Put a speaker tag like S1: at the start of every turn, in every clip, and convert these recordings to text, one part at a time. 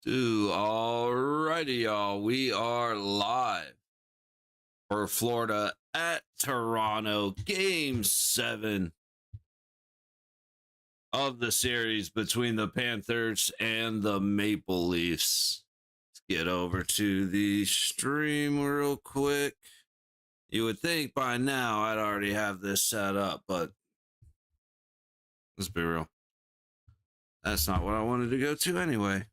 S1: Alrighty, y'all. We are live for Florida at Toronto, Game 7 of the series between the Panthers and the Maple Leafs. Let's get over to the stream real quick. You would think by now I'd already have this set up, but let's be real. That's not what I wanted to go to anyway.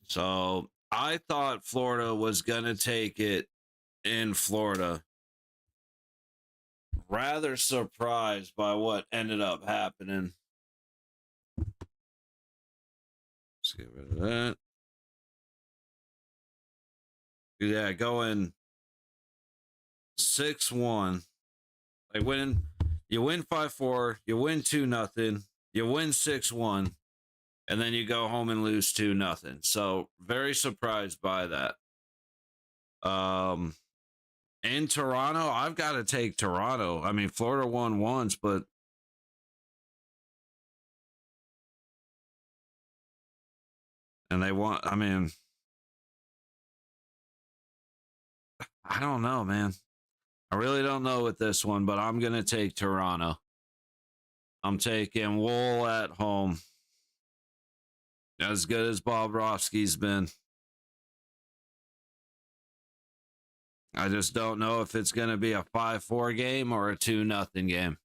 S1: So I thought Florida was going to take it in Florida. Rather surprised by what ended up happening. Let's get rid of that. Yeah, going 6-1. Like you win 5-4, you win 2-0, you win 6-1. And then you go home and lose 2-0. So very surprised by that. In Toronto, I've got to take Toronto. I mean, Florida won once, but and they won. I mean, I don't know, man. I really don't know with this one, but I'm gonna take Toronto. I'm taking Wool at home. As good as Bobrovsky's been. I just don't know if it's going to be a 5-4 game or a 2-0 game.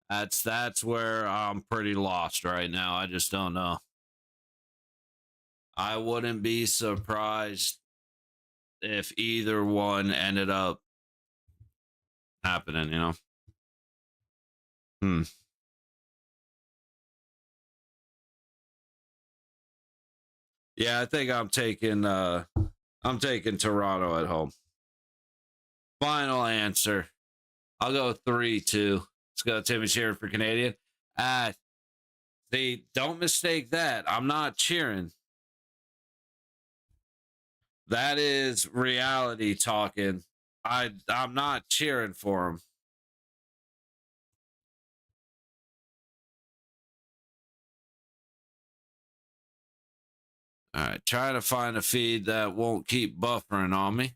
S1: That's where I'm pretty lost right now. I just don't know. I wouldn't be surprised if either one ended up happening, you know? Yeah, I think I'm taking Toronto at home. Final answer. I'll go 3-2. Let's go Timmy cheering for Canadian. Don't mistake that. I'm not cheering. That is reality talking. I'm not cheering for him. All right, trying to find a feed that won't keep buffering on me.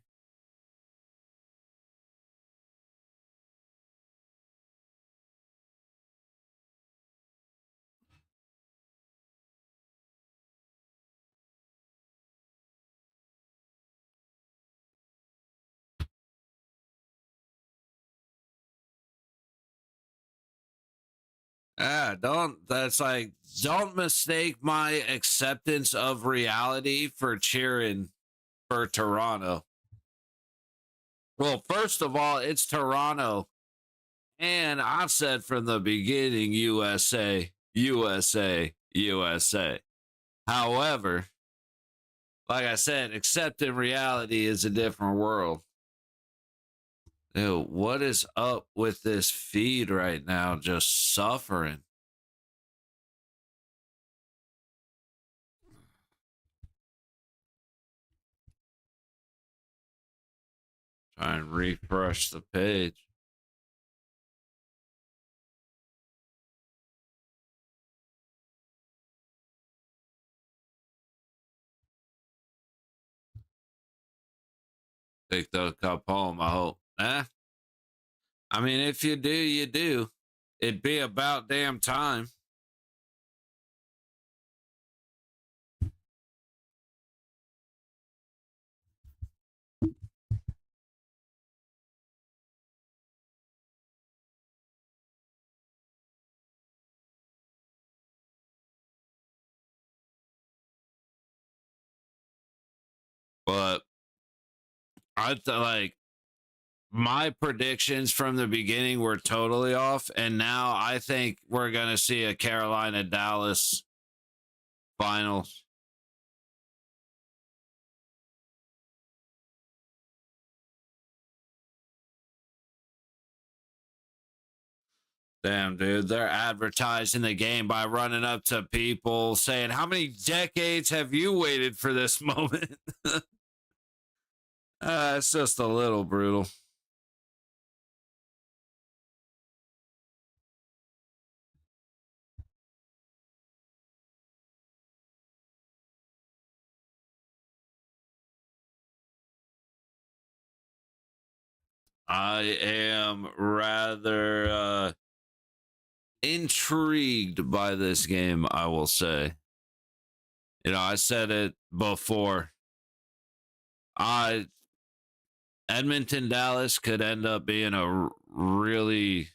S1: Don't mistake my acceptance of reality for cheering for Toronto. Well, first of all, it's Toronto. And I've said from the beginning, USA, USA, USA. However, like I said, accepting reality is a different world. Dude, what is up with this feed right now? Just suffering. Try and refresh the page. Take the cup home, I hope. I mean, if you do, you do. It'd be about damn time. But my predictions from the beginning were totally off, and now I think we're going to see a Carolina-Dallas finals. Damn, dude, they're advertising the game by running up to people saying, how many decades have you waited for this moment? It's just a little brutal. I am rather intrigued by this game, I will say. You know, I said it before. Edmonton Dallas could end up being a really,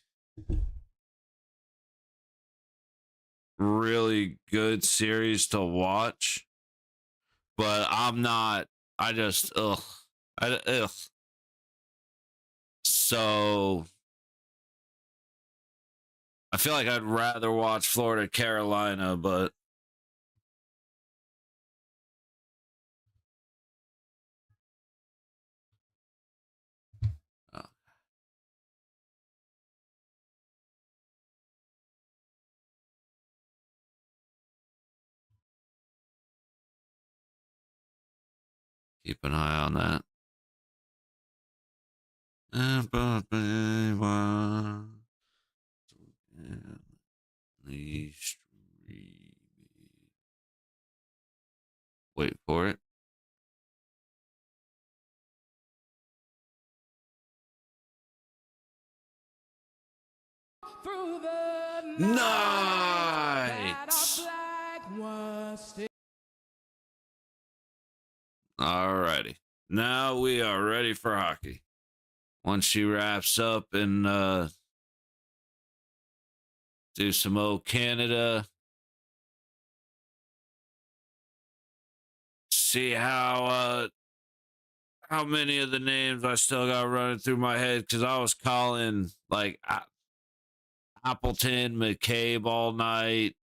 S1: really good series to watch, but I'm not. I just ugh. So I feel like I'd rather watch Florida Carolina, but uh, keep an eye on that. Wait for it. Nice. Alrighty. Now we are ready for hockey. Once she wraps up and do some old Canada. See how many of the names I still got running through my head because I was calling like Appleton, McCabe all night.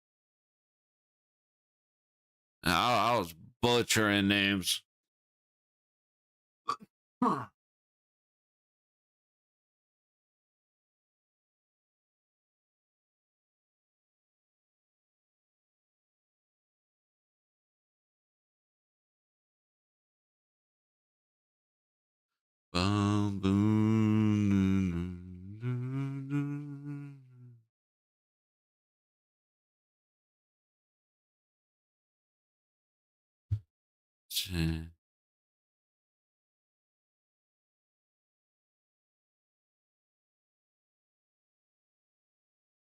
S1: I was butchering names. Boom, boom.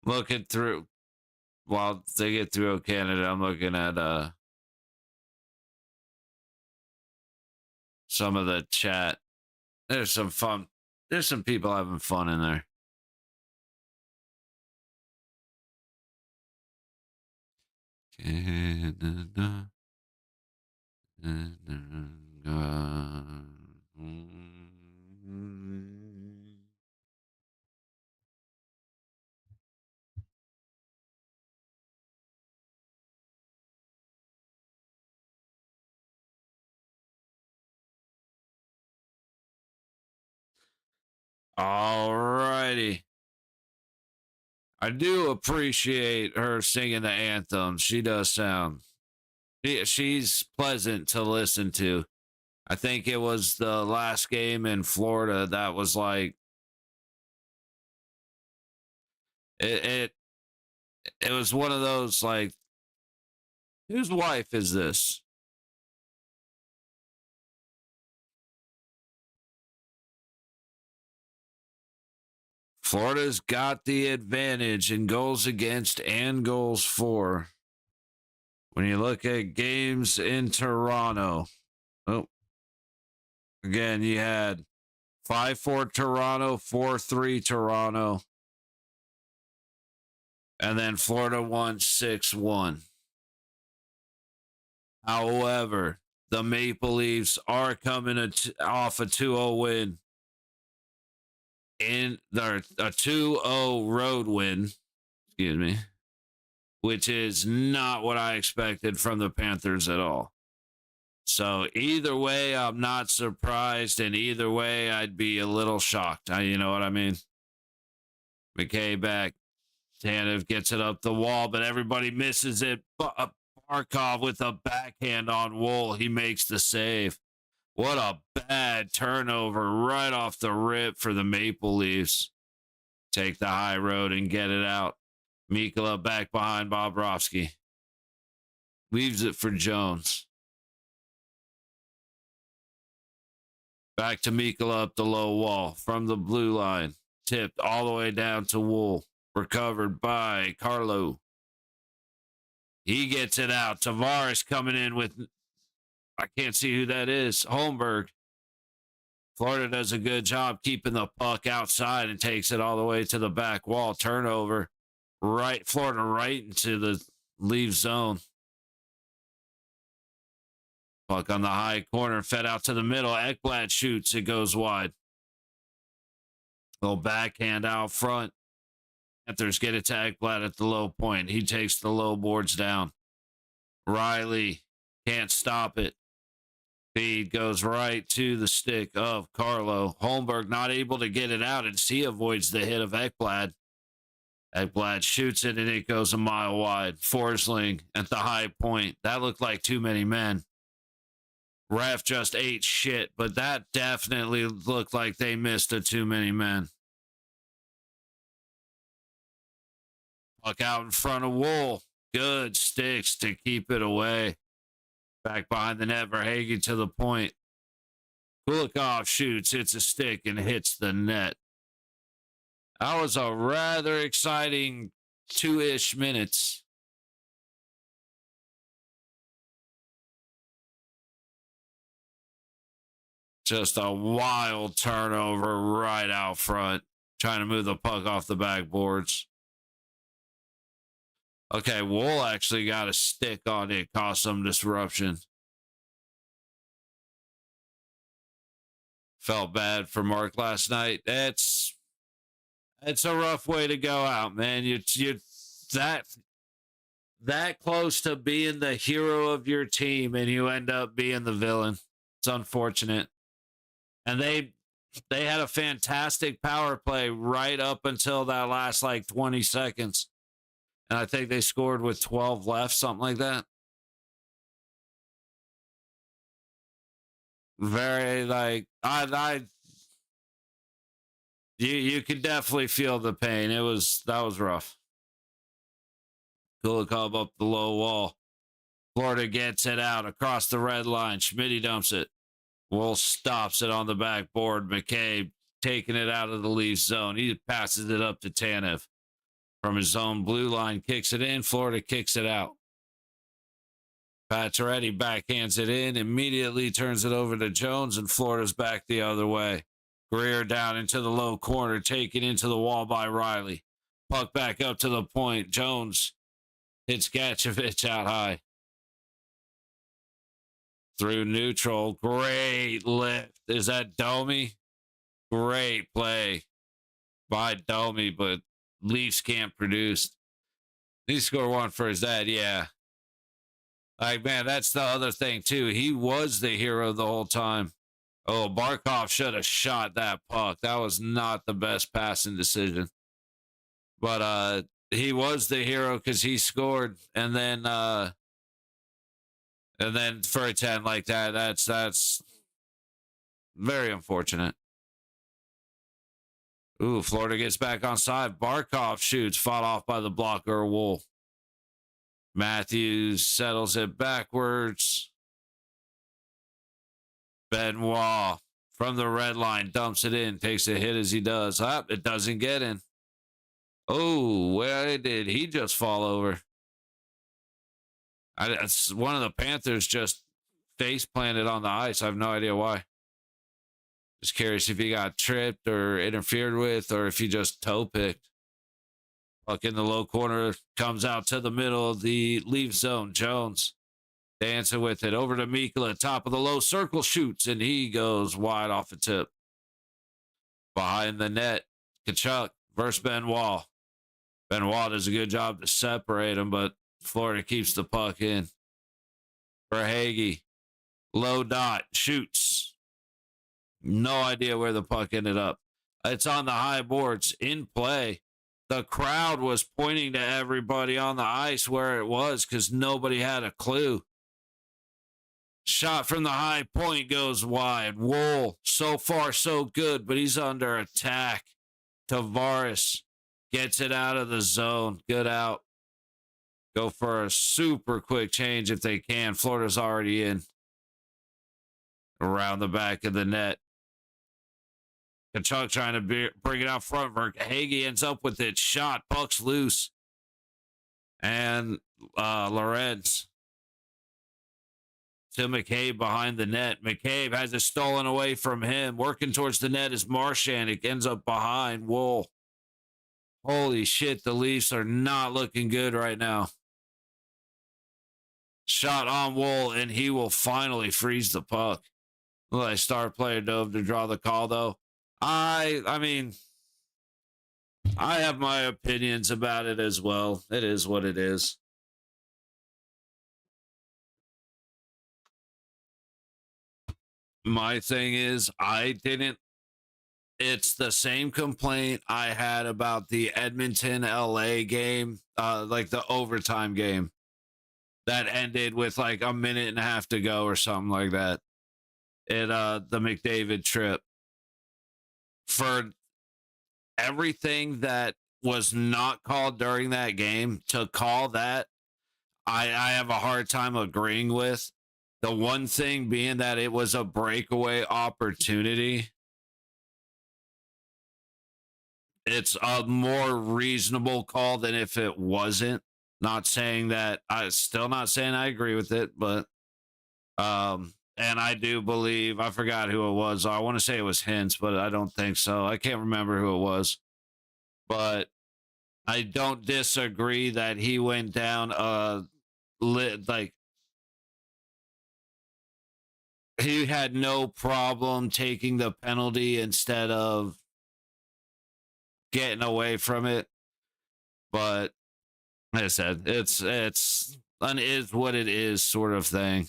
S1: Looking through while they get through Canada, I'm looking at some of the chat. There's some fun. There's some people having fun in there. Canada. All righty. I do appreciate her singing the anthem. She does sound. She's pleasant to listen to. I think it was the last game in Florida that was like it was one of those like whose wife is this? Florida's got the advantage in goals against and goals for. When you look at games in Toronto, oh, again, you had 5-4 Toronto, 4-3 Toronto, and then Florida won 6-1. However, the Maple Leafs are coming off a 2-0 win in their a 2-0 road win, excuse me, which is not what I expected from the Panthers at all. So either way, I'm not surprised, and either way, I'd be a little shocked. You know what I mean? McKay back. Tanev gets it up the wall, but everybody misses it. Barkov with a backhand on Wool. He makes the save. What a bad turnover right off the rip for the Maple Leafs. Take the high road and get it out. Mikkola back behind Bobrovsky. Leaves it for Jones. Back to Mikula up the low wall from the blue line. Tipped all the way down to Wool. Recovered by Carlo. He gets it out. Tavares coming in with, I can't see who that is, Holmberg. Florida does a good job keeping the puck outside and takes it all the way to the back wall. Turnover. Florida right into the leave zone. Puck on the high corner, fed out to the middle. Ekblad shoots. It goes wide. Little backhand out front. Panthers get it to Ekblad at the low point. He takes the low boards down. Riley can't stop it. Feed goes right to the stick of Carlo. Holmberg not able to get it out as he avoids the hit of Ekblad. Ekblad shoots it and it goes a mile wide. Forsling at the high point. That looked like too many men. Ref just ate shit, but that definitely looked like they missed a too many men. Puck out in front of Wool. Good sticks to keep it away. Back behind the net, Verhaeghe to the point. Kulikov shoots, hits a stick, and hits the net. That was a rather exciting 2-ish minutes. Just a wild turnover right out front. Trying to move the puck off the backboards. Okay, Wool actually got a stick on it. Caused some disruption. Felt bad for Mark last night. It's a rough way to go out, man. You're that close to being the hero of your team, and you end up being the villain. It's unfortunate. And they had a fantastic power play right up until that last like 20 seconds. And I think they scored with 12 left, something like that. Very like you could definitely feel the pain. That was rough. Kulikov up the low wall. Florida gets it out across the red line. Schmitty dumps it. Wool stops it on the backboard. McCabe taking it out of the leaf zone. He passes it up to Tanev. From his own blue line, kicks it in. Florida kicks it out. Pacioretty backhands it in, immediately turns it over to Jones, and Florida's back the other way. Greer down into the low corner, taken into the wall by Riley. Puck back up to the point. Jones hits Gatchevich out high. Through neutral. Great lift. Is that Domi? Great play by Domi, but Leafs can't produce. He scored one for his dad, yeah. Like, man, that's the other thing, too. He was the hero the whole time. Oh, Barkov should have shot that puck. That was not the best passing decision. But he was the hero because he scored. And then for a 10 like that, that's very unfortunate. Ooh, Florida gets back on side. Barkov shoots, fought off by the blocker, Wool. Matthews settles it backwards. Benoit from the red line dumps it in, takes a hit as he does. It doesn't get in. Oh, where did he just fall over? One of the Panthers just face planted on the ice. I have no idea why. Just curious if he got tripped or interfered with, or if he just toe picked. Puck in the low corner, comes out to the middle of the leaf zone. Jones dancing with it over to Mikula, top of the low circle, shoots, and he goes wide off the tip. Behind the net, Tkachuk versus Benoit. Benoit does a good job to separate him, but Florida keeps the puck in. Verhaeghe, low dot, shoots. No idea where the puck ended up. It's on the high boards, in play. The crowd was pointing to everybody on the ice where it was because nobody had a clue. Shot from the high point goes wide. Wool, so far so good, but he's under attack. Tavares gets it out of the zone. Good out. Go for a super quick change if they can. Florida's already in. Around the back of the net. Kachuk trying to bring it out front. Hagee ends up with it. Shot. Puck's loose. And Lorenz to McCabe behind the net. McCabe has it stolen away from him. Working towards the net is Marchand. It ends up behind Wool. Holy shit, the Leafs are not looking good right now. Shot on Wool, and he will finally freeze the puck. Will a star player dove to draw the call, though? I mean, I have my opinions about it as well. It is what it is. My thing is, it's the same complaint I had about the Edmonton LA game, like the overtime game that ended with like a minute and a half to go or something like that. The McDavid trip. For everything that was not called during that game to call that, I have a hard time agreeing with. The one thing being that it was a breakaway opportunity. It's a more reasonable call than if it wasn't. Not saying that, still not saying I agree with it, but and I do believe, I forgot who it was. I want to say it was Hintz, but I don't think so. I can't remember who it was. But I don't disagree that he went down like he had no problem taking the penalty instead of getting away from it. But like I said, it's an is what it is sort of thing.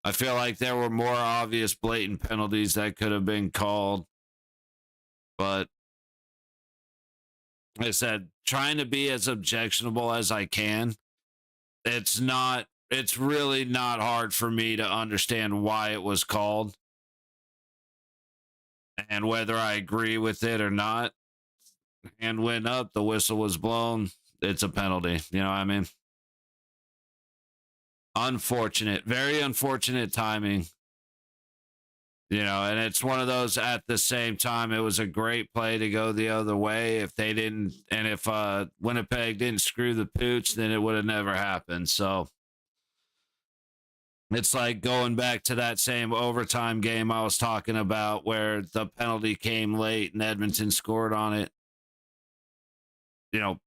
S1: I feel like there were more obvious blatant penalties that could have been called. But like I said, trying to be as objectionable as I can. It's really not hard for me to understand why it was called. And whether I agree with it or not. Hand went up, the whistle was blown. It's a penalty. You know what I mean? Unfortunate, very unfortunate timing. You know, and it's one of those at the same time, it was a great play to go the other way. If they didn't, and if Winnipeg didn't screw the pooch, then it would have never happened. So it's like going back to that same overtime game I was talking about where the penalty came late and Edmonton scored on it. You know,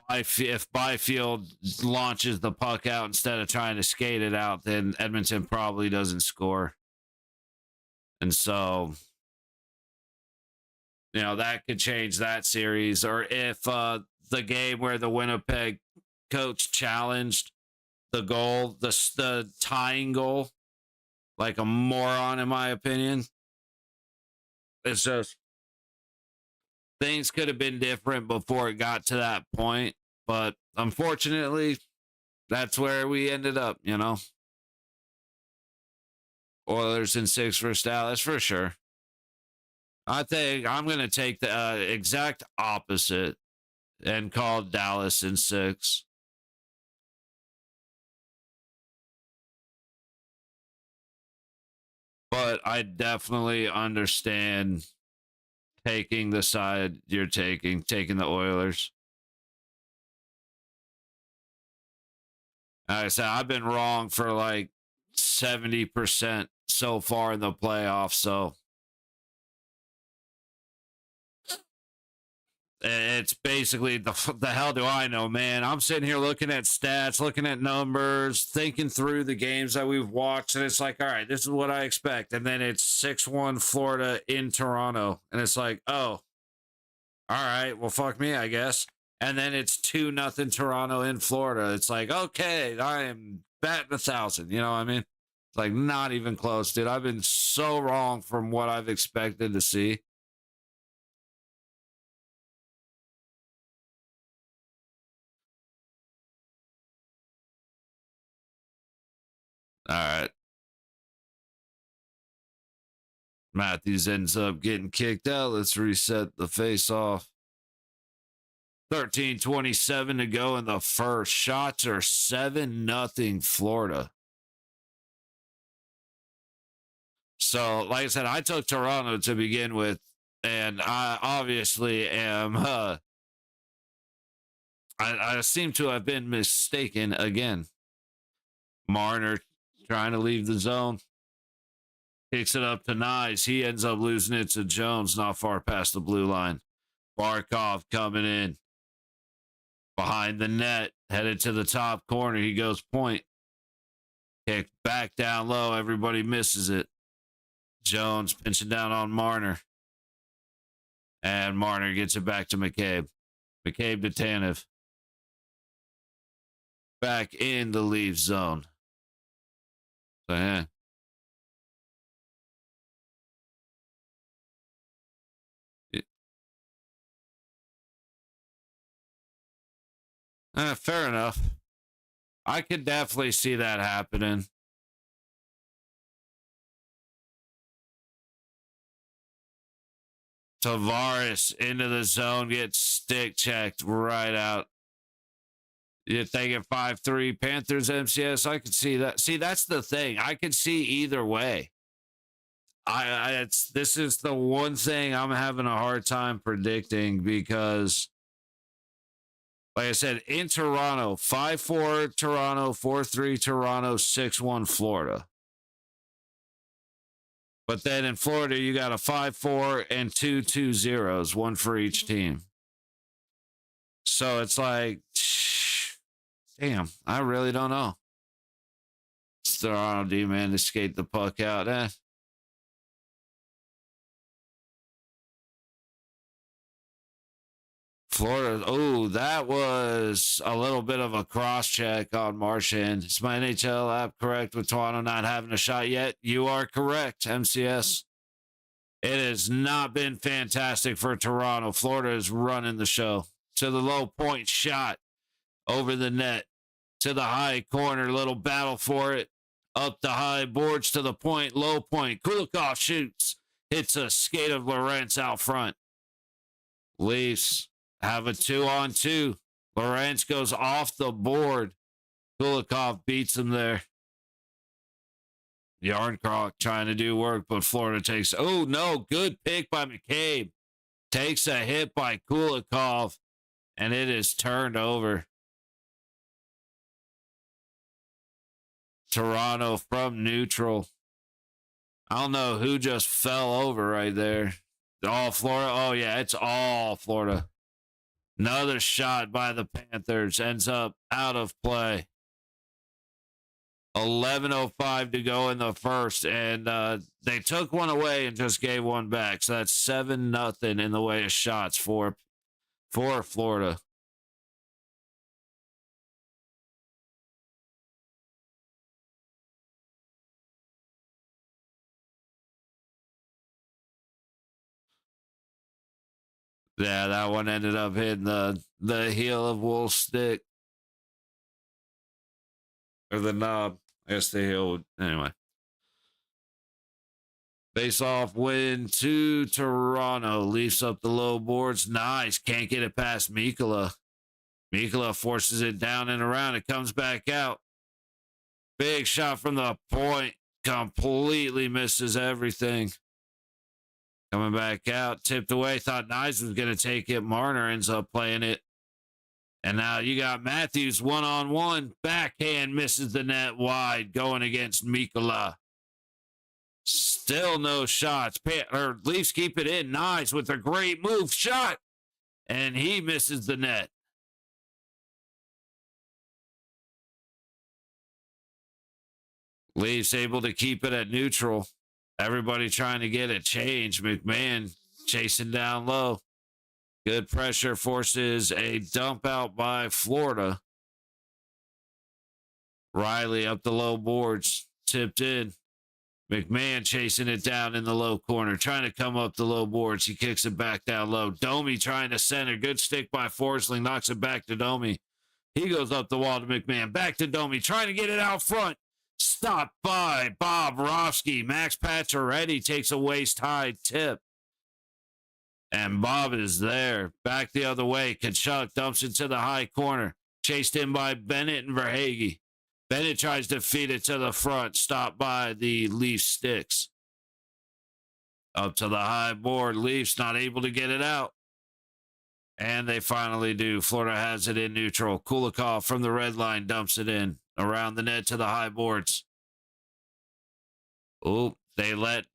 S1: if Byfield launches the puck out instead of trying to skate it out, then Edmonton probably doesn't score. And so, you know, that could change that series. Or if the game where the Winnipeg coach challenged the goal, the tying goal, like a moron, in my opinion. It's just, things could have been different before it got to that point. But unfortunately, that's where we ended up, you know. Oilers in 6 versus Dallas, for sure. I think I'm going to take the exact opposite and call Dallas in 6. But I definitely understand taking the side you're taking the Oilers. Like I said, I've been wrong for like 70% so far in the playoffs, so it's basically the hell do I know, man. I'm sitting here looking at stats, looking at numbers, thinking through the games that we've watched, and it's like, all right, this is what I expect. And then it's 6-1 Florida in Toronto, and it's like, oh, all right, well, fuck me, I guess. And then it's 2-0 Toronto in Florida. It's like, okay, I am batting 1,000. You know what I mean? It's like not even close, dude. I've been so wrong from what I've expected to see. All right. Matthews ends up getting kicked out. Let's reset the face-off. 13:27 to go in the first. Shots are 7-0 Florida. So, like I said, I took Toronto to begin with, and I obviously am. I seem to have been mistaken again. Marner trying to leave the zone. Kicks it up to Nyes. He ends up losing it to Jones, not far past the blue line. Barkov coming in behind the net, headed to the top corner. He goes point. Kick back down low. Everybody misses it. Jones pinching down on Marner. And Marner gets it back to McCabe. McCabe to Tanev. Back in the Leafs zone. So, yeah. Fair enough. I could definitely see that happening. Tavares into the zone, gets stick checked right out. You're thinking 5-3 Panthers MCS. I could see that. See, that's the thing. I could see either way. This is the one thing I'm having a hard time predicting because, like I said, in Toronto, 5-4 Toronto, 4-3 Toronto, 6-1 Florida. But then in Florida, you got a 5-4 and 2-2-0s, one for each team. So it's like, damn, I really don't know. Toronto D-man to skate the puck out. Florida, oh, that was a little bit of a cross-check on Marchand. Is my NHL app correct with Toronto not having a shot yet? You are correct, MCS. It has not been fantastic for Toronto. Florida is running the show. To the low point shot over the net. To the high corner, little battle for it. Up the high boards to the point, low point. Kulikov shoots. Hits a skate of Lorentz out front. Leafs have a 2-on-2. Lorentz goes off the board. Kulikov beats him there. Yarncroc trying to do work, but Florida takes... Oh, no. Good pick by McCabe. Takes a hit by Kulikov, and it is turned over. Toronto from neutral. I don't know who just fell over right there. All Florida? Oh, yeah, it's all Florida. Another shot by the Panthers ends up out of play. 11:05 to go in the first, and they took one away and just gave one back. So that's 7-0 in the way of shots for Florida. Yeah, that one ended up hitting the heel of Wolf's stick. Or the knob. I guess the heel. Anyway. Face-off win to Toronto. Leafs up the low boards. Nice. Can't get it past Mikkola. Mikkola forces it down and around. It comes back out. Big shot from the point. Completely misses everything. Coming back out. Tipped away. Thought Nyes was going to take it. Marner ends up playing it. And now you got Matthews one-on-one. Backhand misses the net wide. Going against Mikkola. Still no shots. Leafs keep it in. Nyes with a great move. Shot. And he misses the net. Leafs able to keep it at neutral. Everybody trying to get it changed. McMahon chasing down low. Good pressure forces a dump out by Florida. Riley up the low boards. Tipped in. McMahon chasing it down in the low corner. Trying to come up the low boards. He kicks it back down low. Domi trying to center. Good stick by Forsling. Knocks it back to Domi. He goes up the wall to McMahon. Back to Domi. Trying to get it out front. Stopped by Bobrovsky. Max Pacioretty takes a waist-high tip. And Bob is there. Back the other way. Kachuk dumps it to the high corner. Chased in by Bennett and Verhaeghe. Bennett tries to feed it to the front. Stopped by the Leaf sticks. Up to the high board. Leafs not able to get it out. And they finally do. Florida has it in neutral. Kulikov from the red line dumps it in. Around the net to the high boards. Oh, they let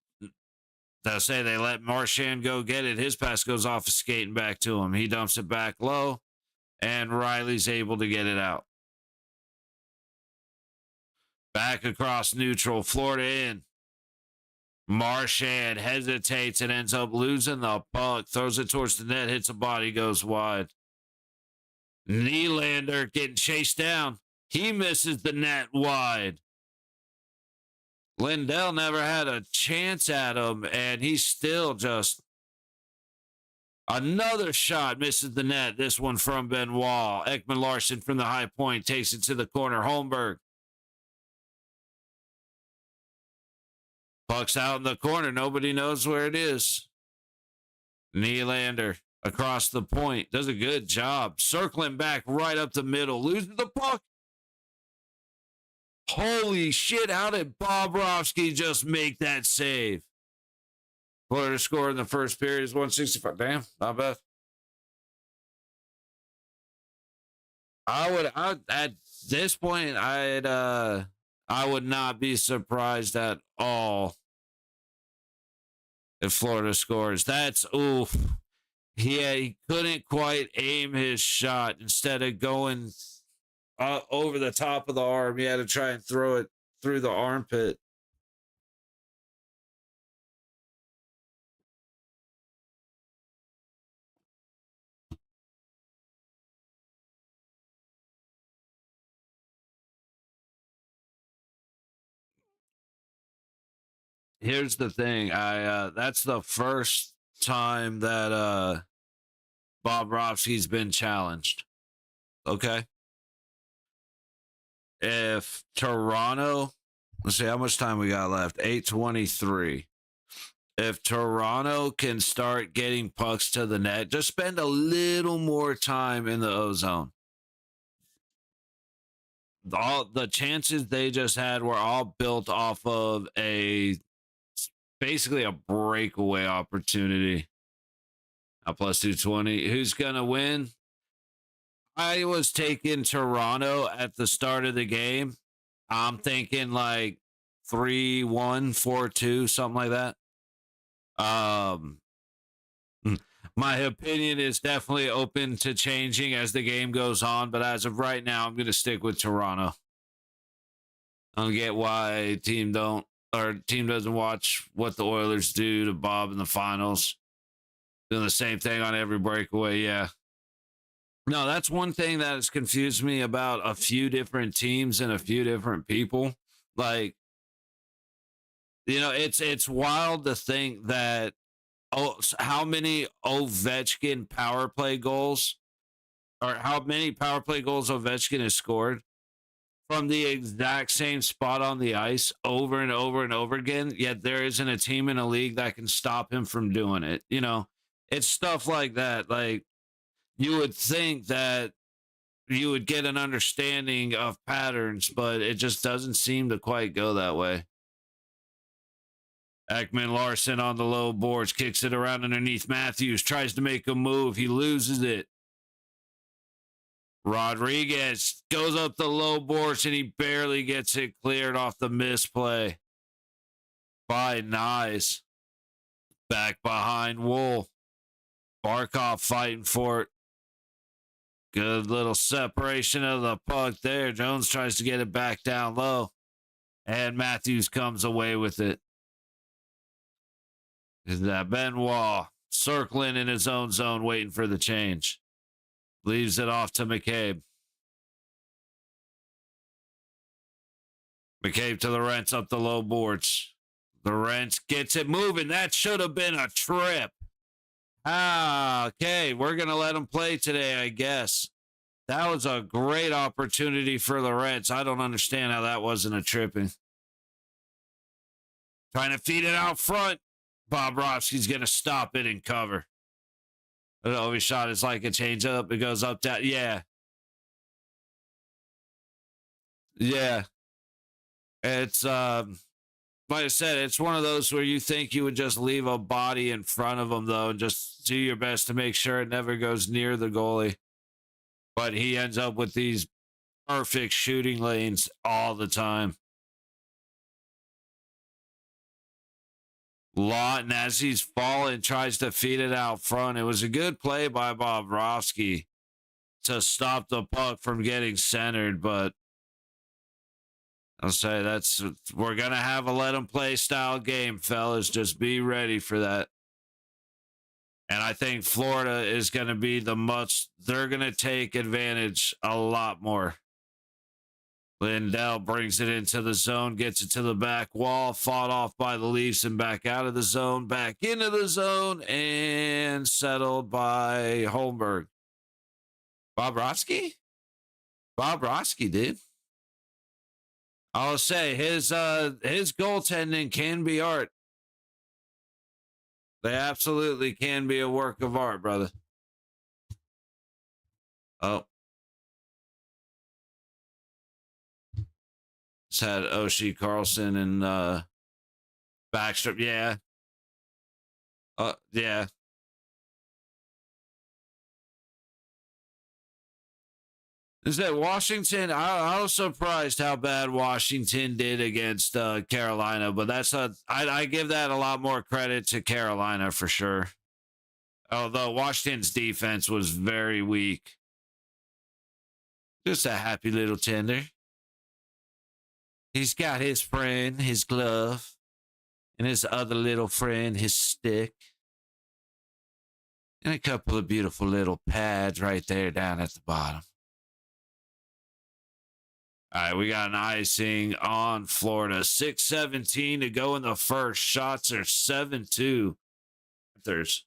S1: Marchand go get it. His pass goes off, skating back to him. He dumps it back low, and Riley's able to get it out. Back across neutral. Florida in. Marchand hesitates and ends up losing the puck. Throws it towards the net, hits a body, goes wide. Nylander getting chased down. He misses the net wide. Lindell never had a chance at him, and he's still just... Another shot misses the net. This one from Benoit. Ekman Larson from the high point takes it to the corner. Holmberg. Puck's out in the corner. Nobody knows where it is. Nylander across the point. Does a good job. Circling back right up the middle. Loses the puck. Holy shit. How did Bobrovsky just make that save? Florida score in the first period is 165. Damn, not bad. At this point, I would not be surprised at all if Florida scores. That's oof. He couldn't quite aim his shot. Instead of going over the top of the arm, he had to try and throw it through the armpit. Here's the thing. That's the first time that Bobrovsky's been challenged. Okay. If Toronto, let's see how much time we got left. 8:23. If Toronto can start getting pucks to the net, just spend a little more time in the O-zone. All the chances they just had were all built off of basically a breakaway opportunity. Now plus 220. Who's gonna win? I was taking Toronto at the start of the game. I'm thinking like 3-1, 4-2, something like that. My opinion is definitely open to changing as the game goes on, but as of right now, I'm going to stick with Toronto. I don't get why team doesn't watch what the Oilers do to Bob in the finals. Doing the same thing on every breakaway, yeah. No, that's one thing that has confused me about a few different teams and a few different people. Like, you know, it's wild to think that how many Ovechkin power play goals, or how many power play goals Ovechkin has scored from the exact same spot on the ice over and over and over again, yet there isn't a team in a league that can stop him from doing it. You know, it's stuff like that. Like, you would think that you would get an understanding of patterns, but it just doesn't seem to quite go that way. Ekman Larson on the low boards, kicks it around underneath Matthews, tries to make a move. He loses it. Rodriguez goes up the low boards, and he barely gets it cleared off the misplay by Nyes. Back behind Wool. Barkov fighting for it. Good little separation of the puck there. Jones tries to get it back down low, and Matthews comes away with it. Is that Benoit circling in his own zone, waiting for the change. Leaves it off to McCabe. McCabe to the Rents up the low boards. The Rents gets it moving. That should have been a trip. Okay. We're going to let him play today, I guess. That was a great opportunity for the Reds. I don't understand how that wasn't a tripping. Trying to feed it out front. Bobrovsky's going to stop it and cover. I don't know if his shot is like a change up. It goes up, down. Yeah. Yeah. It's, like I said, it's one of those where you think you would just leave a body in front of him, though, and just do your best to make sure it never goes near the goalie. But he ends up with these perfect shooting lanes all the time. Lawton, as he's falling, tries to feed it out front. It was a good play by Bobrovsky to stop the puck from getting centered, but I'll say we're going to have a let them play style game, fellas. Just be ready for that. And I think Florida is going to be they're going to take advantage a lot more. Lindell brings it into the zone, gets it to the back wall, fought off by the Leafs and back out of the zone, back into the zone, and settled by Holmberg. Bobrovsky? Bobrovsky, dude. I'll say his goaltending can be art. They absolutely can be a work of art, brother. Oh. It's had Oshie, Carlson, and Backstrip. Yeah. Yeah. Is that Washington? I was surprised how bad Washington did against Carolina, but I give that a lot more credit to Carolina for sure. Although Washington's defense was very weak. Just a happy little tender. He's got his friend, his glove, and his other little friend, his stick. And a couple of beautiful little pads right there down at the bottom. All right, we got an icing on Florida. 6:17 to go in the first. Shots are 7-2. Panthers.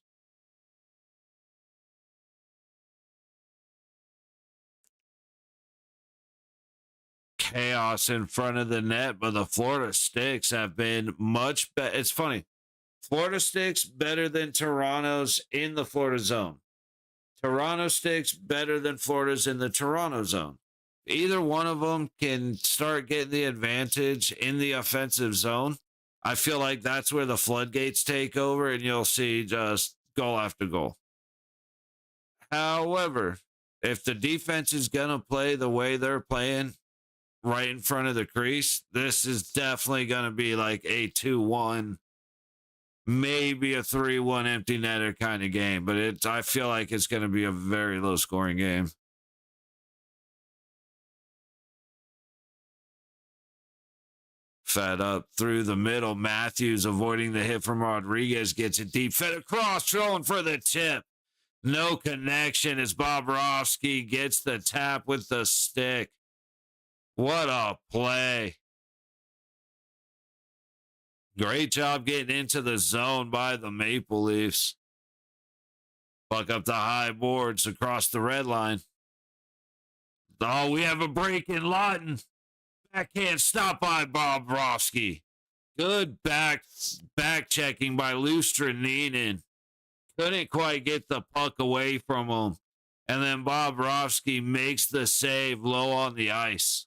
S1: Chaos in front of the net, but the Florida Sticks have been much better. It's funny. Florida Sticks better than Toronto's in the Florida zone. Toronto Sticks better than Florida's in the Toronto zone. Either one of them can start getting the advantage in the offensive zone. I feel like that's where the floodgates take over and you'll see just goal after goal. However, if the defense is going to play the way they're playing, right in front of the crease, this is definitely going to be like a 2-1, maybe a 3-1 empty netter kind of game. But I feel like it's going to be a very low scoring game. Fed up through the middle. Matthews avoiding the hit from Rodriguez, gets it deep, fed across, throwing for the tip. No connection as Bobrovsky gets the tap with the stick. What a play. Great job getting into the zone by the Maple Leafs. Buck up the high boards across the red line. Oh, we have a break in Lawton. Backhand stop by Bobrovsky. Good back checking by Lustrinin. Couldn't quite get the puck away from him. And then Bobrovsky makes the save low on the ice.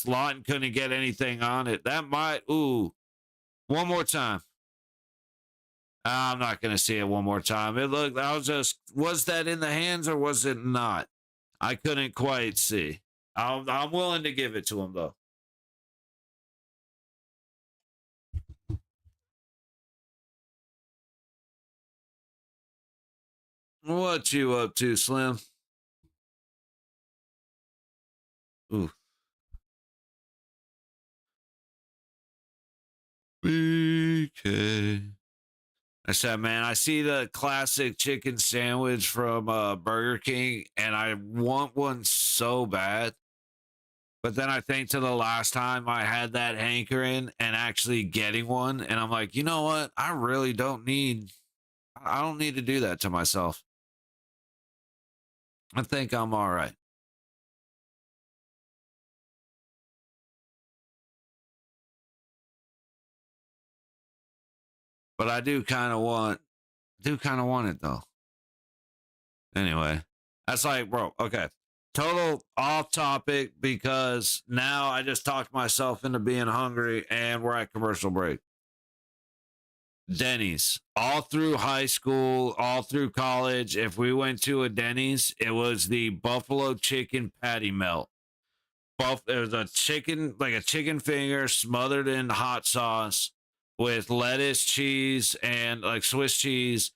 S1: Lawton couldn't get anything on it. One more time. I'm not going to see it one more time. Was that in the hands or was it not? I couldn't quite see. I'm willing to give it to him, though. What you up to, Slim? Ooh. BK. I said, man, I see the classic chicken sandwich from Burger King, and I want one so bad. But then I think to the last time I had that hankering and actually getting one, and I'm like, you know what? I don't need to do that to myself. I think I'm all right. But I do kind of want it though. Anyway, that's like, bro, okay. total off topic because now I just talked myself into being hungry and we're at commercial break. Denny's. All through high school, all through college, if we went to a Denny's, it was the buffalo chicken patty melt. It was a chicken, like a chicken finger smothered in hot sauce with lettuce, cheese, and like Swiss cheese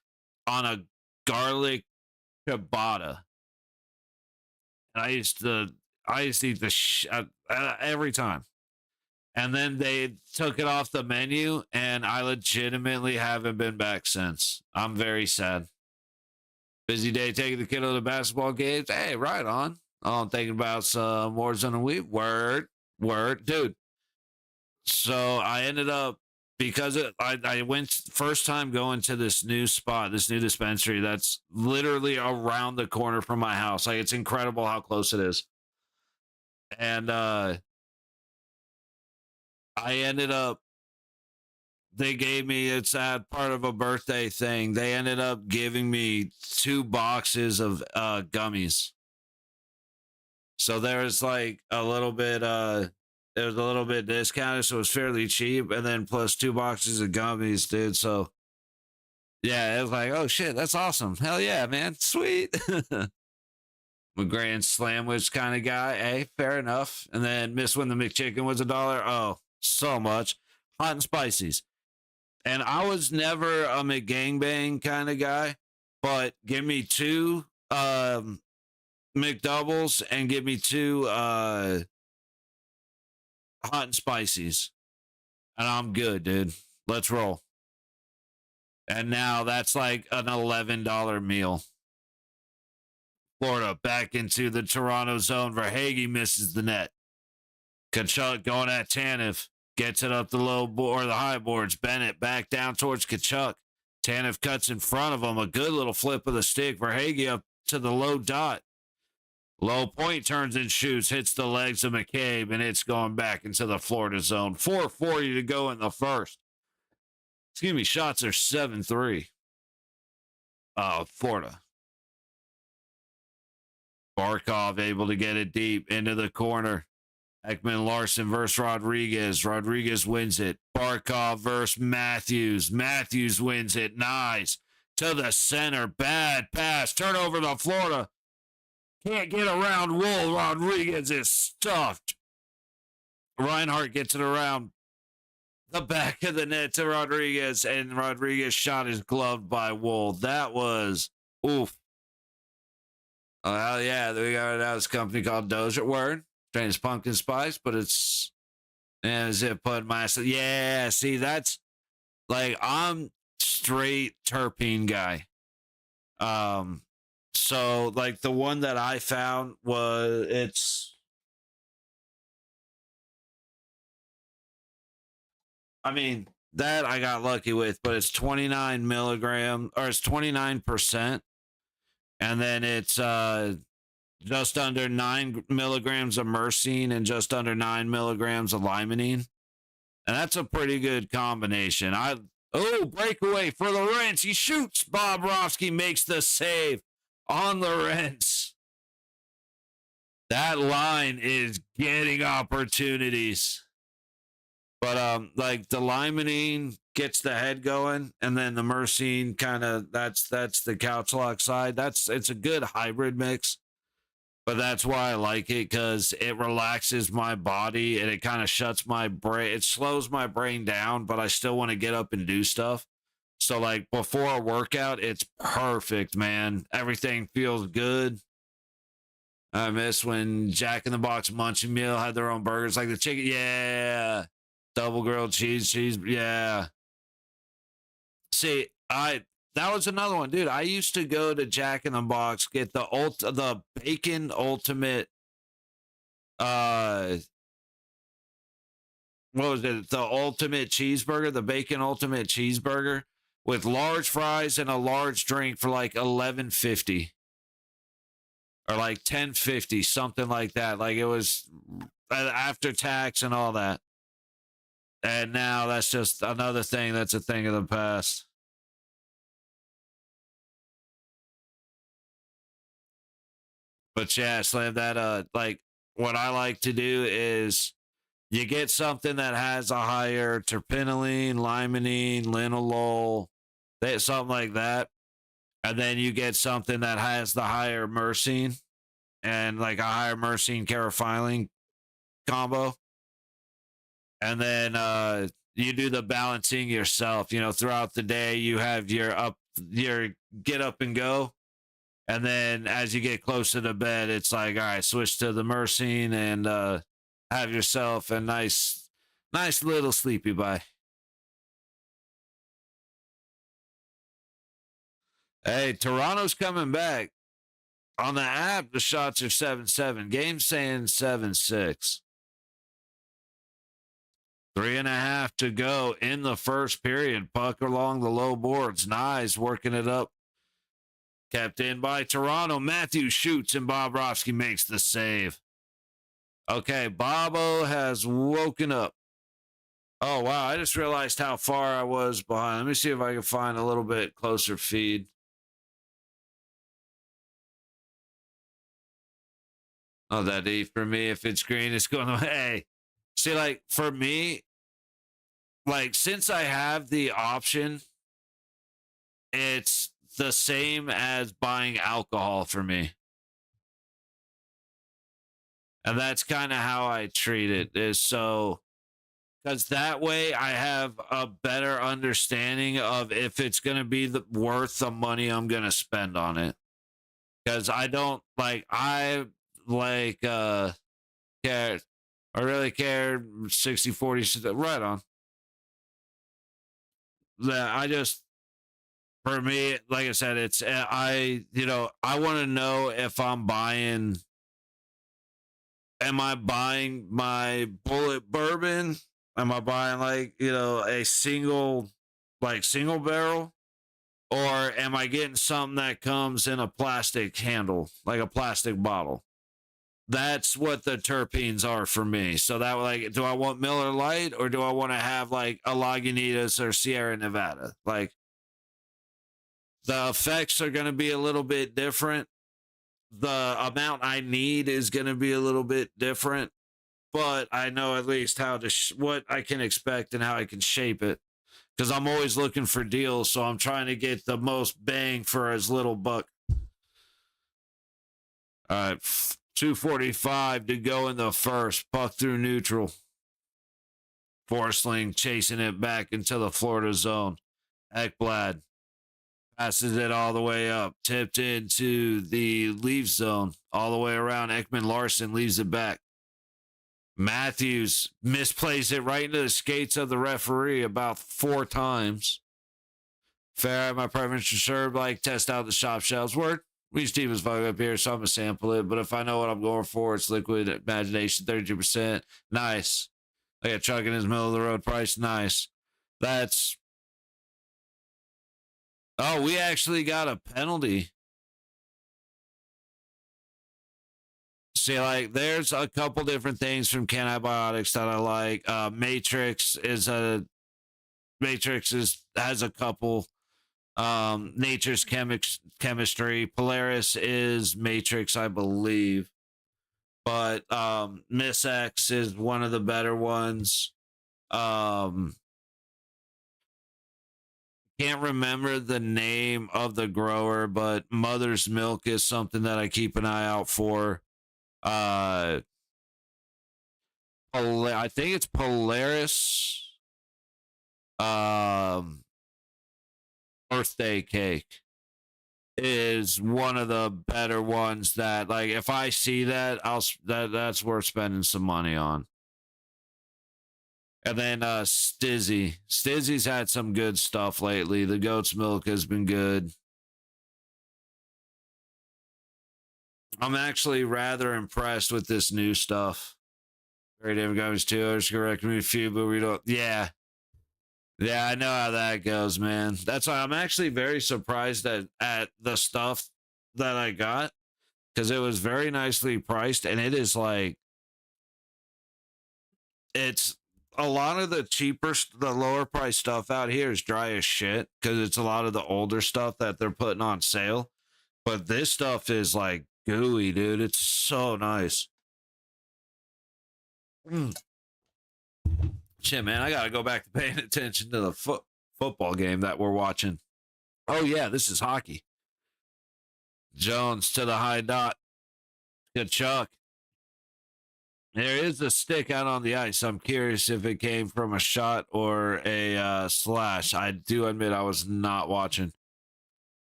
S1: on a garlic ciabatta. And I used to eat every time. And then they took it off the menu, and I legitimately haven't been back since. I'm very sad. Busy day taking the kiddo to basketball games. Hey, right on. Oh, I'm thinking about some Warzone and Weave. Word, dude. So I ended up, because I went first time going to this new spot, this new dispensary that's literally around the corner from my house. Like, it's incredible how close it is. And I ended up, they gave me, it's at part of a birthday thing. They ended up giving me 2 boxes of gummies. So there was like a little bit, it was a little bit discounted, so it was fairly cheap. And then plus 2 boxes of gummies, dude. So yeah, it was like, oh shit, that's awesome. Hell yeah, man. Sweet. I'm a grand sandwich kind of guy. Hey, fair enough. And then miss when the McChicken was $1. Oh, so much. Hot and spices. And I was never a McGangbang kind of guy, but give me 2 McDoubles and give me 2 hot and spices. And I'm good, dude. Let's roll. And now that's like an $11 meal. Florida back into the Toronto zone. Verhaeghe misses the net. Kachuk going at Tanev. Gets it up the low board, or the high boards. Bennett back down towards Kachuk. Tanev cuts in front of him. A good little flip of the stick. Verhaeghe up to the low dot. Low point turns and shoots. Hits the legs of McCabe, and it's going back into the Florida zone. 4:40 to go in the first. Excuse me, shots are 7-3. Florida. Barkov able to get it deep into the corner. Ekman Larson versus Rodriguez. Rodriguez wins it. Barkov versus Matthews. Matthews wins it. Nice. To the center. Bad pass. Turnover to Florida. Can't get around Wool. Rodriguez is stuffed. Reinhardt gets it around the back of the net to Rodriguez, and Rodriguez shot his glove by Wool. That was oof. Oh, hell yeah. We got this company called Doja Word. Strange pumpkin spice, but it's, and is it put my, yeah, see, that's like, I'm straight terpene guy. So like the one that I found was, I mean, that I got lucky with, but it's 29 milligram, or it's 29%. And then it's just under 9 milligrams of myrcene and just under 9 milligrams of limonene. And that's a pretty good combination. Breakaway for Lorentz. He shoots. Bobrovsky makes the save on Lorentz. That line is getting opportunities. But like the limonene gets the head going, and then the myrcene kind of, that's the couch lock side. It's a good hybrid mix. But that's why I like it, because it relaxes my body and it kind of shuts my brain. It slows my brain down, but I still want to get up and do stuff. So like before a workout, it's perfect, man. Everything feels good. I miss when Jack in the Box Munchie Meal had their own burgers, like the chicken. Yeah. Double grilled cheese. Yeah. See, that was another one, dude. I used to go to Jack in the Box, get the bacon ultimate, what was it? The ultimate cheeseburger, the bacon ultimate cheeseburger with large fries and a large drink for like $11.50 or like $10.50, something like that. Like it was after tax and all that. And now that's just another thing that's a thing of the past. But yeah, Slam, that like what I like to do is you get something that has a higher terpinolene, limonene, linalool, something like that. And then you get something that has the higher myrcene and like a higher myrcene carotenoid combo. And then you do the balancing yourself. You know, throughout the day, you have your get up and go. And then as you get closer to bed, it's like, all right, switch to the myrcene and have yourself a nice little sleepy bye. Hey, Toronto's coming back. On the app, the shots are 7-7. Game saying 7-6. 3.5 to go in the first period. Puck along the low boards. Nice, working it up. Kept in by Toronto. Matthews shoots and Bobrovsky makes the save. Okay, Bobo has woken up. Oh, wow. I just realized how far I was behind. Let me see if I can find a little bit closer feed. Oh, that E for me. If it's green, it's going to. Hey, see, like for me, like since I have the option, it's the same as buying alcohol for me. And that's kind of how I treat it, is so, because that way I have a better understanding of if it's going to be worth the money I'm going to spend on it. Because I don't care. I really care 60-40, right on. I just, for me, like I said, it's, I want to know if I'm buying, am I buying my bullet bourbon? Am I buying a single barrel? Or am I getting something that comes in a plastic handle, like a plastic bottle? That's what the terpenes are for me. So that do I want Miller Lite or do I want to have like a Lagunitas or Sierra Nevada? Like the effects are going to be a little bit different. The amount I need is going to be a little bit different, but I know at least how to what I can expect and how I can shape it, because I'm always looking for deals. So I'm trying to get the most bang for as little buck. All right, 2:45 to go in the first. Puck through neutral. Forsling chasing it back into the Florida zone. Ekblad passes it all the way up. Tipped into the Leaf zone. All the way around. Ekman Larson leaves it back. Matthews misplays it right into the skates of the referee about 4 times. Fair, my preference to serve, test out the shop shelves. Word. We use Steven's Vug up here, so I'm going to sample it. But if I know what I'm going for, it's liquid imagination, 32%. Nice. I got Chuck in his middle of the road price. Nice. That's. Oh, we actually got a penalty. See, there's a couple different things from Cantibiotics that I like. Matrix has a couple. Nature's Chemistry. Polaris is Matrix, I believe. But Miss X is one of the better ones. Can't remember the name of the grower, but Mother's Milk is something that I keep an eye out for. I think it's Polaris. Birthday cake is one of the better ones that, if I see that, that's worth spending some money on. And then Stizzy. Stizzy's had some good stuff lately. The goat's milk has been good. I'm actually rather impressed with this new stuff. Very different guys too. I just correct me a few, but we don't. Yeah. Yeah, I know how that goes, man. That's why I'm actually very surprised at the stuff that I got, because it was very nicely priced, and it is it's a lot of the lower price stuff out here is dry as shit, because it's a lot of the older stuff that they're putting on sale. But this stuff is gooey, dude. It's so nice. Shit, man, I gotta go back to paying attention to the football game that we're watching. Oh yeah, this is hockey. Jones to the high dot. Good chuck. There is a stick out on the ice. I'm curious if it came from a shot or a slash. I do admit I was not watching.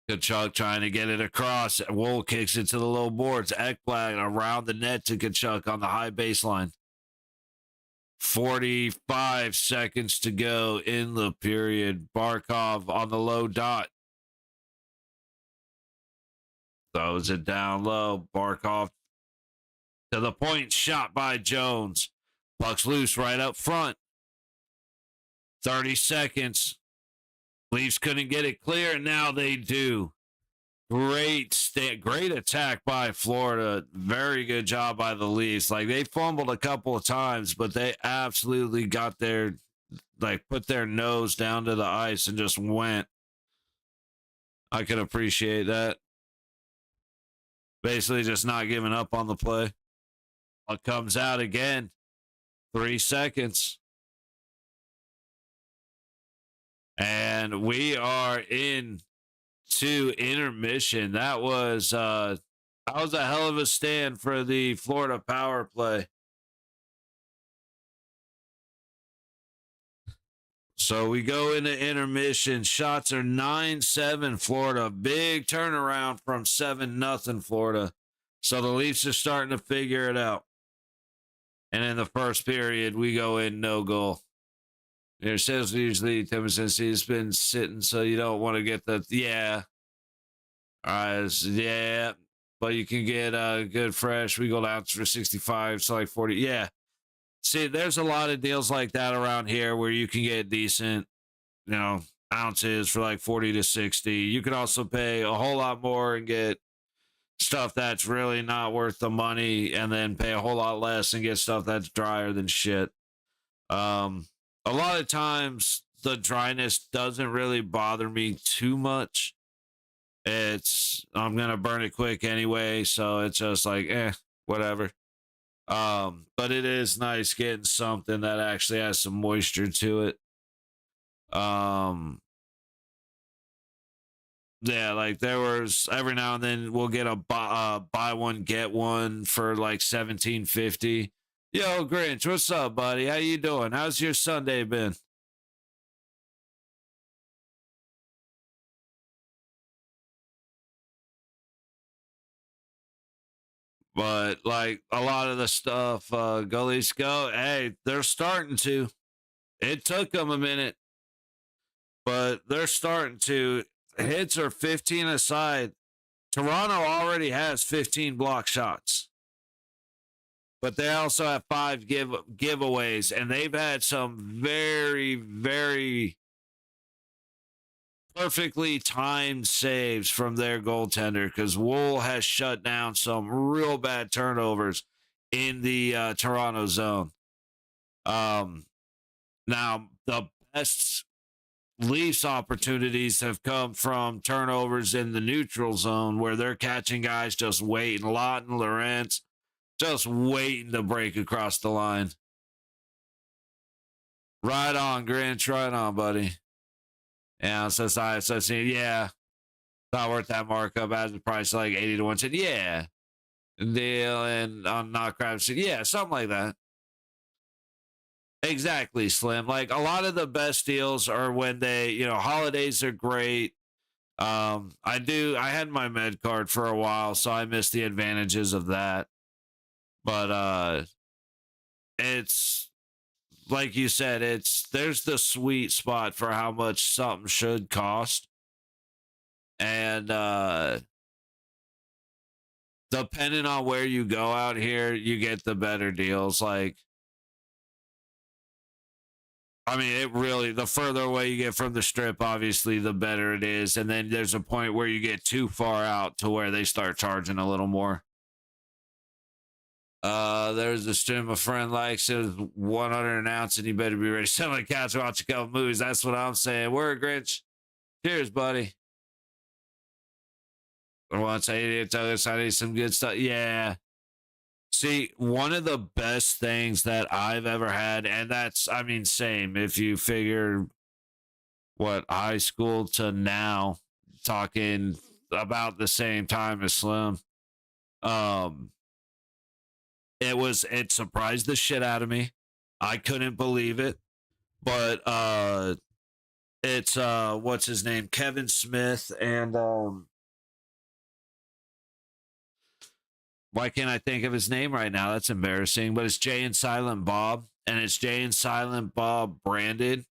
S1: Kachuk trying to get it across. Wool kicks it to the low boards. Ekblad around the net to Kachuk on the high baseline. 45 seconds to go in the period. Barkov on the low dot. Throws it down low. Barkov to the point, shot by Jones. Puck's loose right up front. 30 seconds. Leafs couldn't get it clear, and now they do. Great attack by Florida. Very good job by the Leafs. Like, they fumbled a couple of times, but they absolutely got their, put their nose down to the ice and just went. I can appreciate that. Basically just not giving up on the play. It comes out again. 3 seconds. And we are in to intermission. That was a hell of a stand for the Florida power play. So we go into intermission. Shots are 9-7 Florida. Big turnaround from 7-0 Florida. So the Leafs are starting to figure it out. And in the first period, we go in no goal. It says usually Tim has been sitting, so you don't want to get the, yeah. All right, yeah. But you can get good fresh. We go down for 65, so like 40. Yeah. See, there's a lot of deals like that around here where you can get decent, ounces for like 40 to 60. You can also pay a whole lot more and get stuff that's really not worth the money, and then pay a whole lot less and get stuff that's drier than shit. A lot of times the dryness doesn't really bother me too much. I'm gonna burn it quick anyway, so it's just like whatever. But it is nice getting something that actually has some moisture to it. Yeah, like there was every now and then we'll get a buy one get one for like $17.50. Yo, Grinch, what's up, buddy? How you doing? How's your Sunday been? But like a lot of the stuff, Gullies go, hey, they're starting to. It took them a minute, but they're starting to. Hits are 15 aside. Toronto already has 15 block shots. But they also have 5 giveaways, and they've had some very, very perfectly timed saves from their goaltender, because Wool has shut down some real bad turnovers in the Toronto zone. Now, the best Leafs opportunities have come from turnovers in the neutral zone, where they're catching guys just waiting. Lawton, Lorentz, just waiting to break across the line. Right on, Grinch. Right on, buddy. Yeah, yeah. Not worth that markup. As the price like 80 to 1. Said, yeah. Deal and on not crap. Said, yeah, something like that. Exactly, Slim. Like a lot of the best deals are when they, holidays are great. I had my med card for a while, so I missed the advantages of that. But it's like you said, there's the sweet spot for how much something should cost. And depending on where you go out here, you get the better deals. Like, I mean, the further away you get from the strip, obviously, the better it is. And then there's a point where you get too far out to where they start charging a little more. There's a stream a friend likes it, 100 an ounce, and you better be ready to sit on the couch and watch a couple movies. That's what I'm saying. Word, Grinch. Cheers, buddy. once I ate it, I need some good stuff. Yeah. See, one of the best things that I've ever had, and that's, I mean, same. If you figure what high school to now, talking about the same time as Slim, um, it surprised the shit out of me. I couldn't believe it, but it's what's his name, Kevin Smith, and why can't I think of his name right now? That's embarrassing. But it's Jay and Silent Bob, and it's Jay and Silent Bob branded,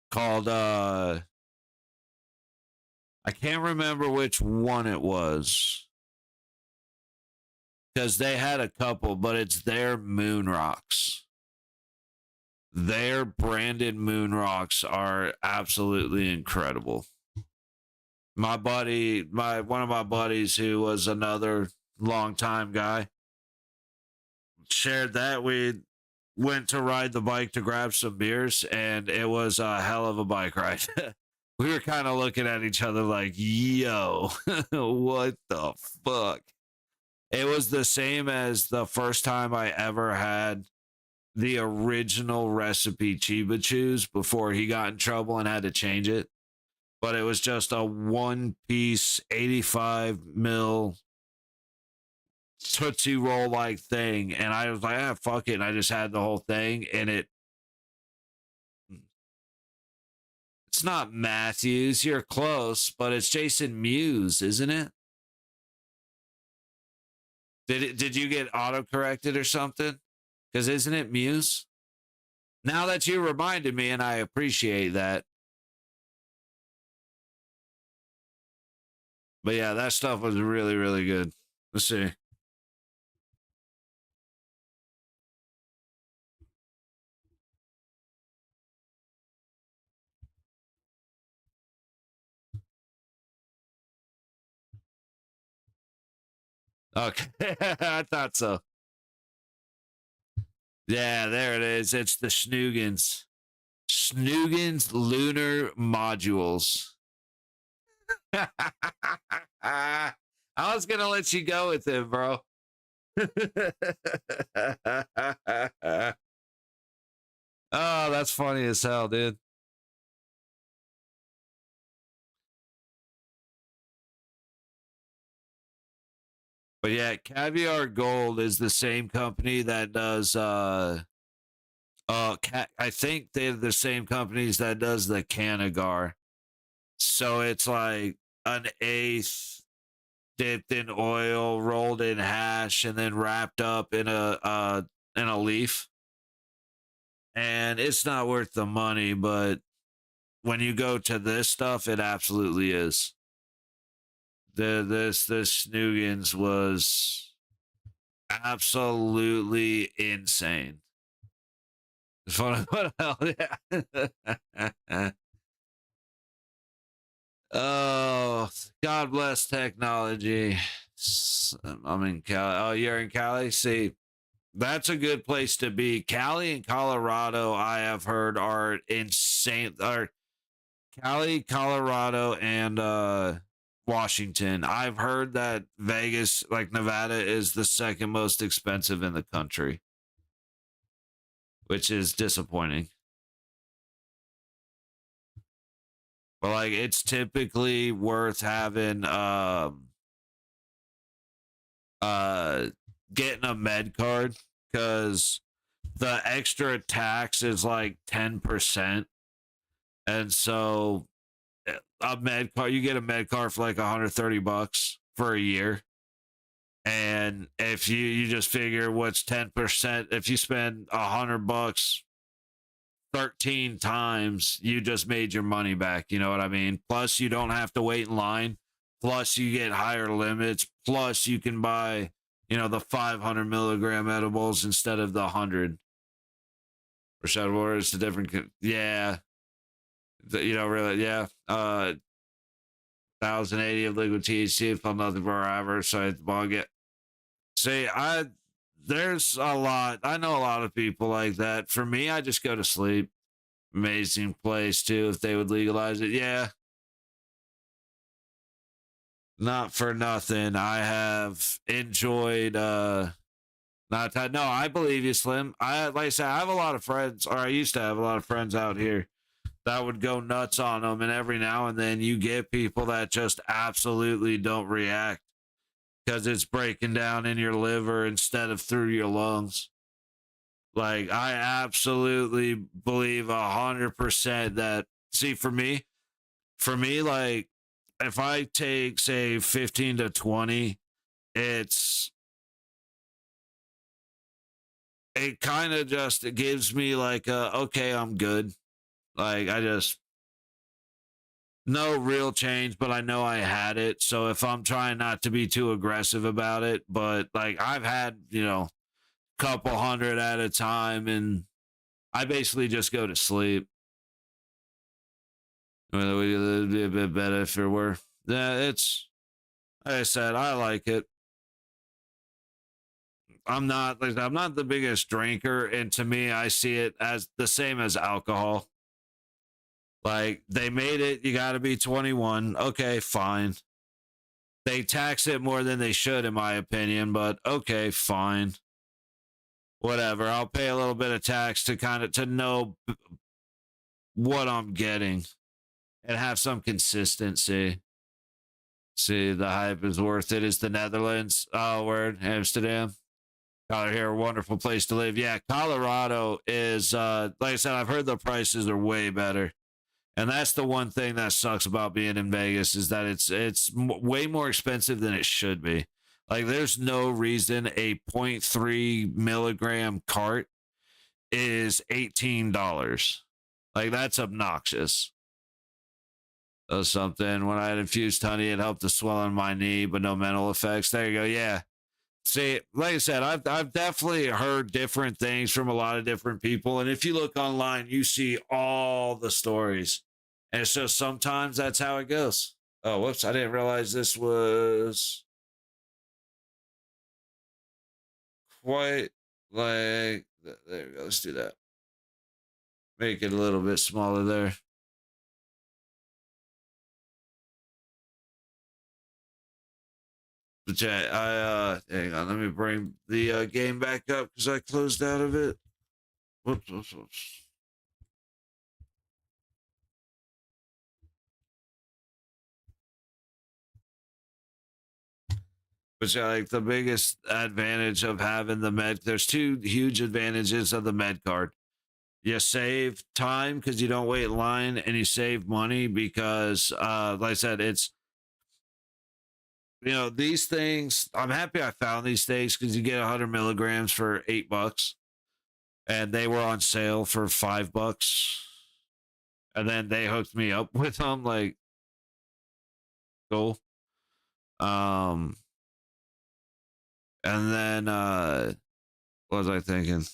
S1: called I can't remember which one it was, because they had a couple, but it's their Moon Rocks. Their branded Moon Rocks are absolutely incredible. My buddy, one of my buddies who was another longtime guy, shared that. We went to ride the bike to grab some beers, and it was a hell of a bike ride. We were kind of looking at each other like, yo, what the fuck? It was the same as the first time I ever had the original recipe Chiba Chews before he got in trouble and had to change it. But it was just a one-piece 85 mil Tootsie Roll like thing, and I was like, fuck it, and I just had the whole thing, and it's not Matthews, you're close, but it's Jason Mewes, isn't it? Did you get auto-corrected or something? Because isn't it Mewes? Now that you reminded me, and I appreciate that. But yeah, that stuff was really, really good. Let's see. Okay, I thought so. Yeah, there it is. It's the Snoogans. Snoogans Lunar Modules. I was going to let you go with it, bro. Oh, that's funny as hell, dude. But yeah, Caviar Gold is the same company that does I think they're the same companies that does the Canagar. So it's like an eighth dipped in oil, rolled in hash, and then wrapped up in a leaf. And it's not worth the money, but when you go to this stuff, it absolutely is. This Snoogans was absolutely insane. What hell? Yeah. Oh, God bless technology. I'm in Cali. Oh, you're in Cali? See, that's a good place to be. Cali and Colorado, I have heard, are insane. Cali, Colorado, and Washington. I've heard that Vegas, like Nevada, is the second most expensive in the country, which is disappointing. But like, it's typically worth having getting a med card, because the extra tax is like 10%. And so a med card, you get a med card for like $130 for a year. And if you just figure what's 10%, if you spend $100 13 times, you just made your money back. You know what I mean? Plus, you don't have to wait in line. Plus, you get higher limits. Plus, you can buy, the 500 milligram edibles instead of the 100. Rashad Ward is a different. Yeah. Really, yeah. 1,080 of liquid THC, if I'm nothing forever. So I bug it. See, there's a lot. I know a lot of people like that. For me, I just go to sleep. Amazing place too, if they would legalize it. Yeah. not for nothing, I have enjoyed not that. No, I believe you, Slim. Like I said, I have a lot of friends, or I used to have a lot of friends out here that would go nuts on them, and every now and then you get people that just absolutely don't react because it's breaking down in your liver instead of through your lungs. Like, I absolutely believe 100% that, see, for me, like, if I take, say, 15 to 20, it kind of just, it gives me like okay, I'm good. Like, no real change, but I know I had it. So if I'm trying not to be too aggressive about it, but like, I've had, couple hundred at a time, and I basically just go to sleep. Well, it would be a bit better if it were. Yeah, it's, like I said, I like it. I'm not the biggest drinker, and to me, I see it as the same as alcohol. Like, they made it, you got to be 21. Okay, fine. They tax it more than they should, in my opinion, but okay, fine. Whatever. I'll pay a little bit of tax to to know what I'm getting and have some consistency. See, the hype is worth it. Is the Netherlands? Oh, word. Amsterdam. Out here, a wonderful place to live. Yeah, Colorado is, like I said, I've heard the prices are way better. And that's the one thing that sucks about being in Vegas, is that it's way more expensive than it should be. Like, there's no reason a 0.3 milligram cart is $18. Like, that's obnoxious. Or something. When I had infused honey, it helped the swelling in my knee, but no mental effects. There you go. Yeah. See, like I said, I've definitely heard different things from a lot of different people. And if you look online, you see all the stories. And so sometimes that's how it goes. Oh, whoops. I didn't realize this was quite like, there we go. Let's do that. Make it a little bit smaller there. But yeah, hang on. Let me bring the game back up because I closed out of it. Whoops. Which, like, the biggest advantage of having the there's two huge advantages of the med card. You save time because you don't wait in line, and you save money because, like I said, it's, these things, I'm happy I found these things because you get 100 milligrams for $8, and they were on sale for $5. And then they hooked me up with them, like, cool. And then, what was I thinking?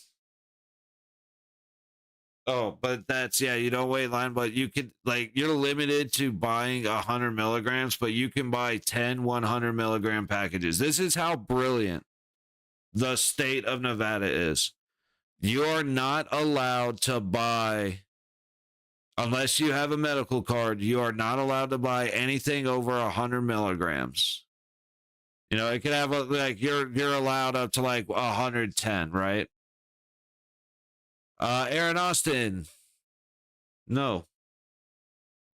S1: Oh, but that's, yeah, you don't wait in line, but you can, like, you're limited to buying 100 milligrams, but you can buy 10 100 milligram packages. This is how brilliant the state of Nevada is. You are not allowed to buy, unless you have a medical card, you are not allowed to buy anything over 100 milligrams. It could have like, you're allowed up to like 110, right? Aaron Austin. No.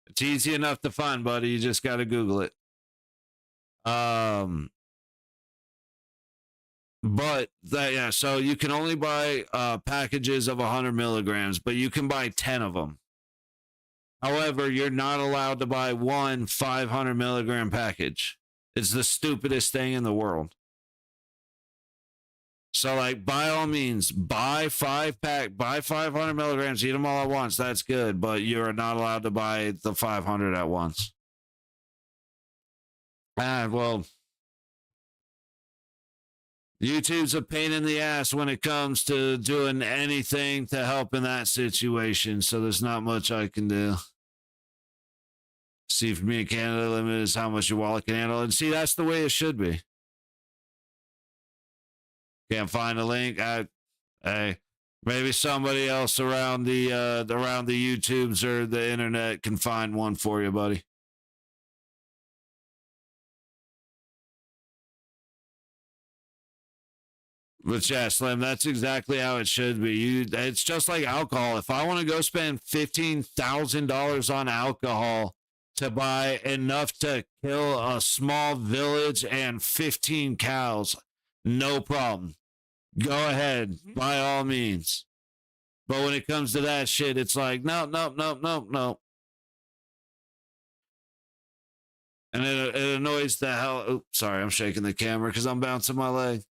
S1: It's easy enough to find, buddy. You just got to Google it. But yeah, so you can only buy packages of 100 milligrams, but you can buy 10 of them. However, you're not allowed to buy one 500 milligram package. It's the stupidest thing in the world. So, like, by all means, buy 500 milligrams, eat them all at once. That's good, but you're not allowed to buy the 500 at once. Well, YouTube's a pain in the ass when it comes to doing anything to help in that situation, so there's not much I can do. See, for me in Canada, limit is how much your wallet can handle. And see, that's the way it should be. Can't find a link. Hey, maybe somebody else around the YouTubes or the internet can find one for you, buddy. But yeah, Slim, that's exactly how it should be. It's just like alcohol. If I want to go spend $15,000 on alcohol to buy enough to kill a small village and 15 cows, no problem. Go ahead, by all means. But when it comes to that shit, it's like, no, no, no, no, no. And it annoys the hell. Oh, sorry, I'm shaking the camera because I'm bouncing my leg.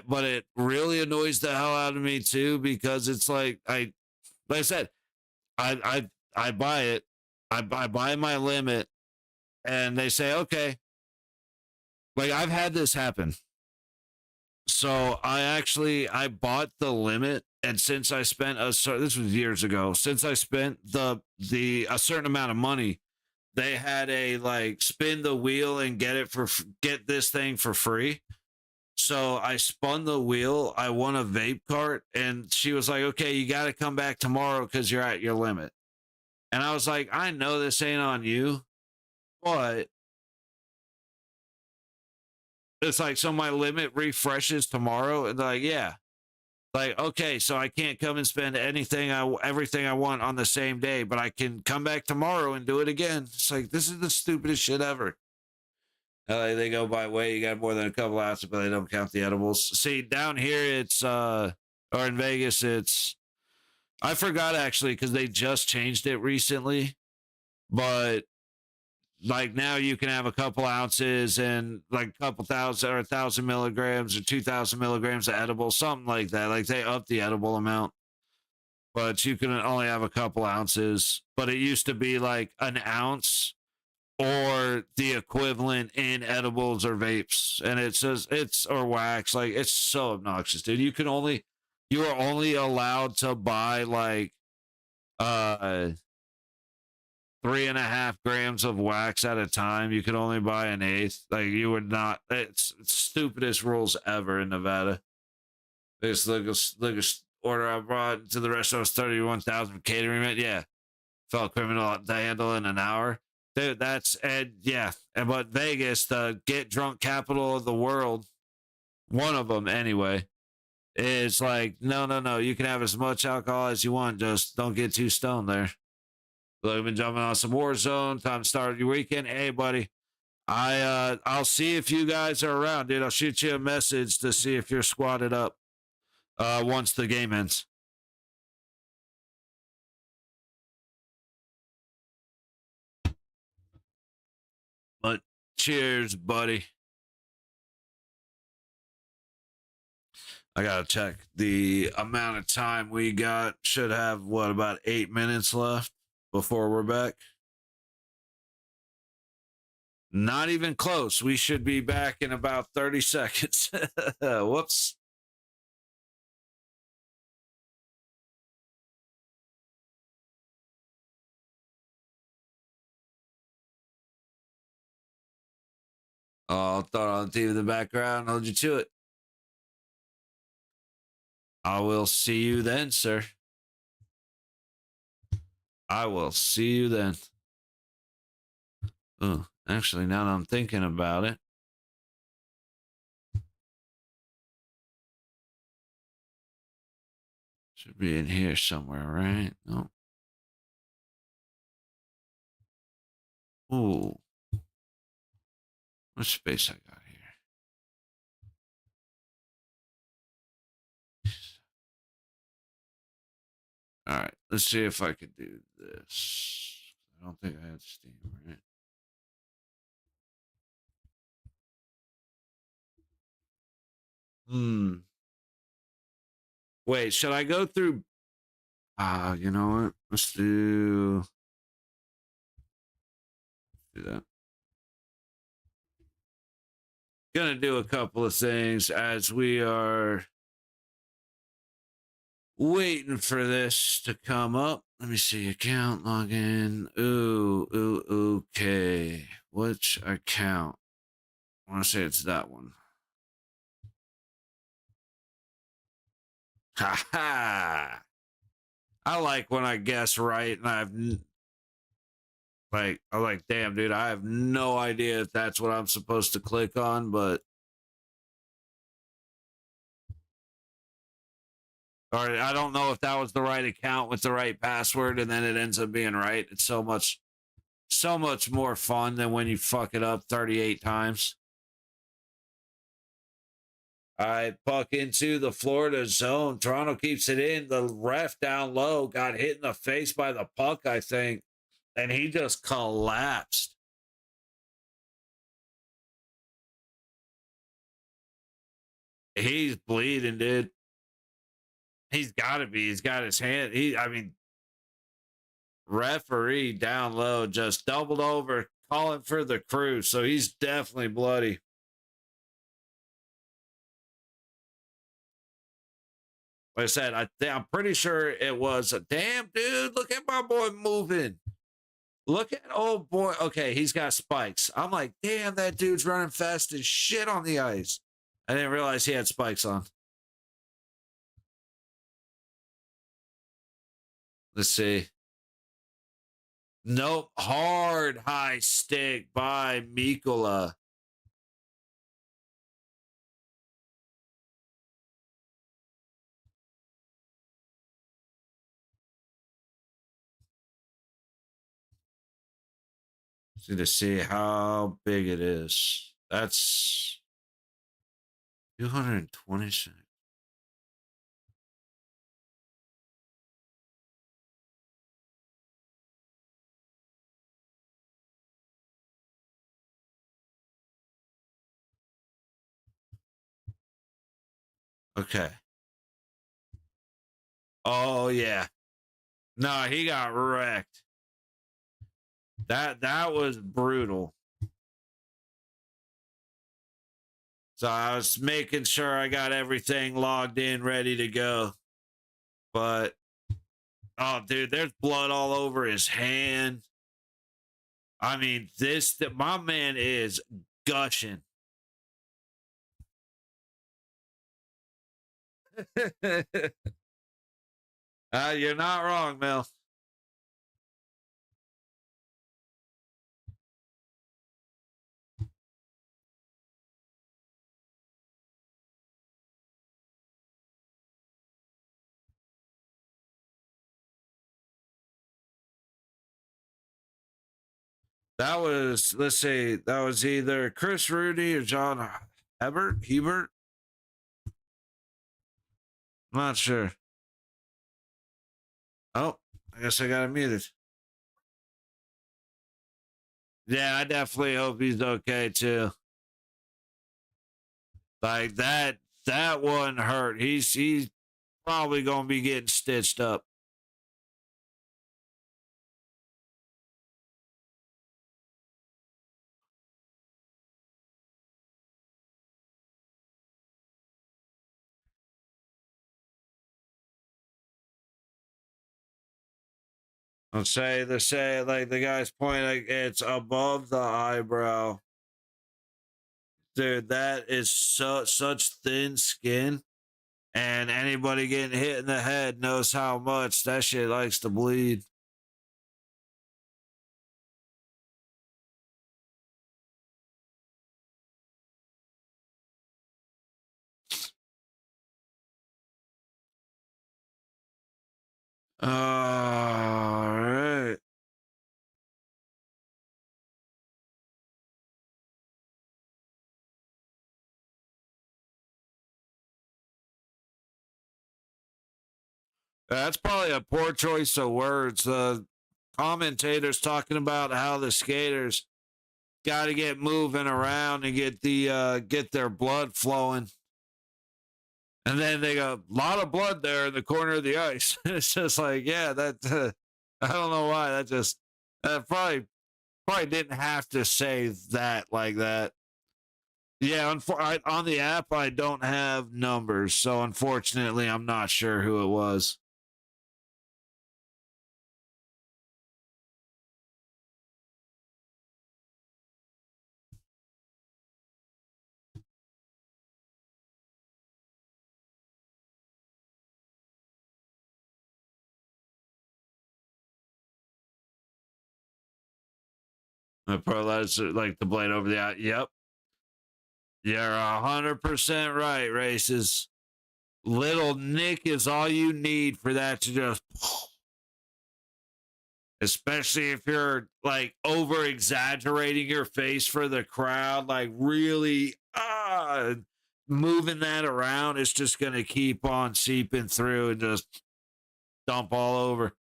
S1: But it really annoys the hell out of me too, because it's like like I said, I buy it, I buy my limit, and they say okay. Like I've had this happen. So I bought the limit, and since I spent this was years ago, since I spent the a certain amount of money, they had a like spin the wheel and get this thing for free. So I spun the wheel. I won a vape cart, and she was like, okay, you got to come back tomorrow because you're at your limit. And I was like, I know this ain't on you, but it's like, so my limit refreshes tomorrow. And they're like, yeah. Like, okay, so I can't come and spend everything I want on the same day, but I can come back tomorrow and do it again. It's like, this is the stupidest shit ever. They go by weight. You got more than a couple ounces, but they don't count the edibles. See, down here, it's, or in Vegas, it's, I forgot actually, because they just changed it recently. But like now you can have a couple ounces and like a couple thousand or 1,000 milligrams or 2,000 milligrams of edible, something like that. Like they upped the edible amount, but you can only have a couple ounces. But it used to be like an ounce or the equivalent in edibles or vapes, and it says it's or wax. Like it's so obnoxious, dude. You are only allowed to buy like 3.5 grams of wax at a time. You can only buy an eighth. Like you would not. It's stupidest rules ever in Nevada. This look order I brought to the restaurant was 31,000 catering. Yeah, felt criminal to handle in an hour. Dude, but Vegas, the get drunk capital of the world, one of them anyway, is like, no, you can have as much alcohol as you want, just don't get too stoned there. Look, I've been jumping on some Warzone, time to start your weekend. Hey, buddy, I'll see if you guys are around, dude. I'll shoot you a message to see if you're squatted up once the game ends. But cheers, buddy. I gotta check the amount of time we got. Should have about 8 minutes left before we're back. Not even close. We should be back in about 30 seconds. Whoops. I'll throw it on the TV in the background. Hold you to it. I will see you then, sir. I will see you then. Oh, actually, now that I'm thinking about it, should be in here somewhere, right? No. Ooh. What space I got here? All right, let's see if I could do this. I don't think I had Steam, right? Wait, should I go through? You know what? Let's do that. Gonna do a couple of things as we are waiting for this to come up. Let me see. Account login. Okay. Which account? I want to say it's that one. Ha ha! I like when I guess right, and I'm like, damn, dude, I have no idea if that's what I'm supposed to click on, but Or I don't know if that was the right account with the right password, and then it ends up being right. It's so much more fun than when you fuck it up 38 times. All right, puck into the Florida zone. Toronto keeps it in. The ref down low got hit in the face by the puck, I think, and he just collapsed. He's bleeding, dude. He's got to be. He's got his hand. Referee down low just doubled over, calling for the crew. So he's definitely bloody. Like I said, I'm pretty sure it was a damn dude. Look at my boy moving. Look at old boy. Okay, he's got spikes. I'm like, damn, that dude's running fast as shit on the ice. I didn't realize he had spikes on. Let's see. Nope. Hard high stick by Mikkola. To see how big it is. That's 226. Okay. Oh yeah. No, he got wrecked. That was brutal. So I was making sure I got everything logged in, ready to go. But oh, dude, there's blood all over his hand. I mean, my man is gushing. You're not wrong, Mel. That was, let's see, that was either Chris Rudy or John Hebert. I'm not sure. Oh, I guess I got him muted. Yeah, I definitely hope he's okay too. Like that one hurt. He's probably gonna be getting stitched up. Let's say they say like the guy's point, like it's above the eyebrow. Dude, that is such thin skin. And anybody getting hit in the head knows how much that shit likes to bleed. All right. That's probably a poor choice of words. The commentators talking about how the skaters got to get moving around and get their blood flowing. And then they go, a lot of blood there in the corner of the ice. It's just like, yeah, that I don't know why. That just probably didn't have to say that like that. Yeah, on the app I don't have numbers, so unfortunately I'm not sure who it was. I probably like the blade over the eye. Yep. You're 100% right, Races. Little nick is all you need for that to just, especially if you're like over exaggerating your face for the crowd, like really moving that around. It's just going to keep on seeping through and just dump all over.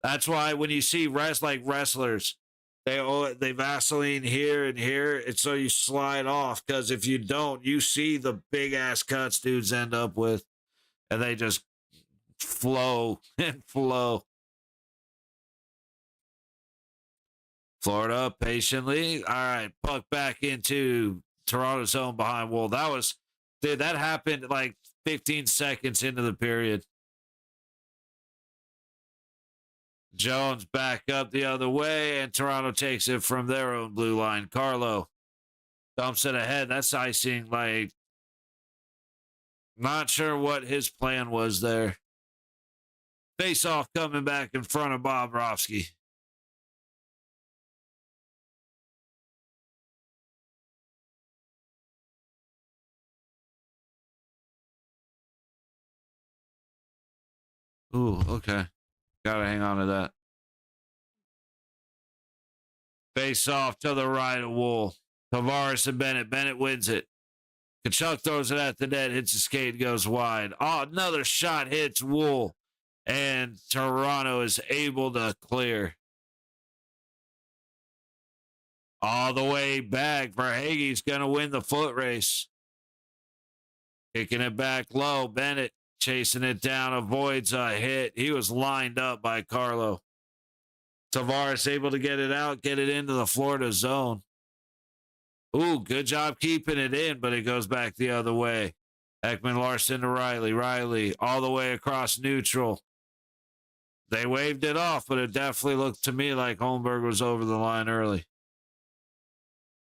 S1: That's why when you see wrestlers, they Vaseline here and here, and so you slide off, because if you don't, you see the big ass cuts dudes end up with, and they just flow and flow. Florida patiently. All right, puck back into Toronto zone behind Wool. That happened like 15 seconds into the period. Jones back up the other way, and Toronto takes it from their own blue line. Carlo dumps it ahead. That's icing. Like, not sure what his plan was there. Face off coming back in front of Bobrovsky. Ooh, okay. Gotta hang on to that. Face off to the right of Wool. Tavares and Bennett. Bennett wins it. Kachuk throws it at the net, hits the skate, goes wide. Oh, another shot hits Wool, and Toronto is able to clear. All the way back. Verhaeghe's going to win the foot race. Kicking it back low. Bennett chasing it down, avoids a hit. He was lined up by Carlo. Tavares able to get it out, get it into the Florida zone. Ooh, good job keeping it in, but it goes back the other way. Ekman Larson to Riley. Riley all the way across neutral. They waved it off, but it definitely looked to me like Holmberg was over the line early.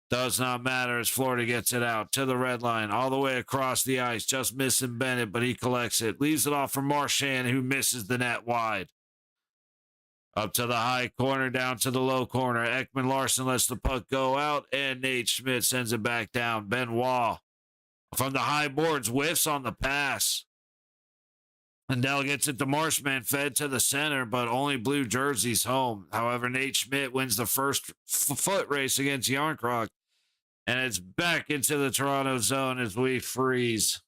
S1: Does not matter as Florida gets it out to the red line, all the way across the ice. Just missing Bennett, but he collects it. Leaves it off for Marchand, who misses the net wide. Up to the high corner, down to the low corner. Ekman Larson lets the puck go out, and Nate Schmidt sends it back down. Benoit from the high boards whiffs on the pass. Lindell gets it to Marshman, fed to the center, but only blue jerseys home. However, Nate Schmidt wins the first foot race against Yarncroc, and it's back into the Toronto zone as we freeze.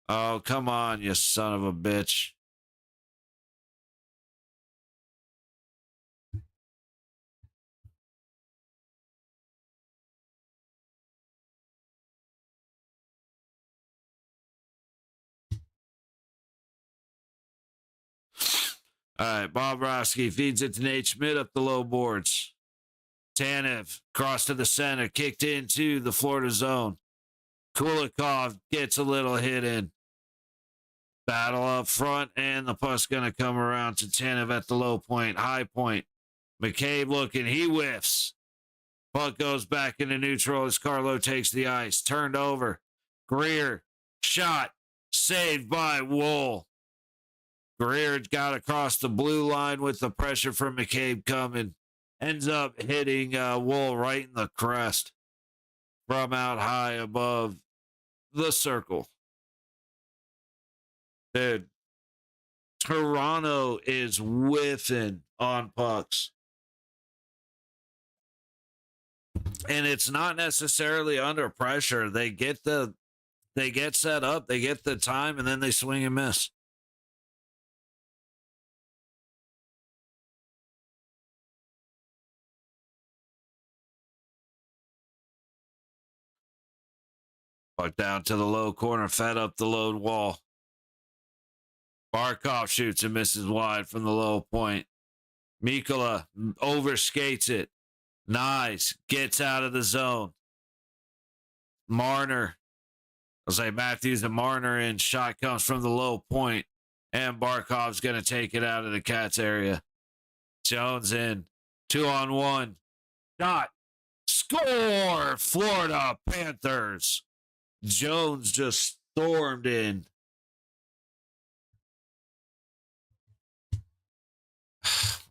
S1: Oh, come on, you son of a bitch. All right, Bobrovsky feeds it to Nate Schmidt up the low boards. Tanev crossed to the center, kicked into the Florida zone. Kulikov gets a little hit in. Battle up front, and the puck's going to come around to Tanev at the low point, high point. McCabe looking, he whiffs. Puck goes back into neutral as Carlo takes the ice. Turned over. Greer, shot, saved by Wool. Greer got across the blue line with the pressure from McCabe coming. Ends up hitting Wool right in the crest from out high above the circle. Dude, Toronto is whiffing on pucks. And it's not necessarily under pressure. They get set up, they get the time, and then they swing and miss. Puck down to the low corner, fed up the low wall. Barkov shoots and misses wide from the low point. Mikkola overskates it. Nice. Gets out of the zone. Marner. I'll say Matthews and Marner in. Shot comes from the low point. And Barkov's going to take it out of the Cats area. Jones in. 2-on-1. Shot. Score! Florida Panthers. Jones just stormed in.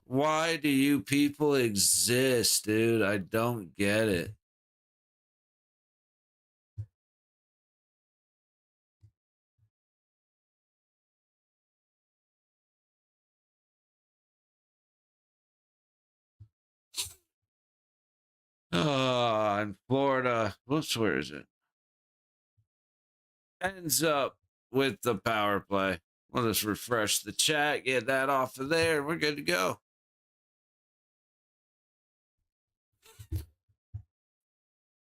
S1: Why do you people exist, dude? I don't get it. Florida, whoops, where is it? Ends up with the power play. We'll just refresh the chat, get that off of there. We're good to go.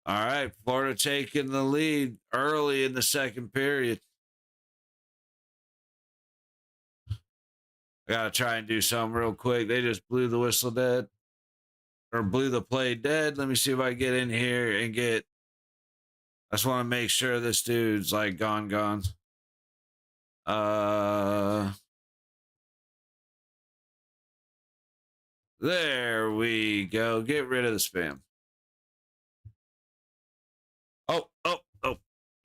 S1: All right, Florida taking the lead early in the second period. I got to try and do something real quick. They just blew the whistle dead or blew the play dead. Let me see if I get in here and get. I just want to make sure this dude's like gone. There we go. Get rid of the spam. Oh.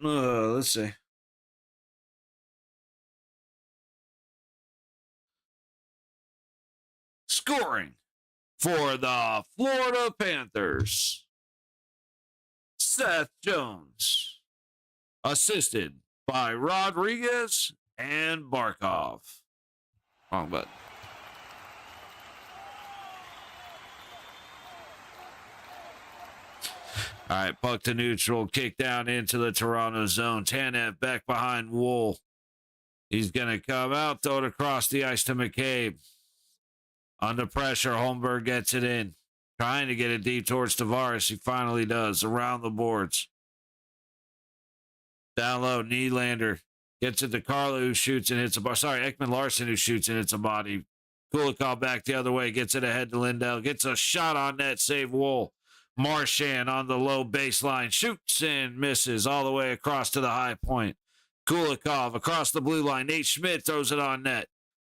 S1: Let's see. Scoring for the Florida Panthers, Seth Jones, assisted by Rodriguez and Barkov. Wrong button. All right, puck to neutral, kick down into the Toronto zone. Tanev back behind Wool. He's going to come out, throw it across the ice to McCabe. Under pressure, Holmberg gets it in. Trying to get it deep towards Tavares. He finally does. Around the boards. Down low, Nylander gets it to Carlo, who shoots and hits a body. Sorry, Ekman Larson, who shoots and hits a body. Kulikov back the other way. Gets it ahead to Lindell. Gets a shot on net. Save Wool. Marchand on the low baseline. Shoots and misses all the way across to the high point. Kulikov across the blue line. Nate Schmidt throws it on net.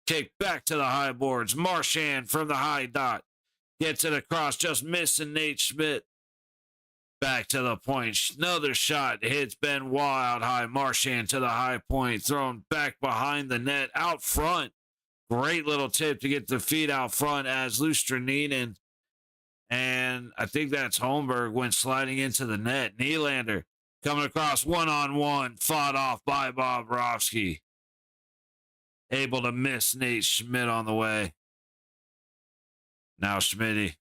S1: Kick back to the high boards. Marchand from the high dot. Gets it across, just missing Nate Schmidt. Back to the point. Another shot hits Ben Waugh out high. Marchand to the high point. Thrown back behind the net. Out front. Great little tip to get the feet out front as Lustrinin and I think that's Holmberg went sliding into the net. Nylander coming across one-on-one. Fought off by Bobrovsky. Able to miss Nate Schmidt on the way. Now Schmitty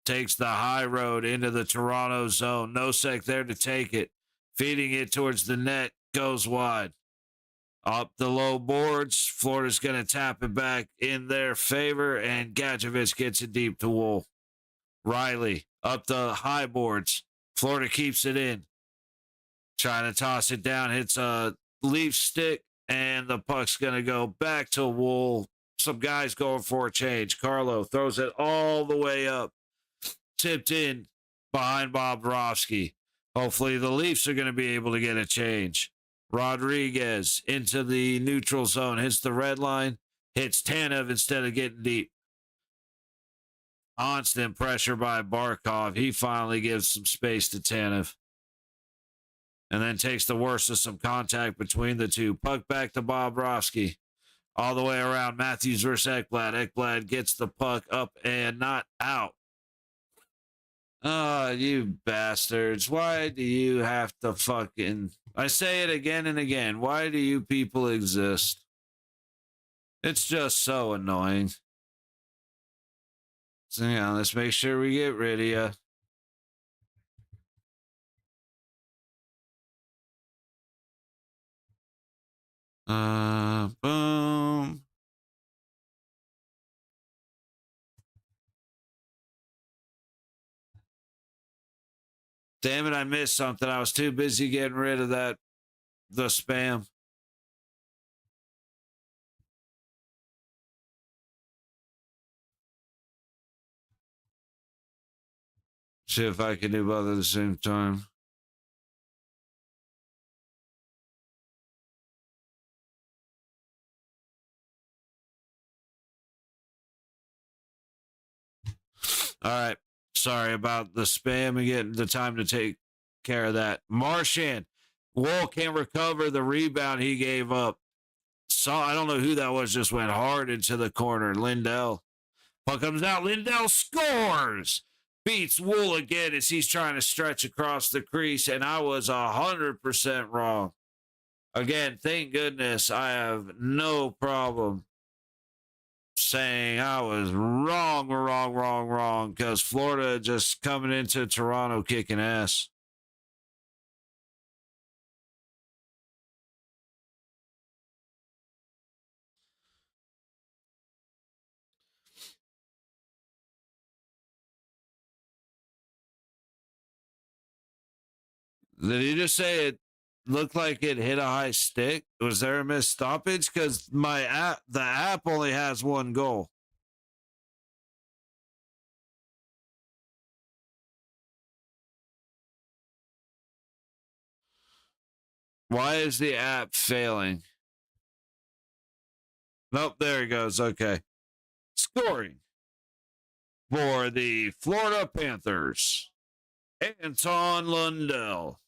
S1: takes the high road into the Toronto zone. Nosek there to take it. Feeding it towards the net. Goes wide. Up the low boards. Florida's going to tap it back in their favor. And Gadjevich gets it deep to Wool. Riley up the high boards. Florida keeps it in. Trying to toss it down. Hits a leaf stick. And the puck's going to go back to Wool. Some guys going for a change. Carlo throws it all the way up. Tipped in behind Bobrovsky. Hopefully the Leafs are going to be able to get a change. Rodriguez into the neutral zone. Hits the red line. Hits Tanev instead of getting deep. Constant pressure by Barkov. He finally gives some space to Tanev. And then takes the worst of some contact between the two. Puck back to Bobrovsky. All the way around. Matthews versus Ekblad. Ekblad gets the puck up and not out. Oh, you bastards. Why do you have to fucking... I say it again and again. Why do you people exist? It's just so annoying. So, yeah, let's make sure we get rid of you. Boom. Damn it, I missed something. I was too busy getting rid of the spam. See if I can do both at the same time. All right. Sorry about the spam and getting the time to take care of that. Marchand. Wool can't recover the rebound he gave up. I don't know who that was, just went hard into the corner. Lindell. Puck comes out. Lindell scores. Beats Wool again as he's trying to stretch across the crease, and I was 100% wrong. Again, thank goodness I have no problem saying I was wrong, because Florida just coming into Toronto kicking ass. Did he just say it looked like it hit a high stick? Was there a missed stoppage? Because the app only has one goal. Why is the app failing? Nope, there it goes. Okay. Scoring for the Florida Panthers. Anton Lundell,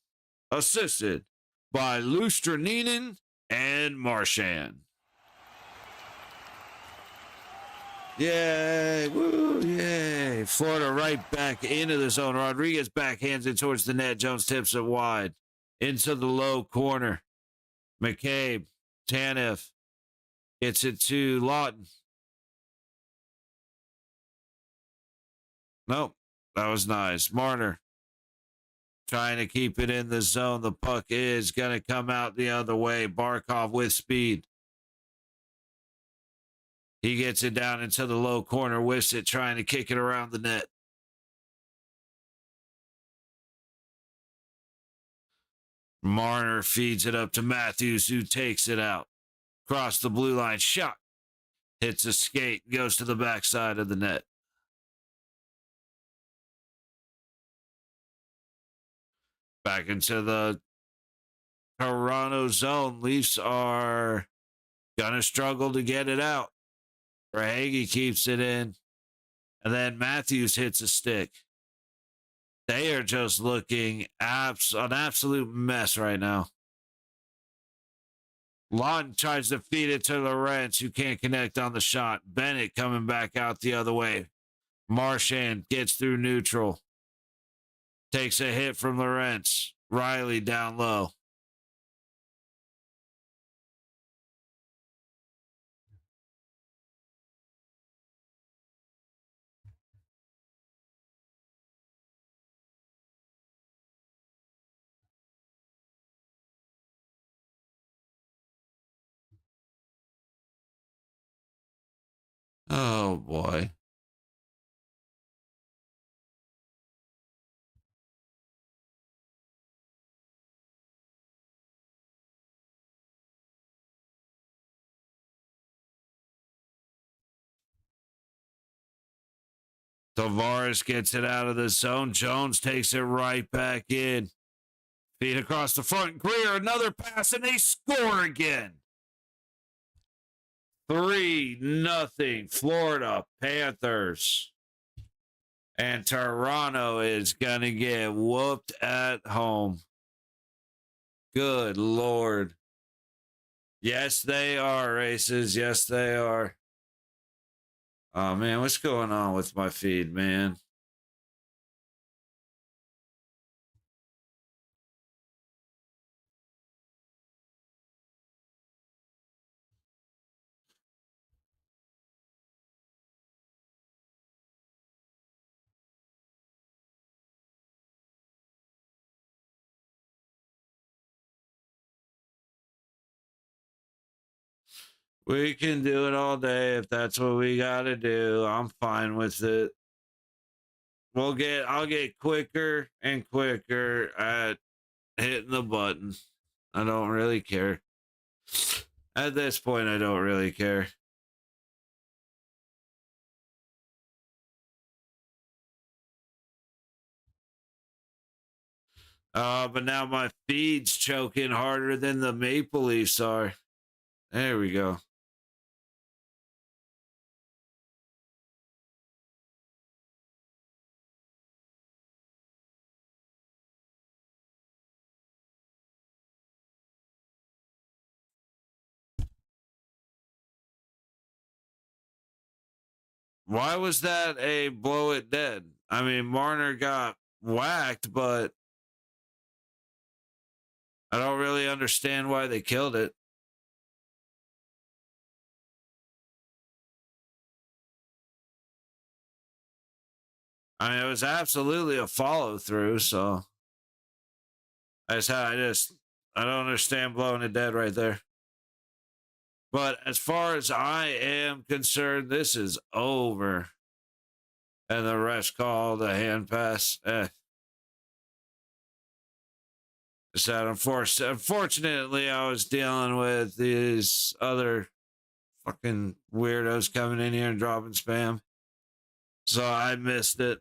S1: assisted by Lustrinin and Marchand. Yay, woo, yay. Florida right back into the zone. Rodriguez backhands it towards the net. Jones tips it wide into the low corner. McCabe, Tanev gets it to Lawton. Nope, that was nice. Marner trying to keep it in the zone. The puck is going to come out the other way. Barkov with speed. He gets it down into the low corner. Whiffs it, trying to kick it around the net. Marner feeds it up to Matthews, who takes it out. Cross the blue line. Shot. Hits a skate. Goes to the backside of the net. Back into the Toronto zone. Leafs are going to struggle to get it out. Rahagi keeps it in. And then Matthews hits a stick. They are just looking an absolute mess right now. Lawton tries to feed it to Lorentz, who can't connect on the shot. Bennett coming back out the other way. Marchand gets through neutral. Takes a hit from Lorentz. Riley down low. Oh, boy. Tavares gets it out of the zone. Jones takes it right back in. Feed across the front. Greer, another pass, and they score again. 3-0 Florida Panthers. And Toronto is going to get whooped at home. Good Lord. Yes, they are, races. Yes, they are. Oh, man, what's going on with my feed, man? We can do it all day if that's what we got to do. I'm fine with it. I'll get quicker and quicker at hitting the button. I don't really care. At this point, I don't really care. But now my feed's choking harder than the Maple Leafs are. There we go. Why was that a blow it dead? I mean, Marner got whacked, but I don't really understand why they killed it. I mean, it was absolutely a follow through. So I don't understand blowing it dead right there. But as far as I am concerned, this is over. And the rest called the hand pass. It's that unfortunately, I was dealing with these other fucking weirdos coming in here and dropping spam. So I missed it.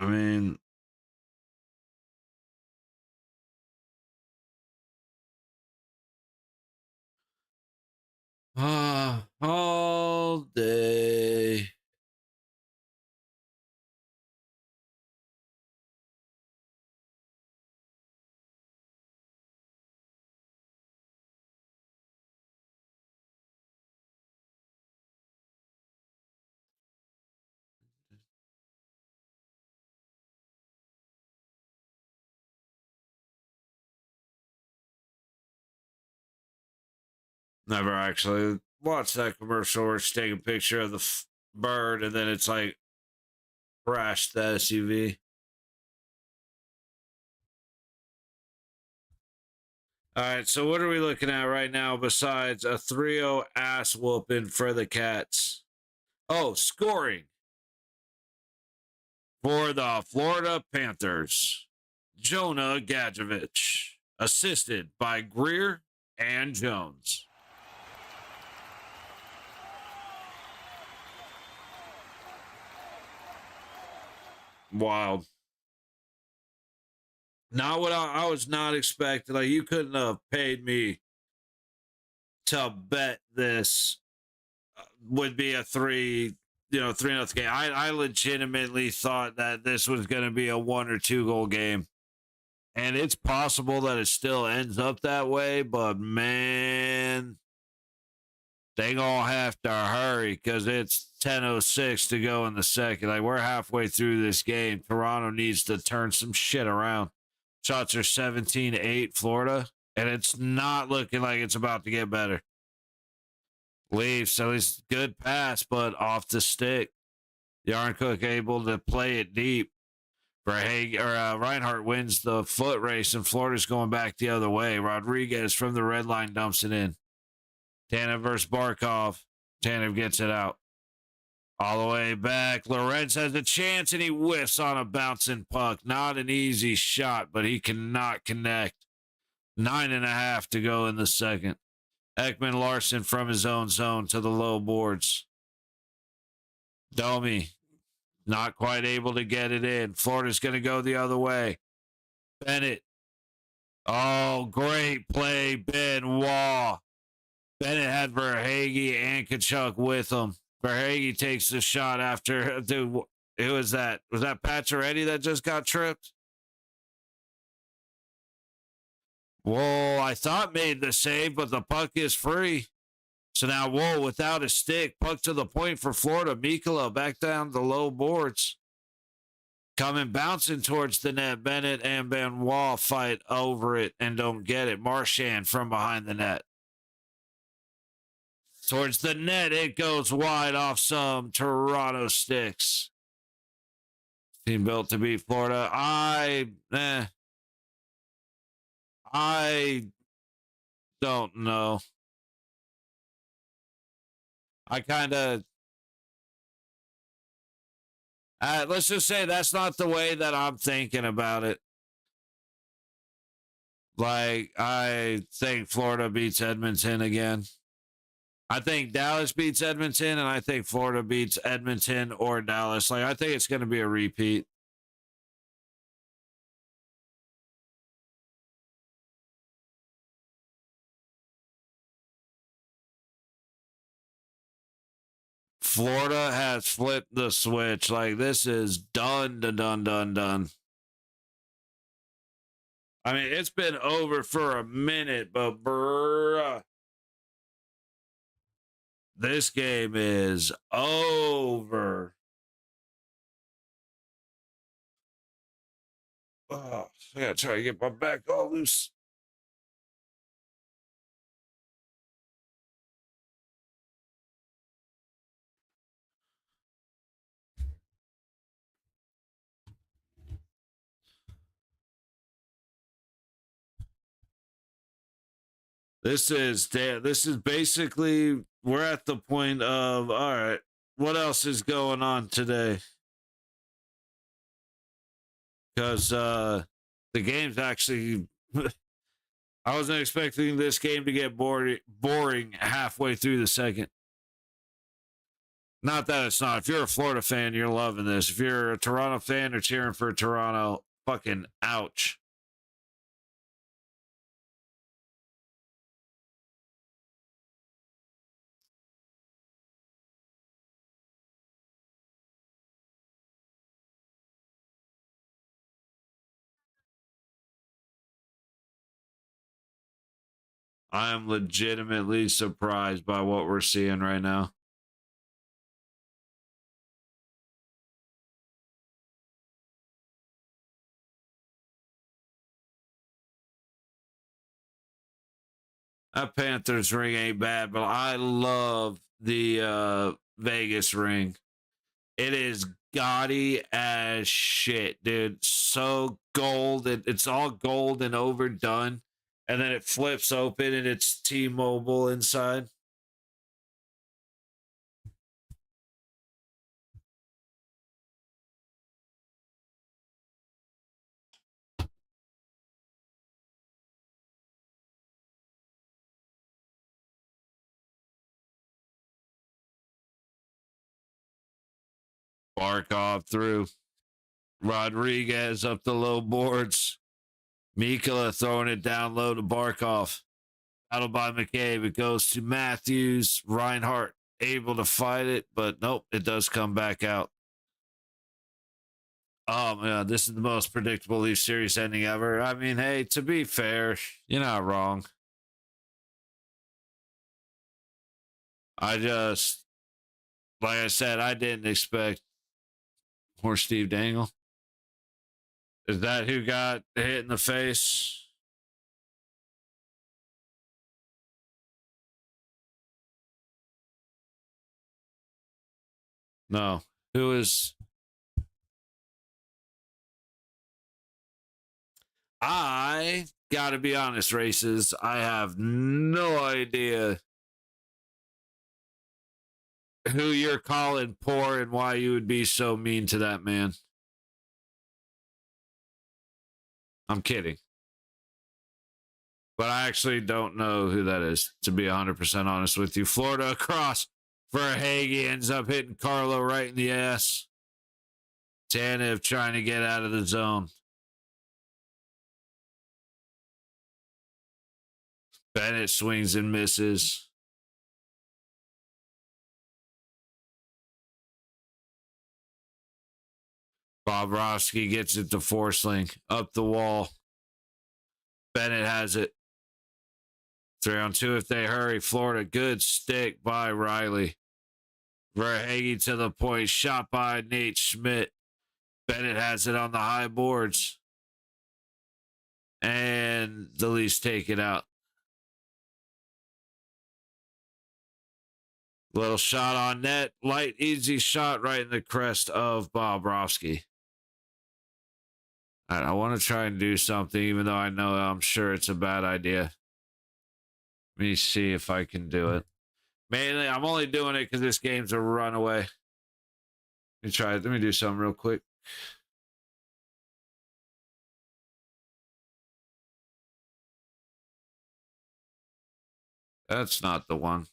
S1: I mean, all day. Never actually watched that commercial where it's taking a picture of the bird and then it's like crashed the SUV. All right, so what are we looking at right now besides a 3-0 ass whooping for the Cats? Oh, scoring for the Florida Panthers. Jonah Gadjevich, assisted by Greer and Jones. Wild. Not what I was not expecting. Like, you couldn't have paid me to bet this would be a 3-0 game. I legitimately thought that this was going to be a 1 or 2 goal game. And it's possible that it still ends up that way, but man, they gonna have to hurry because it's 10:06 to go in the second. Like, we're halfway through this game. Toronto needs to turn some shit around. Shots are 17-8 Florida, and it's not looking like it's about to get better. Leafs, at least good pass, but off the stick. Yarncook able to play it deep. Reinhart wins the foot race, and Florida's going back the other way. Rodriguez from the red line dumps it in. Tanev versus Barkov. Tanev gets it out. All the way back. Lorenz has a chance, and he whiffs on a bouncing puck. Not an easy shot, but he cannot connect. 9.5 to go in the second. Ekman Larson from his own zone to the low boards. Domi not quite able to get it in. Florida's going to go the other way. Bennett. Oh, great play, Benoit. Bennett had Verhaeghe and Kachuk with him. Verhaeghe takes the shot after, dude, who was that? Was that Pacioretty that just got tripped? Whoa, I thought made the save, but the puck is free. So now, whoa, without a stick, puck to the point for Florida. Mikkola back down the low boards. Coming, bouncing towards the net. Bennett and Benoit fight over it and don't get it. Marchand from behind the net. Towards the net, it goes wide off some Toronto sticks. Team built to beat Florida. I don't know. I kind of, let's just say that's not the way that I'm thinking about it. Like, I think Florida beats Edmonton again. I think Dallas beats Edmonton, and I think Florida beats Edmonton or Dallas. Like, I think it's going to be a repeat. Florida has flipped the switch. Like, this is done. I mean, it's been over for a minute, but bruh, this game is over. Oh, I gotta try to get my back all loose. This is basically we're at the point of all right, what else is going on today? Because the game's actually I wasn't expecting this game to get boring halfway through the second. Not that it's not. If you're a Florida fan, you're loving this. If you're a Toronto fan or cheering for Toronto, fucking ouch. I am legitimately surprised by what we're seeing right now. That Panthers ring ain't bad, but I love the Vegas ring. It is gaudy as shit, dude. So gold. It's all gold and overdone. And then it flips open and it's T-Mobile inside. Barkov through. Rodriguez up the low boards. Mikula throwing it down low to Barkov. Battled by McCabe. It goes to Matthews. Reinhart able to fight it, but nope, it does come back out. Oh, man, this is the most predictable Leaf series ending ever. I mean, hey, to be fair, you're not wrong. I just, like I said, I didn't expect more Steve Dangle. Is that who got hit in the face? No. Who is? I gotta be honest, races. I have no idea who you're calling poor and why you would be so mean to that man. I'm kidding. But I actually don't know who that is, to be 100% honest with you. Florida across for Hagee ends up hitting Carlo right in the ass. Tanev trying to get out of the zone. Bennett swings and misses. Bobrovsky gets it to Forsling. Up the wall. Bennett has it. 3-on-2 if they hurry. Florida, good stick by Riley. Verhage to the point. Shot by Nate Schmidt. Bennett has it on the high boards. And the Leafs take it out. Little shot on net. Light, easy shot right in the crest of Bobrovsky. I want to try and do something, even though I'm sure it's a bad idea. Let me see if I can do it. Mainly, I'm only doing it because this game's a runaway. Let me try it. Let me do something real quick. That's not the one.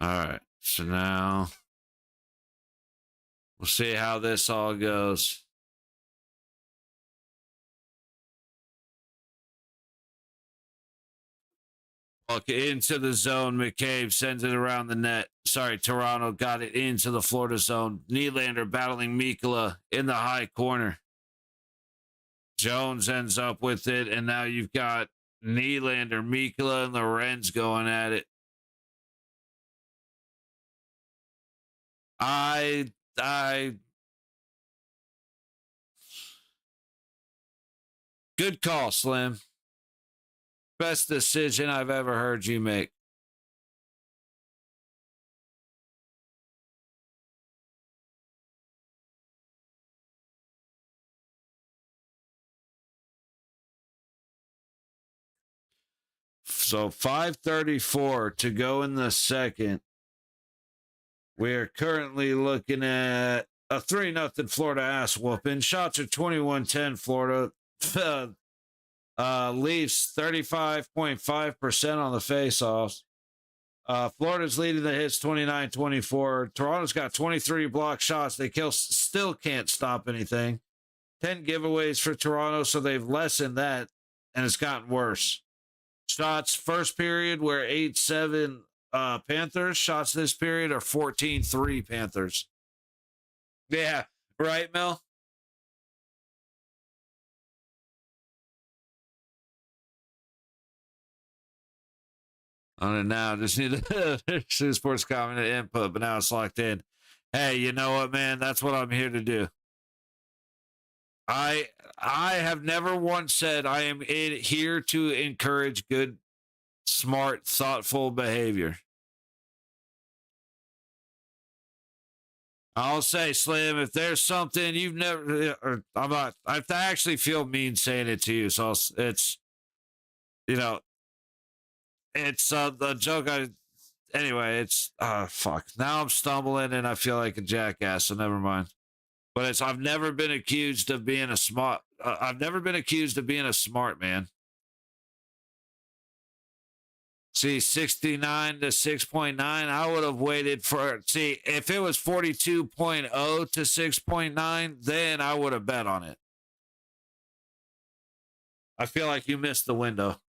S1: All right. So now we'll see how this all goes. Look into the zone. McCabe sends it around the net. Sorry, Toronto got it into the Florida zone. Nylander battling Mikkola in the high corner. Jones ends up with it, and now you've got Nylander, Mikkola, and Lorenz going at it. I good call, Slim. Best decision I've ever heard you make. So 5:34 to go in the second. We are currently looking at a 3-0 Florida ass whooping. Shots are 21-10 Florida. Leafs 35.5% on the faceoffs. Florida's leading the hits 29-24. Toronto's got 23 block shots. They still can't stop anything. 10 giveaways for Toronto, so they've lessened that, and it's gotten worse. Shots first period were 8-7 Panthers. Shots this period are 14-3 Panthers. Yeah, right, Mel? On it now. Just need to sports comment and input, but now it's locked in. Hey, you know what, man? That's what I'm here to do. I have never once said I am here to encourage good, smart, thoughtful behavior. I'll say, Slim, if there's something you've never, or I'm not, I actually feel mean saying it to you. So it's, you know, it's the joke. Anyway, it's, fuck. Now I'm stumbling and I feel like a jackass. So never mind. But I've never been accused of being a smart. I've never been accused of being a smart man. See, 69 to 6.9. I would have waited for. See, if it was 42.0 to 6.9, then I would have bet on it. I feel like you missed the window.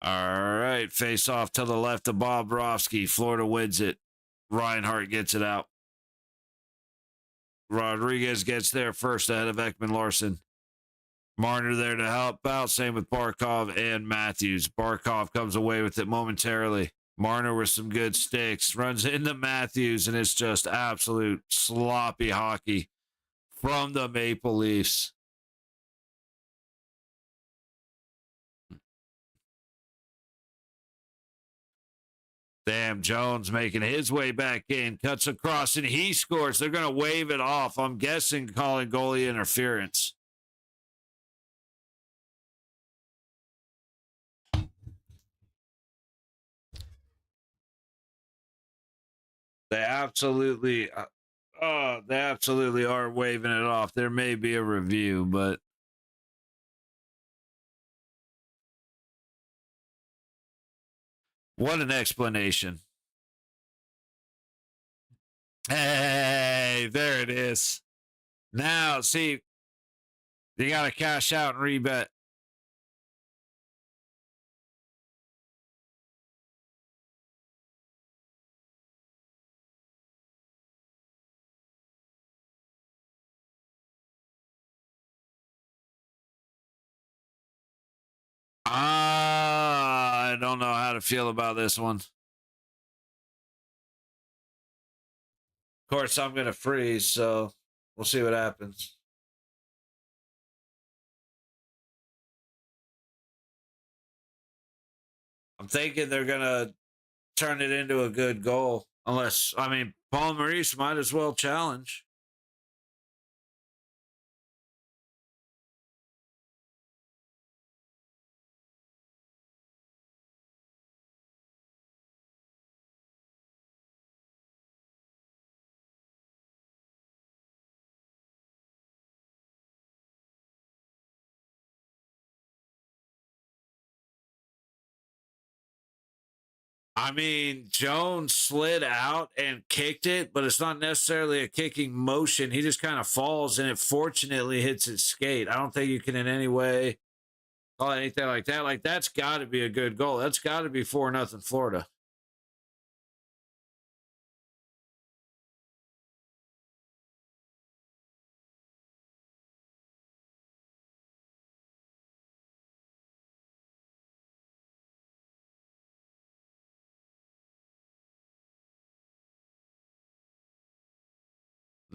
S1: All right, face off to the left of Bobrovsky. Florida wins it. Reinhart gets it out. Rodriguez gets there first ahead of Ekman Larson. Marner there to help out. Same with Barkov and Matthews. Barkov comes away with it momentarily. Marner with some good sticks. Runs into Matthews, and it's just absolute sloppy hockey from the Maple Leafs. Damn, Jones making his way back in, cuts across, and he scores. They're going to wave it off. I'm guessing calling goalie interference. They absolutely are waving it off. There may be a review, but what an explanation. Hey, there it is. Now, see, you got to cash out and rebet. I don't know how to feel about this one. Of course, I'm going to freeze, so we'll see what happens. I'm thinking they're going to turn it into a good goal. Unless, I mean, Paul Maurice might as well challenge. I mean, Jones slid out and kicked it, but it's not necessarily a kicking motion. He just kind of falls and it fortunately hits his skate. I don't think you can in any way call it anything like that. Like, that's got to be a good goal. That's got to be 4-0 Florida.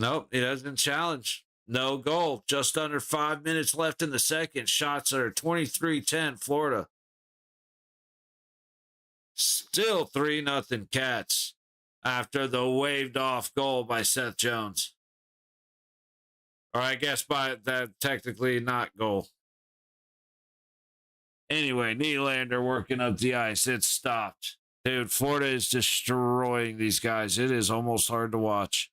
S1: Nope, he doesn't challenge. No goal. Just under 5 minutes left in the second. Shots are 23-10 Florida. Still 3-0 Cats after the waved off goal by Seth Jones. Or I guess by that technically not goal. Anyway, Nylander working up the ice. It's stopped. Dude, Florida is destroying these guys. It is almost hard to watch.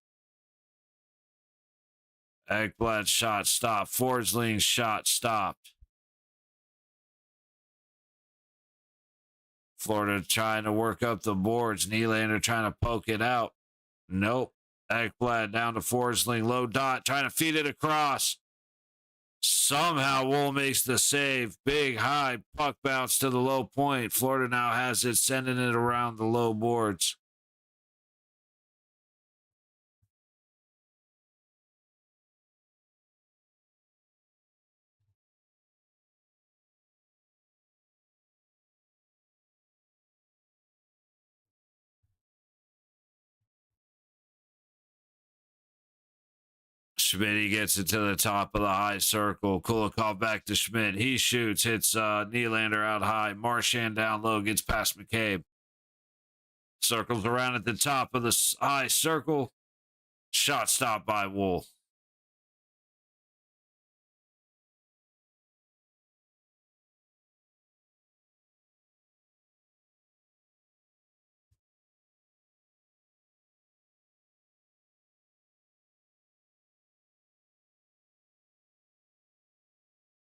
S1: Ekblad shot stopped. Forsling shot stopped. Florida trying to work up the boards. Nylander trying to poke it out. Nope. Ekblad down to Forsling. Low dot. Trying to feed it across. Somehow Wool makes the save. Big high puck bounce to the low point. Florida now has it, sending it around the low boards. Schmidt gets it to the top of the high circle. Kulikov back to Schmidt. He shoots, hits Nylander out high. Marchand down low, gets past McCabe. Circles around at the top of the high circle. Shot stopped by Wool.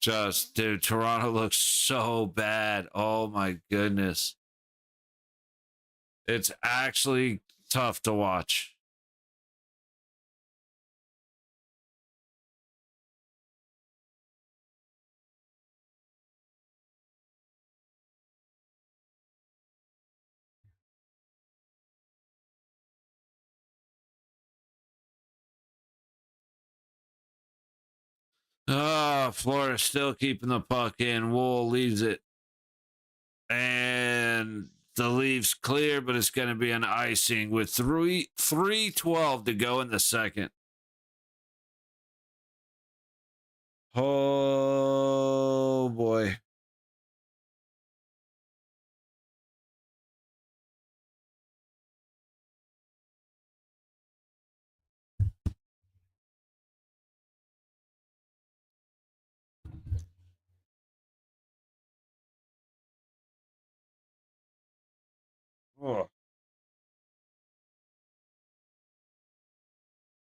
S1: Just, dude, Toronto looks so bad. Oh my goodness. It's actually tough to watch. Florida still keeping the puck in. Wool leaves it. And the leaves clear, but it's going to be an icing with 3:12 to go in the second. Oh boy. Oh.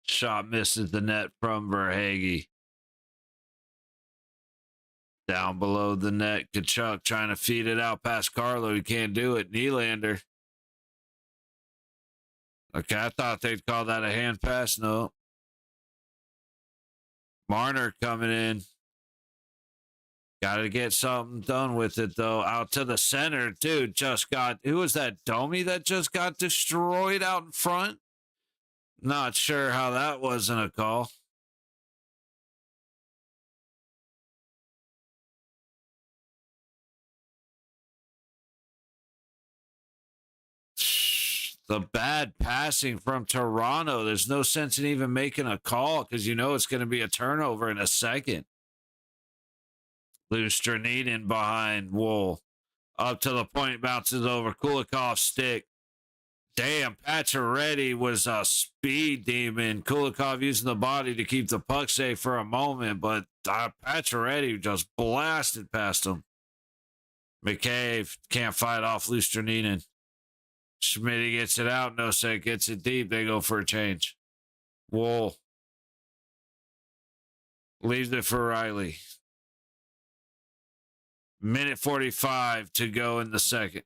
S1: Shot misses the net from Verhaeghe. Down below the net, Kachuk trying to feed it out past Carlo. He can't do it. Nylander. Okay, I thought they'd call that a hand pass. No. Marner coming in. Got to get something done with it, though. Out to the center, dude. Just got, who was that? Domi that just got destroyed out in front? Not sure how that wasn't a call. The bad passing from Toronto. There's no sense in even making a call because you know it's going to be a turnover in a second. Lustrinin behind Wool. Up to the point, bounces over Kulikov's stick. Damn, Pacioretty was a speed demon. Kulikov using the body to keep the puck safe for a moment, but Pacioretty just blasted past him. McCabe can't fight off Lustrinin. Schmidt gets it out. Nosek gets it deep. They go for a change. Wool leaves it for Riley. Minute 45 to go in the second.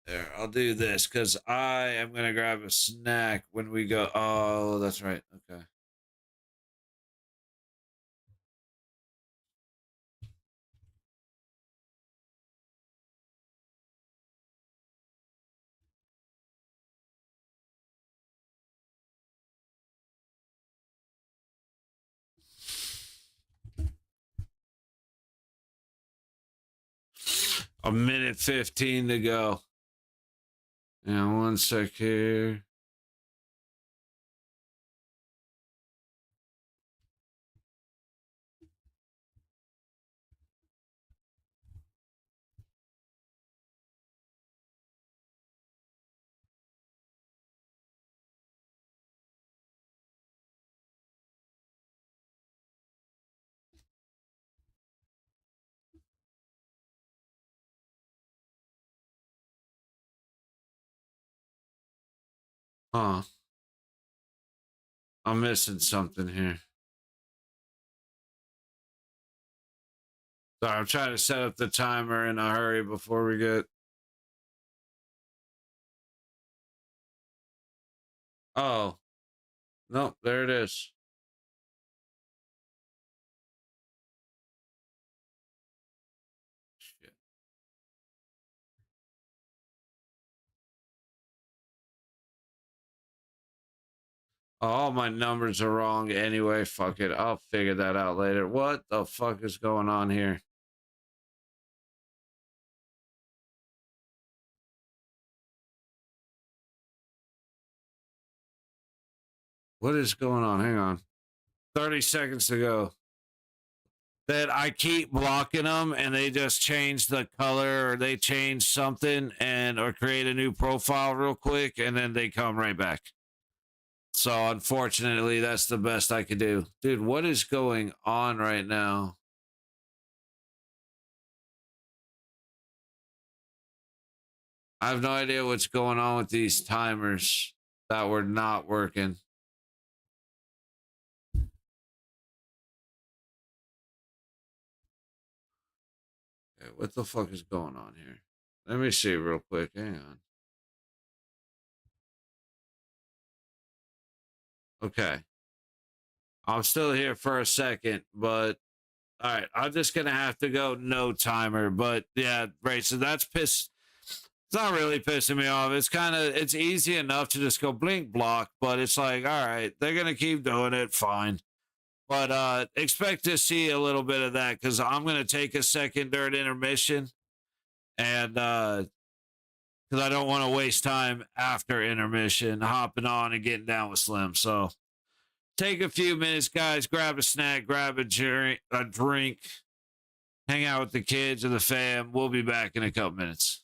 S1: There, I'll do this because I am going to grab a snack when we go. Oh, that's right. Okay. A minute 15 to go. Yeah, 1 sec here. Huh. I'm missing something here. Sorry, I'm trying to set up the timer in a hurry before we get. Oh. Nope, there it is. Shit. All my numbers are wrong anyway. Fuck it. I'll figure that out later. What the fuck is going on here? What is going on? Hang on. 30 seconds to go. That I keep blocking them and they just change the color or they change something and or create a new profile real quick and then they come right back. So unfortunately, that's the best I could do. Dude, what is going on right now? I have no idea what's going on with these timers that were not working. Okay, what the fuck is going on here? Let me see real quick. Hang on. Okay. I'm still here for a second, but all right, I'm just gonna have to go no timer. But yeah, right. So that's piss. It's not really pissing me off. It's easy enough to just go blink block, but it's like, all right, they're gonna keep doing it, fine. But expect to see a little bit of that because I'm gonna take a second during intermission, and because I don't want to waste time after intermission hopping on and getting down with Slim. So take a few minutes, guys. Grab a snack, grab a drink, hang out with the kids and the fam. We'll be back in a couple minutes.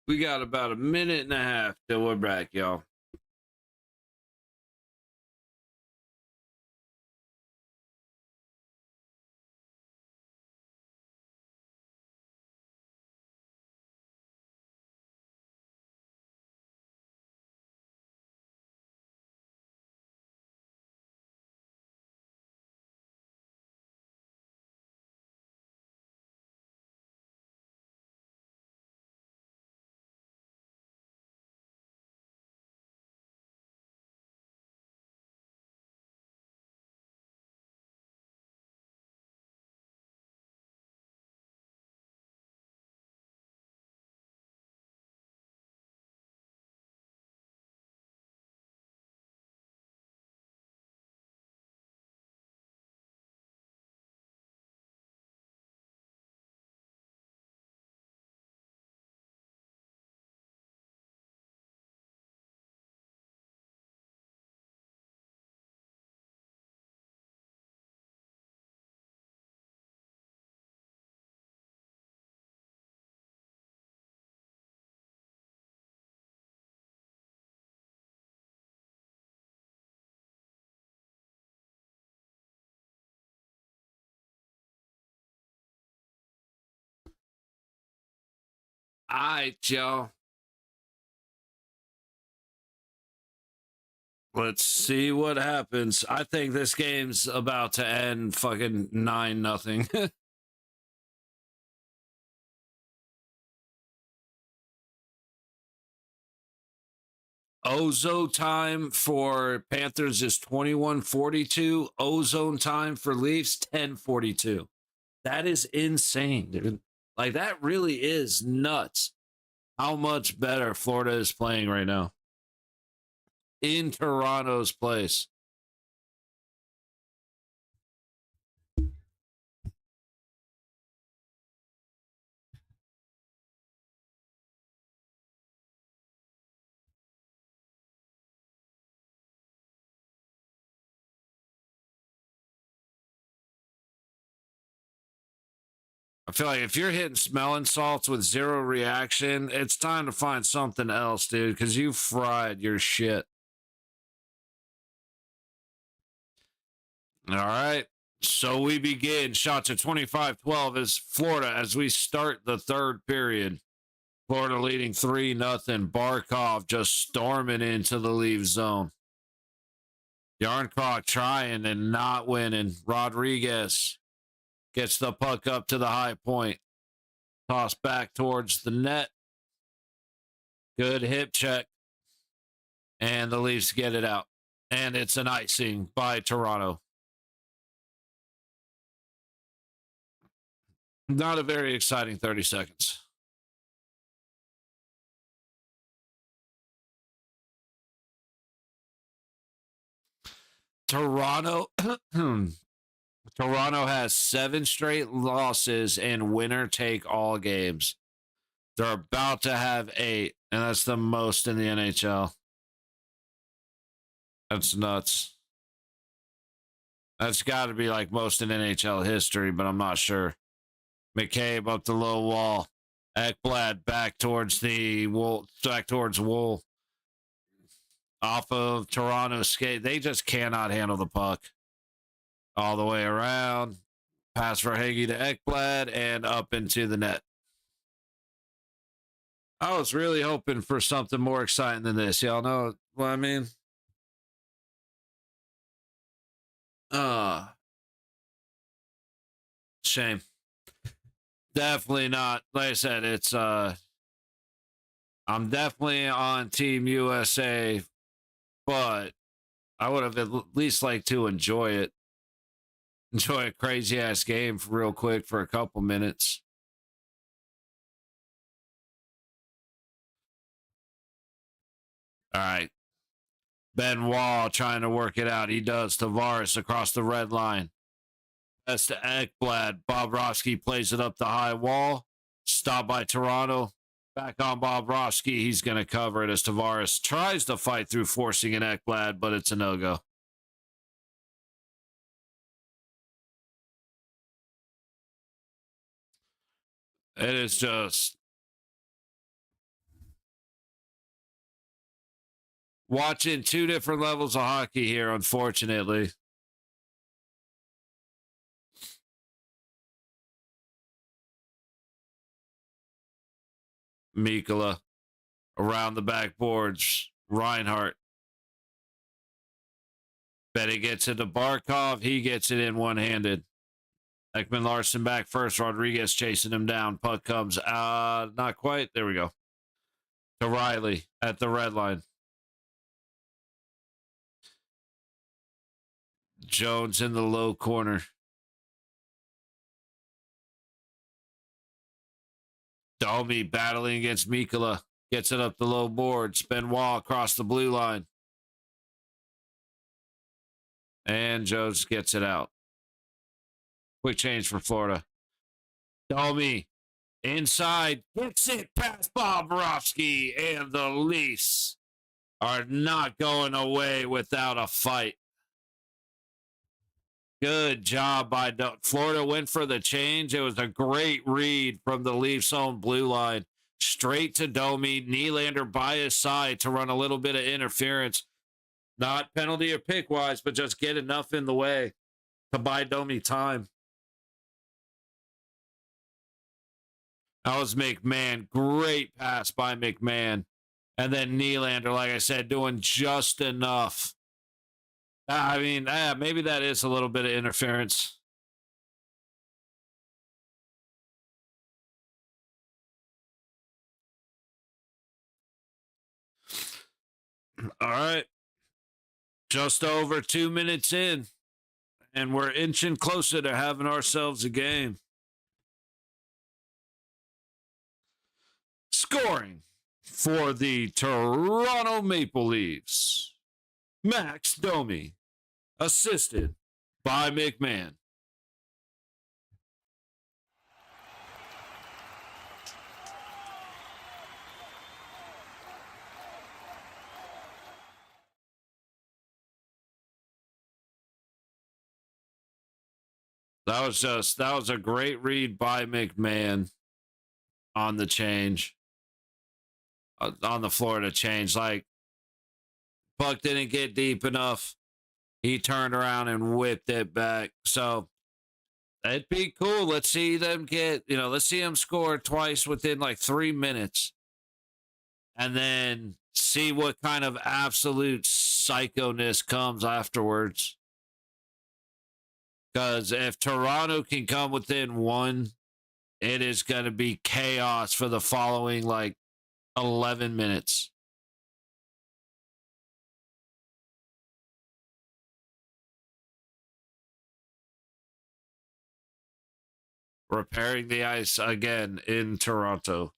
S1: We got about a minute and a half till we're back, y'all. All right, y'all. Let's see what happens. I think this game's about to end fucking 9-0. Ozone time for Panthers is 21:42. Ozone time for Leafs 10:42. That is insane, dude. Like, that really is nuts how much better Florida is playing right now in Toronto's place. I feel like if you're hitting smelling salts with zero reaction, it's time to find something else, dude, because you fried your shit. All right. So we begin. Shots at 25-12 as Florida as we start the third period. Florida leading 3-0. Barkov just storming into the leave zone. Yarncroc trying and not winning. Rodriguez gets the puck up to the high point. Toss back towards the net. Good hip check. And the Leafs get it out. And it's an icing by Toronto. Not a very exciting 30 seconds. Toronto Toronto has 7 straight losses in winner take all games. They're about to have 8, and that's the most in the NHL. That's nuts. That's got to be like most in NHL history, but I'm not sure. McCabe up the low wall. Ekblad back towards the Wool, back towards Wool. Off of Toronto's skate. They just cannot handle the puck. All the way around. Pass for Hagee to Ekblad and up into the net. I was really hoping for something more exciting than this. Y'all know what I mean? Shame. Definitely not. Like I said, it's I'm definitely on Team USA, but I would have at least liked to enjoy it. Enjoy a crazy ass game real quick for a couple minutes. All right. Benoit trying to work it out. He does. Tavares across the red line. That's to Ekblad. Bobrovsky plays it up the high wall. Stopped by Toronto. Back on Bobrovsky. He's going to cover it as Tavares tries to fight through forcing an Ekblad, but it's a no-go. It is just Watching two different levels of hockey here, unfortunately. Mikkola around the backboards. Reinhardt. Betty gets it to Barkov. He gets it in one-handed. Ekman Larson back first. Rodriguez chasing him down. Puck comes. Not quite. There we go. To Riley at the red line. Jones in the low corner. Domi battling against Mikkola. Gets it up the low boards. Benoit across the blue line. And Jones gets it out. Quick change for Florida. Domi inside. Gets it past Bobrovsky. And the Leafs are not going away without a fight. Good job by Florida. Went for the change. It was a great read from the Leafs own blue line. Straight to Domi. Nylander by his side to run a little bit of interference. Not penalty or pick wise, but just get enough in the way to buy Domi time. That was McMahon. Great pass by McMahon. And then Nylander, like I said, doing just enough. I mean, maybe that is a little bit of interference. All right. Just over 2 minutes in, and we're inching closer to having ourselves a game. Scoring for the Toronto Maple Leafs, Max Domi, assisted by McMahon. That was a great read by McMahon on the change, on the Florida change. Like, puck didn't get deep enough. He turned around and whipped it back. So it'd be cool. Let's see them let's see them score twice within like 3 minutes. And then see what kind of absolute psychoness comes afterwards. Because if Toronto can come within one, it is going to be chaos for the following, 11 minutes. Repairing the ice again in Toronto.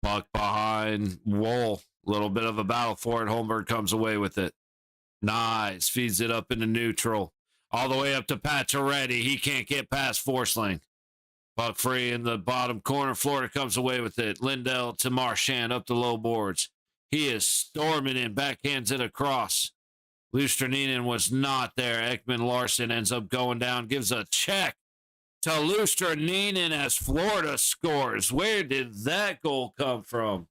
S1: Puck behind Wool. Little bit of a battle for it. Holmberg comes away with it. Nice. Feeds it up into neutral. All the way up to Pacioretty. He can't get past Forsling. Puck free in the bottom corner. Florida comes away with it. Lindell to Marchand up the low boards. He is storming in. Backhands it across. Lusterinen was not there. Ekman Larson ends up going down. Gives a check to Lusterinen as Florida scores. Where did that goal come from?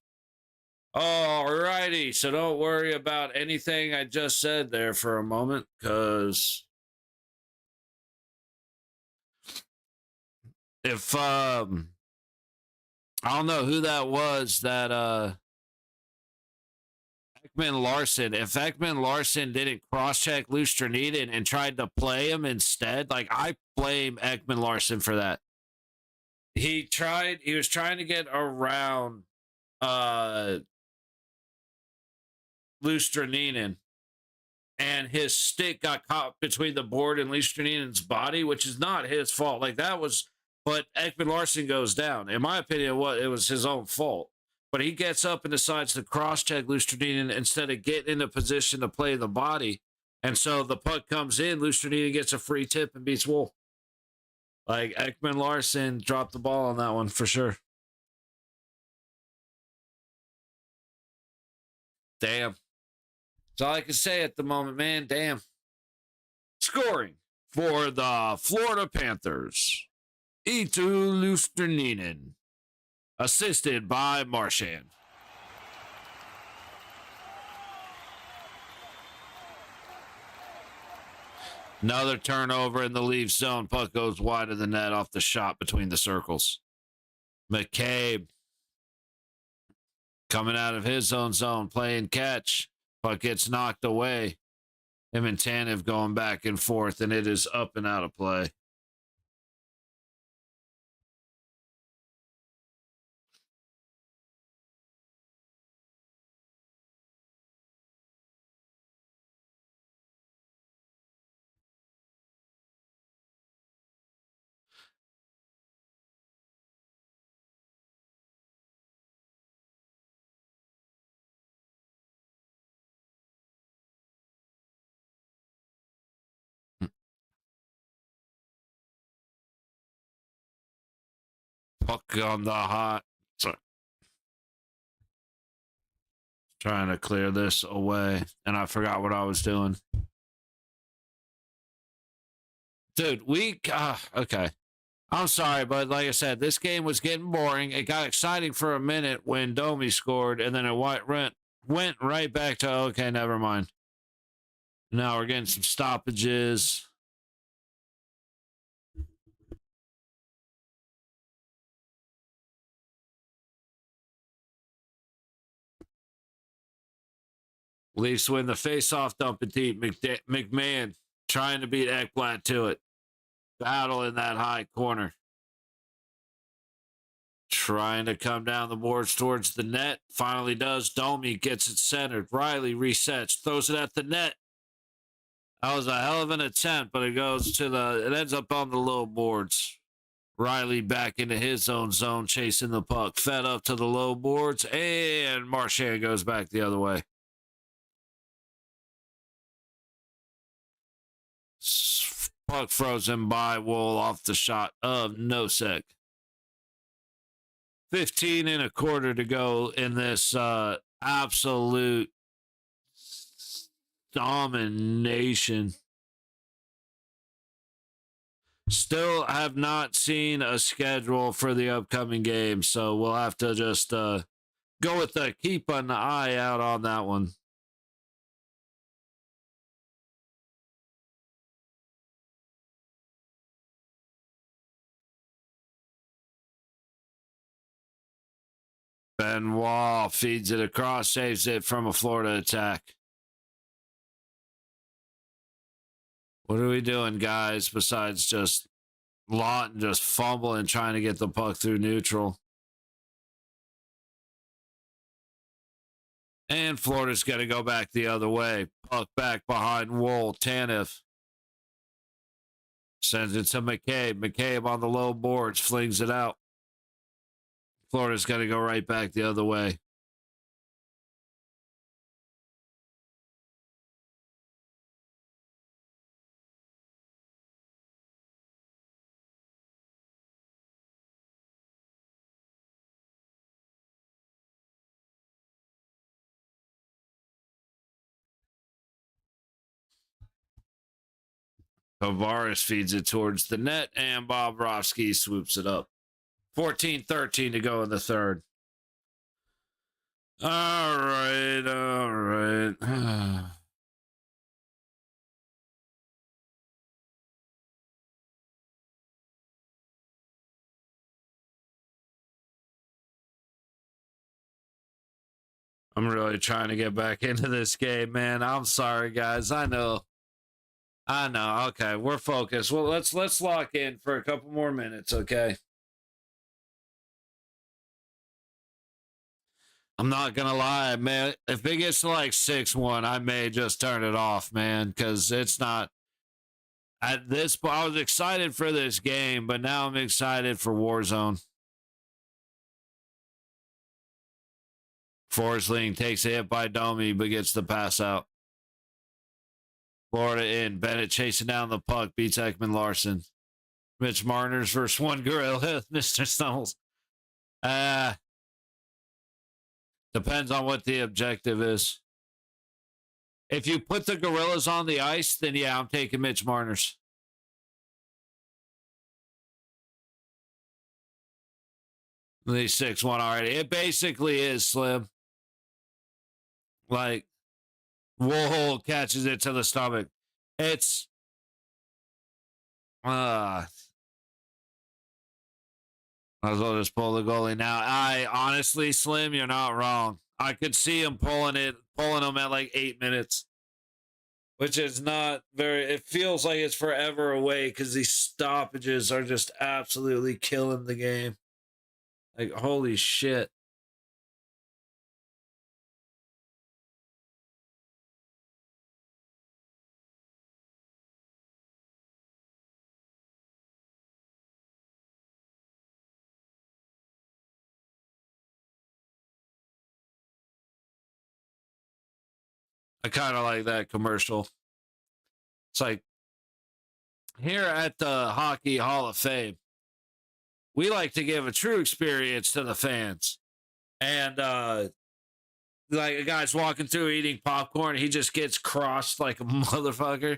S1: All righty. So don't worry about anything I just said there for a moment, because if I don't know who that was that Ekman Larson, if Ekman Larson didn't cross-check Lusterinen and tried to play him instead, I blame Ekman Larson for that. He was trying to get around Lusterinen, and his stick got caught between the board and Lusterneinen's body, which is not his fault. But Ekman Larson goes down. In my opinion, it was his own fault. But he gets up and decides to cross-check Lusterinen instead of getting in a position to play the body. And so the puck comes in, Lusterinen gets a free tip and beats Wool. Ekman Larson dropped the ball on that one for sure. Damn. That's all I can say at the moment, man. Damn. Scoring for the Florida Panthers. Eetu Lusterinen. Assisted by Marchand. Another turnover in the Leafs zone. Puck goes wide of the net off the shot between the circles. McCabe coming out of his own zone, playing catch. Puck gets knocked away. Him and Tanev going back and forth, and it is up and out of play. Puck on the hot. Sorry. Trying to clear this away, and I forgot what I was doing. Dude, okay. I'm sorry, but like I said, this game was getting boring. It got exciting for a minute when Domi scored, and then it went right back to, okay, never mind. Now we're getting some stoppages. Leafs win the face-off dump and deep. McMahon trying to beat Ekblad to it. Battle in that high corner. Trying to come down the boards towards the net. Finally does. Domi gets it centered. Riley resets. Throws it at the net. That was a hell of an attempt, but it ends up on the low boards. Riley back into his own zone, chasing the puck. Fed up to the low boards, and Marchand goes back the other way. Puck frozen by Wool off the shot of Nosek. 15 and a quarter to go in this absolute domination. Still have not seen a schedule for the upcoming game, so we'll have to just go with keep an eye out on that one. Benoit feeds it across, saves it from a Florida attack. What are we doing, guys, besides just Lawton just fumbling, trying to get the puck through neutral? And Florida's going to go back the other way. Puck back behind Wool. Tanev sends it to McCabe. McCabe on the low boards, flings it out. Florida's going to go right back the other way. Tavares feeds it towards the net, and Bobrovsky swoops it up. 14-13 to go in the third. All right. I'm really trying to get back into this game, man. I'm sorry, guys. I know. Okay, we're focused. Well, let's lock in for a couple more minutes, okay? I'm not gonna lie, man. If it gets to like 6-1, I may just turn it off, man, because it's not. At this point, I was excited for this game, but now I'm excited for Warzone. Forsling takes a hit by Domi, but gets the pass out. Florida in. Bennett chasing down the puck, beats Ekman Larson. Mitch Marner's versus one gorilla, Mr. Stumbles. Depends on what the objective is. If you put the Gorillas on the ice, then yeah, I'm taking Mitch Marner's. The 6-1 already. It basically is, Slim. Like, Wool catches it to the stomach. It's might as well just pull the goalie now. I honestly, Slim, you're not wrong. I could see him pulling him at like 8 minutes, which is not very. It feels like it's forever away because these stoppages are just absolutely killing the game. Like, holy shit. I kind of like that commercial. It's like, here at the Hockey Hall of Fame, we like to give a true experience to the fans. And like a guy's walking through eating popcorn, he just gets crossed like a motherfucker.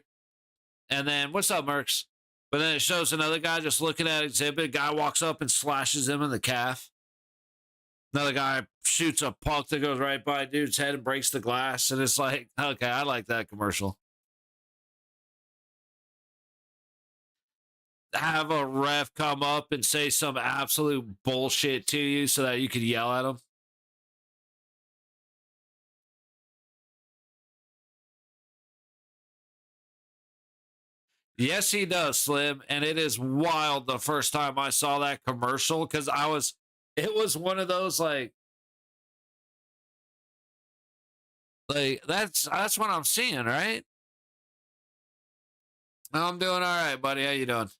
S1: And then, what's up, Mercs? But then it shows another guy just looking at exhibit. Guy walks up and slashes him in the calf. Another guy shoots a puck that goes right by a dude's head and breaks the glass. And it's like, okay, I like that commercial. Have a ref come up and say some absolute bullshit to you so that you can yell at him. Yes, he does, Slim. And it is wild the first time I saw that commercial because it was one of those like that's what I'm seeing, right? I'm doing all right, buddy. How you doing?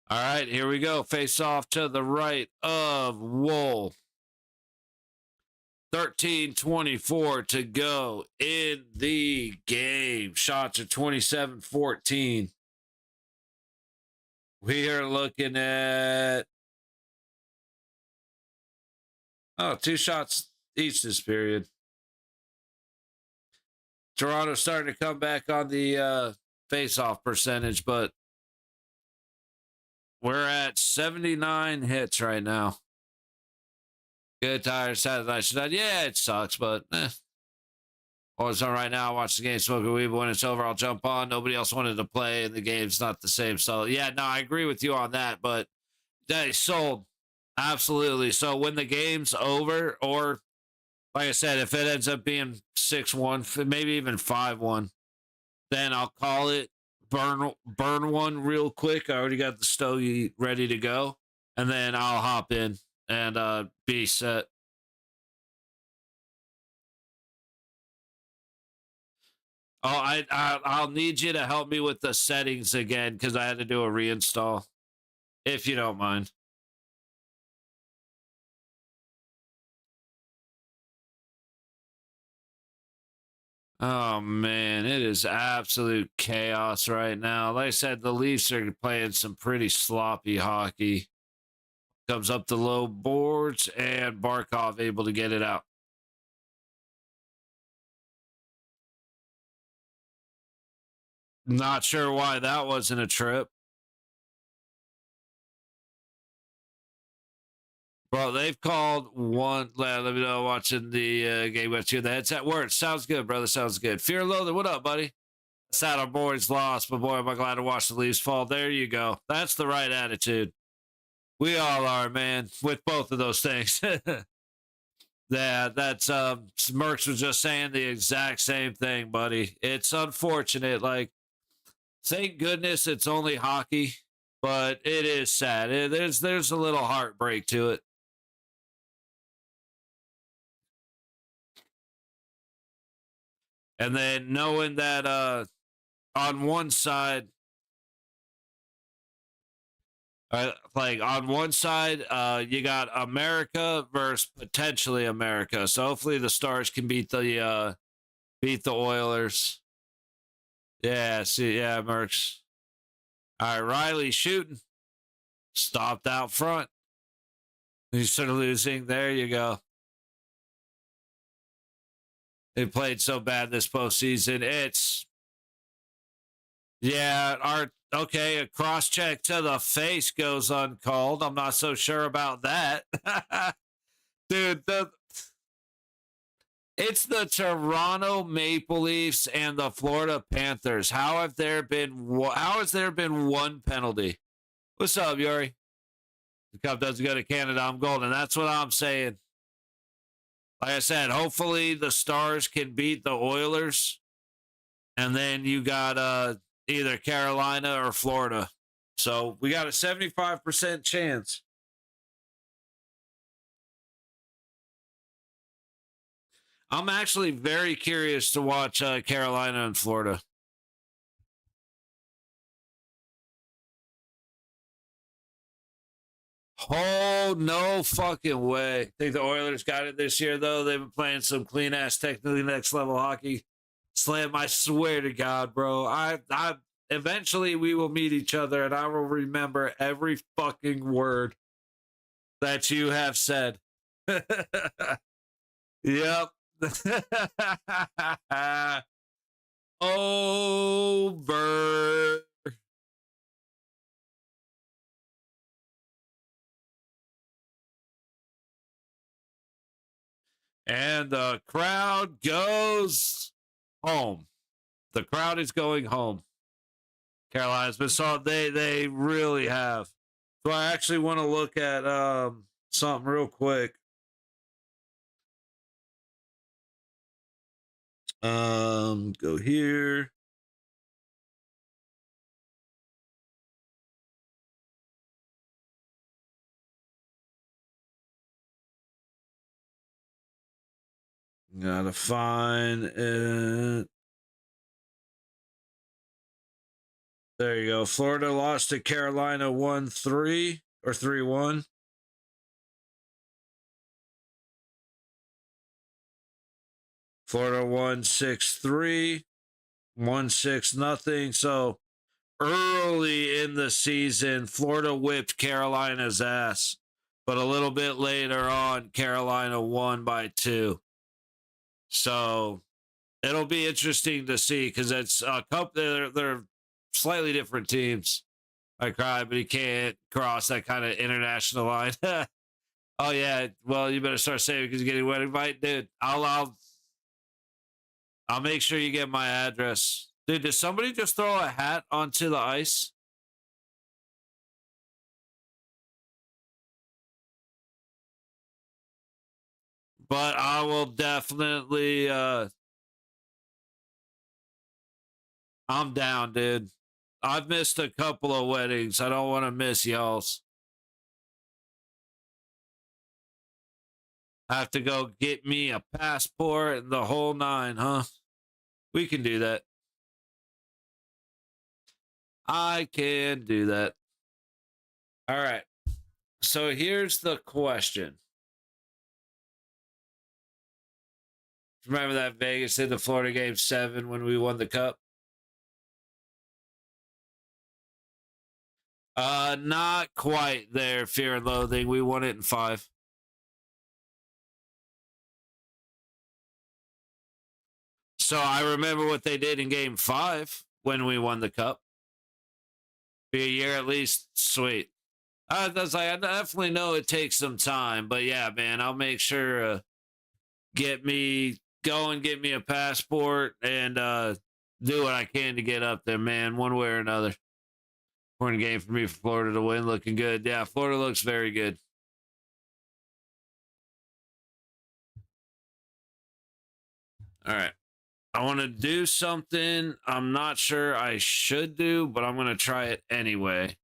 S1: All right, here we go. Face off to the right of Wool. 13:24 to go in the game. Shots are 27-14. We are looking at 2 shots each this period. Toronto's starting to come back on the face-off percentage, but we're at 79 hits right now. Good, tired, satisfied. Yeah, it sucks, but What's on right now? I watch the game, smoke a weed, but when it's over, I'll jump on. Nobody else wanted to play, and the game's not the same. So, yeah, no, I agree with you on that, but they sold. Absolutely. So when the game's over, or like I said, if it ends up being 6-1, maybe even 5-1, then I'll call it, burn one real quick. I already got the stogie ready to go, and then I'll hop in and be set. Oh, I'll need you to help me with the settings again because I had to do a reinstall, if you don't mind. Oh man, it is absolute chaos right now. Like I said, the Leafs are playing some pretty sloppy hockey. Comes up the low boards and Barkov able to get it out. Not sure why that wasn't a trip. Bro, they've called one. Let me know watching the game with you. The headset works. Sounds good, brother. Sounds good. Fear Loader, what up, buddy? Sad our boys lost, but boy, am I glad to watch the Leafs fall. There you go. That's the right attitude. We all are, man, with both of those things. Yeah, that's Merckx was just saying the exact same thing, buddy. It's unfortunate. Like, thank goodness it's only hockey, but it is sad. There's a little heartbreak to it. And then knowing that on one side Like on one side, you got America versus potentially America. So hopefully the Stars can beat the Oilers. Yeah, see, yeah, Mercs. All right, Riley shooting. Stopped out front. He's sort of losing. There you go. They played so bad this postseason. A cross check to the face goes uncalled. I'm not so sure about that. Dude, it's the Toronto Maple Leafs and the Florida Panthers. How has there been one penalty? What's up, Yuri? The Cup doesn't go to Canada. I'm golden. That's what I'm saying. Like I said, hopefully the Stars can beat the Oilers. And then you got either Carolina or Florida. So we got a 75% chance. I'm actually very curious to watch Carolina and Florida. Oh, no fucking way. Think the Oilers got it this year, though? They've been playing some clean-ass, technically next-level hockey. Slam, I swear to God, bro. I eventually we will meet each other, and I will remember every fucking word that you have said. Yep. Over. And the crowd goes home. The crowd is going home. Carolina's been solid. They really have. So I actually want to look at something real quick. Go here. Gotta find it. There you go. Florida lost to Carolina 1-3 or 3-1. Florida won 6-3, 1-6-0. So early in the season, Florida whipped Carolina's ass. But a little bit later on, Carolina won by 2. So it'll be interesting to see because it's a couple. They're slightly different teams. I cried, but he can't cross that kind of international line. Oh yeah, well you better start saving because you're getting a wedding invite, dude. I'll make sure you get my address, dude. Did somebody just throw a hat onto the ice? But I will definitely. I'm down, dude. I've missed a couple of weddings. I don't want to miss y'all's. I have to go get me a passport and the whole 9, huh? We can do that. I can do that. All right. So here's the question. Remember that Vegas in the Florida game 7 when we won the cup? Not quite there, Fear and Loathing. We won it in 5. So I remember what they did in game 5 when we won the cup. Be a year at least. Sweet. I definitely know it takes some time, but yeah, man, I'll make sure get me a passport and do what I can to get up there, man, one way or another. Important game for me for Florida to win. Looking good. Yeah, Florida looks very good. All right. I want to do something I'm not sure I should do, but I'm going to try it anyway.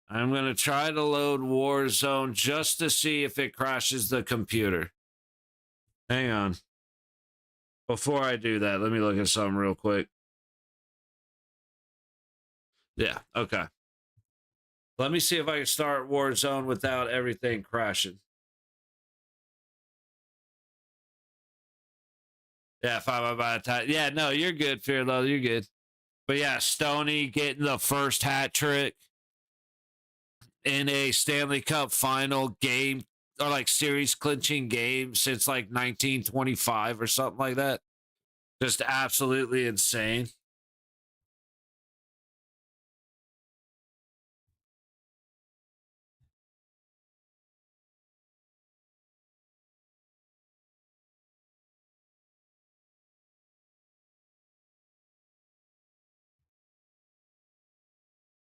S1: I'm going to try to load Warzone just to see if it crashes the computer. Hang on. Before I do that, let me look at something real quick. Yeah, okay. Let me see if I can start Warzone without everything crashing. Yeah, 5 by the time. Yeah, no, you're good, Fearlow. You're good. But yeah, Stoney getting the first hat trick in a Stanley Cup final game or like series clinching game since like 1925 or something like that. Just absolutely insane.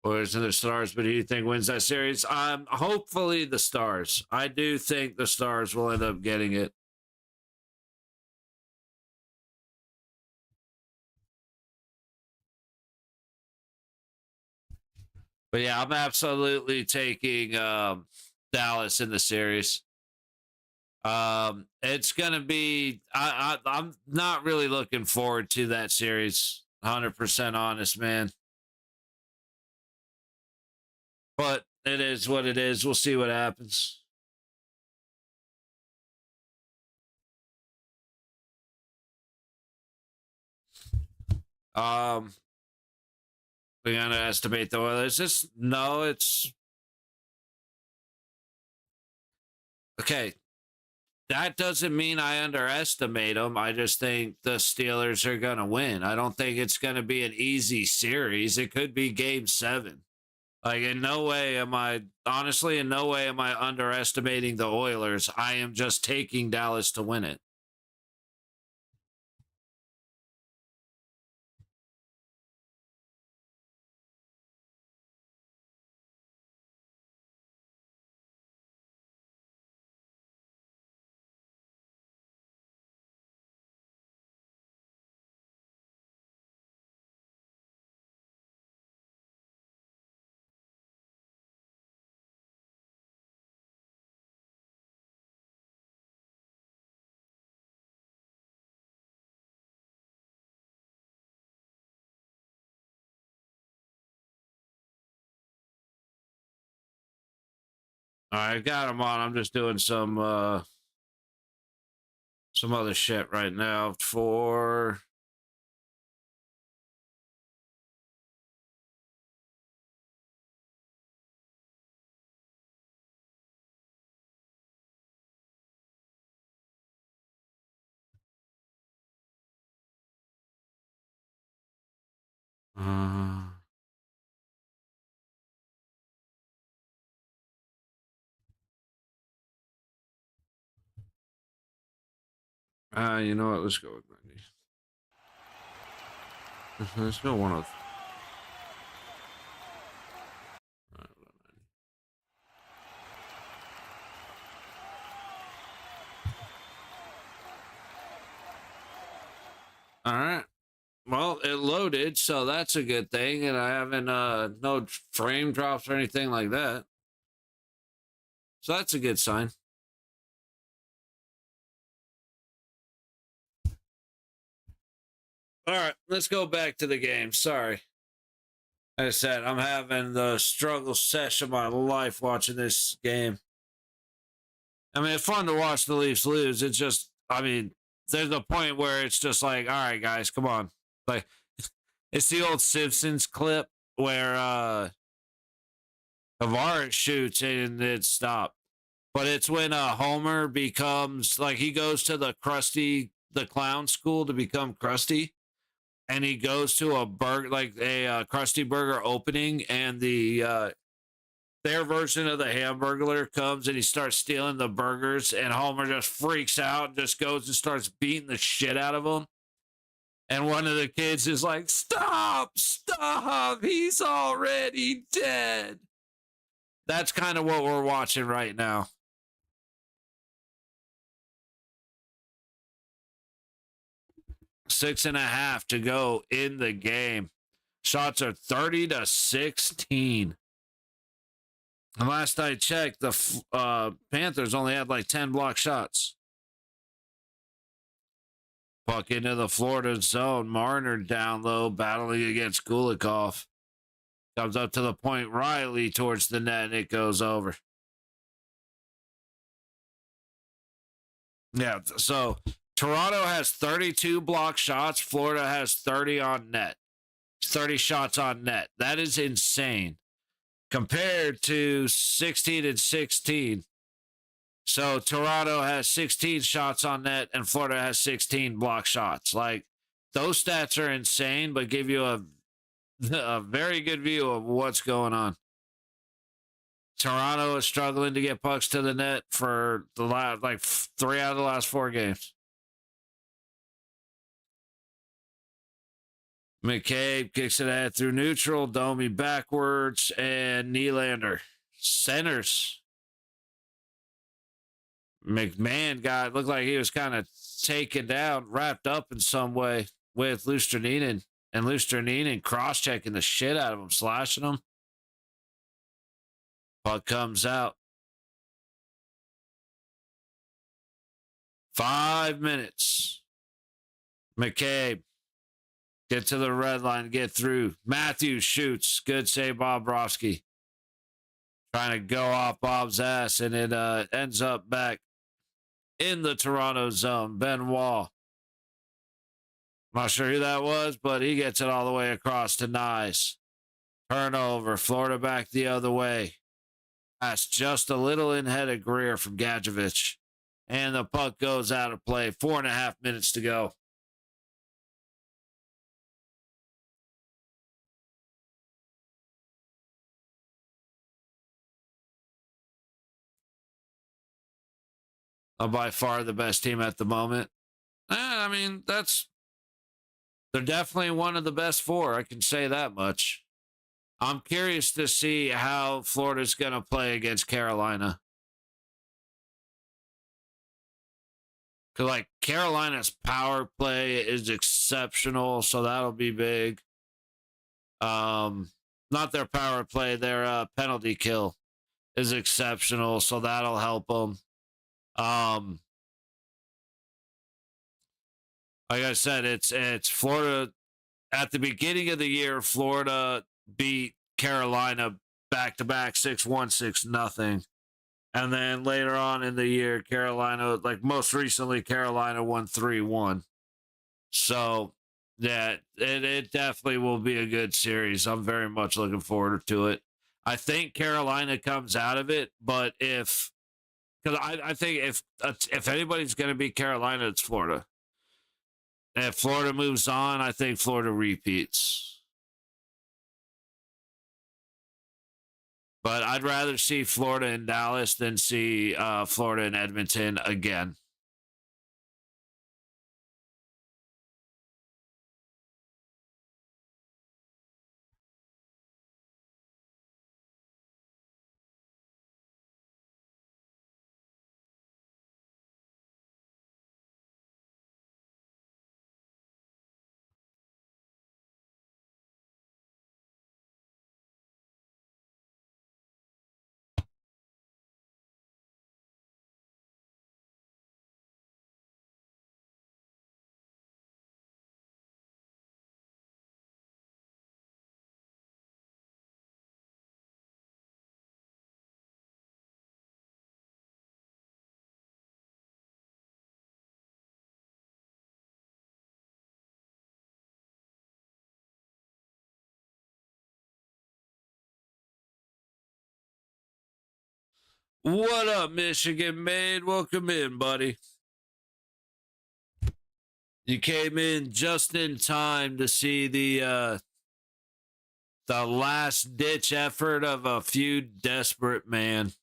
S1: Or is it the Stars? But who do you think wins that series? Hopefully the Stars. I do think the Stars will end up getting it. But yeah, I'm absolutely taking Dallas in the series. It's gonna be. I'm not really looking forward to that series. 100% honest, man. But it is what it is. We'll see what happens. Um, we're gonna estimate the Oilers. It's okay. That doesn't mean I underestimate them. I just think the Steelers are gonna win. I don't think it's gonna be an easy series. It could be Game 7. Like in no way am I honestly in no way am I underestimating the Oilers. I am just taking Dallas to win it. All right, got them on. I'm just doing some other shit right now for you know what? Let's go with 90. Let's go 103. All right. Well, it loaded, so that's a good thing, and I haven't no frame drops or anything like that. So that's a good sign. All right, let's go back to the game. Sorry. Like I said, I'm having the struggle sesh of my life watching this game. I mean, it's fun to watch the Leafs lose. It's just, I mean, there's a point where it's just like, all right, guys, come on. Like, it's the old Simpsons clip where Tavares shoots and it stopped. But it's when Homer becomes, like, he goes to the Clown school to become Krusty. And he goes to a burger, like a Krusty Burger opening, and their version of the Hamburglar comes and he starts stealing the burgers, and Homer just freaks out and just goes and starts beating the shit out of him. And one of the kids is like, stop, he's already dead. That's kind of what we're watching right now. Six and a half to go in the game. Shots are 30-16. And last I checked, the Panthers only had like 10 block shots. Puck into the Florida zone. Marner down low, battling against Kulikov. Comes up to the point, Riley towards the net, and it goes over. Yeah, so Toronto has 32 block shots. Florida has 30 on net. 30 shots on net. That is insane compared to 16 and 16. So Toronto has 16 shots on net and Florida has 16 block shots. Like, those stats are insane, but give you a very good view of what's going on. Toronto is struggling to get pucks to the net for the last, like, 3 out of the last 4 games. McCabe kicks it ahead through neutral, Domi backwards, and Nylander centers. McMahon looked like he was kind of taken down, wrapped up in some way with Lusterinen, and Lusterinen cross-checking the shit out of him, slashing him. Puck comes out. 5 minutes. McCabe. Get to the red line, get through. Matthews shoots. Good save, Bobrovsky. Trying to go off Bob's ass, and it ends up back in the Toronto zone. Benoit. Not sure who that was, but he gets it all the way across to Nyes. Turnover. Florida back the other way. That's just a little in head of Greer from Gadjevich. And the puck goes out of play. 4.5 minutes to go. By far the best team at the moment. I mean, they're definitely one of the best 4. I can say that much. I'm curious to see how Florida's going to play against Carolina. Because, like, Carolina's power play is exceptional, so that'll be big. Not their power play, their penalty kill is exceptional, so that'll help them. Like I said, it's Florida. At the beginning of the year, Florida beat Carolina back-to-back 6-1, 6-0. And then later on in the year, Carolina, like most recently, Carolina won 3-1. So, yeah, it definitely will be a good series. I'm very much looking forward to it. I think Carolina comes out of it, but because I think if anybody's going to beat Carolina, it's Florida. And if Florida moves on, I think Florida repeats. But I'd rather see Florida in Dallas than see Florida in Edmonton again. What up, Michigan man? Welcome in, buddy. You came in just in time to see the last ditch effort of a few desperate men.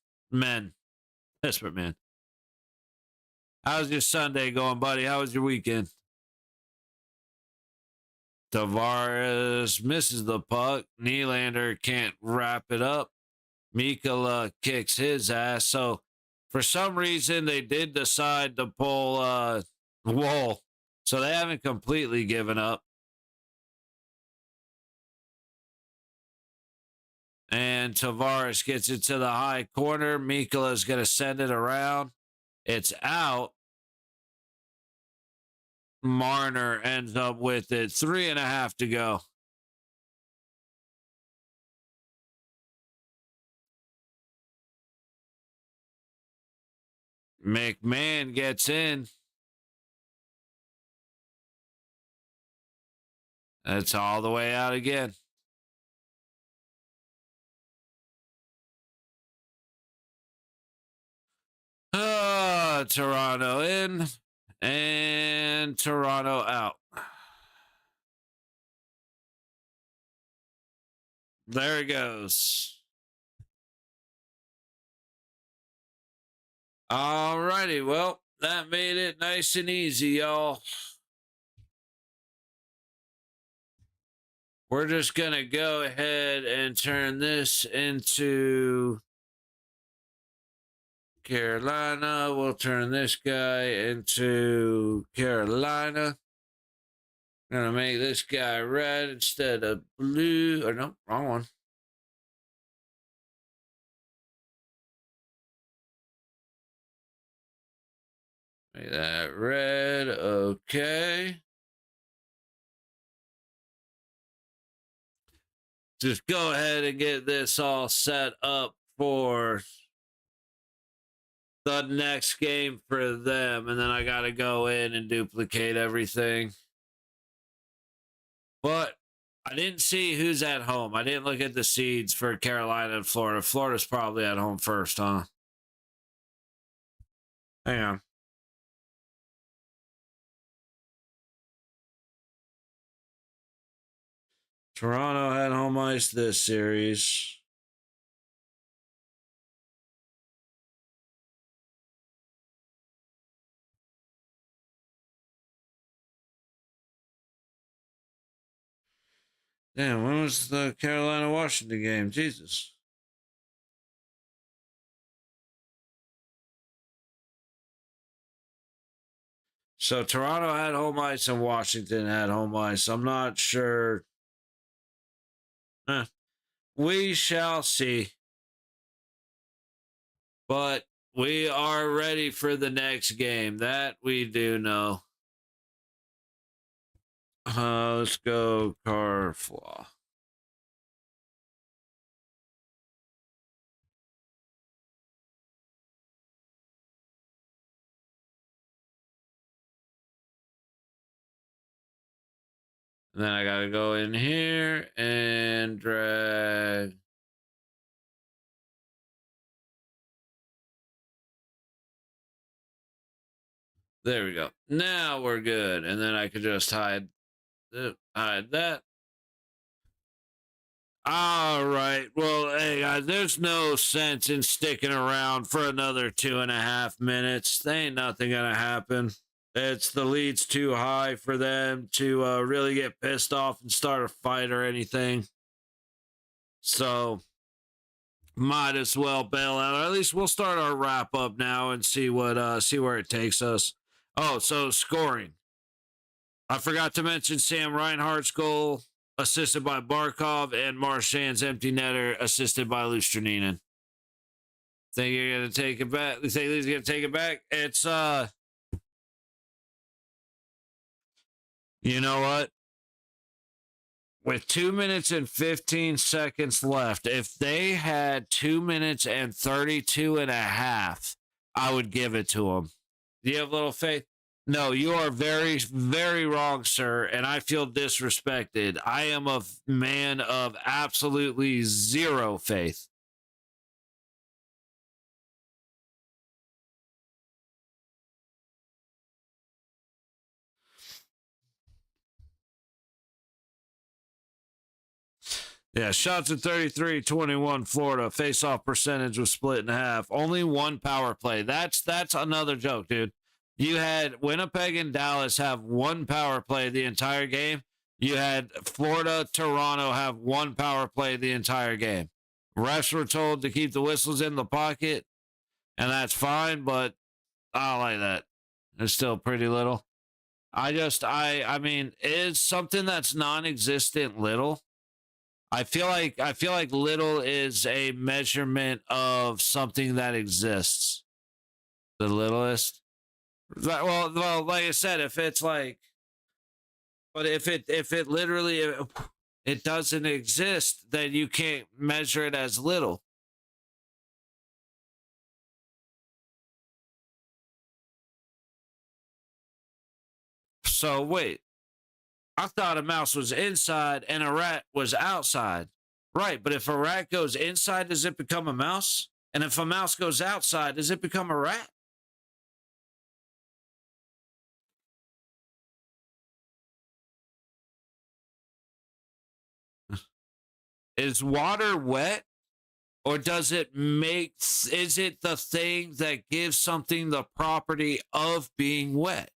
S1: Desperate man. How's your Sunday going, buddy? How was your weekend? Tavares misses the puck. Nylander can't wrap it up. Mikala kicks his ass. So for some reason, they did decide to pull Wall. So they haven't completely given up. And Tavares gets it to the high corner. Mikala's going to send it around. It's out. Marner ends up with it. 3.5 to go. McMahon gets in. That's all the way out again. Toronto in and Toronto out. There it goes. All righty. Well, that made it nice and easy, y'all. We're just going to go ahead and turn this into Carolina. We'll turn this guy into Carolina. Gonna make this guy red instead of blue. Or no, wrong one. Make that red. Okay. Just go ahead and get this all set up for the next game for them. And then I got to go in and duplicate everything. But I didn't see who's at home. I didn't look at the seeds for Carolina and Florida. Florida's probably at home first, huh? Hang on. Toronto had home ice this series. Damn, when was the Carolina-Washington game? Jesus. So Toronto had home ice and Washington had home ice. I'm not sure. We shall see. But we are ready for the next game. That we do know. Let's go Carflaw. And then I got to go in here and drag. There we go. Now we're good. And then I could just hide that. All right. Well, hey, guys, there's no sense in sticking around for another 2.5 minutes. There ain't nothing going to happen. It's the lead's too high for them to really get pissed off and start a fight or anything. So might as well bail out. Or at least we'll start our wrap up now and see where it takes us. Oh, so scoring. I forgot to mention Sam Reinhart's goal, assisted by Barkov, and Marchand's empty netter, assisted by Lustrinin. Think you're gonna take it back? You think he's gonna take it back? It's you know what? With 2 minutes and 15 seconds left, if they had 2 minutes and 32 and a half, I would give it to them. Do you have a little faith? No, you are very, very wrong, sir, and I feel disrespected. I am a man of absolutely zero faith. Yeah, shots at 33-21 Florida. Face-off percentage was split in half. Only one power play. That's another joke, dude. You had Winnipeg and Dallas have one power play the entire game. You had Florida, Toronto have one power play the entire game. Refs were told to keep the whistles in the pocket, and that's fine, but I don't like that. It's still pretty little. I mean, is something that's non-existent little? I feel like little is a measurement of something that exists. The littlest. Well, like I said, if it's like, but if it literally it doesn't exist, then you can't measure it as little. So wait, I thought a mouse was inside and a rat was outside. Right, but if a rat goes inside, does it become a mouse? And if a mouse goes outside, does it become a rat? Is water wet? Or does it make, is it the thing that gives something the property of being wet?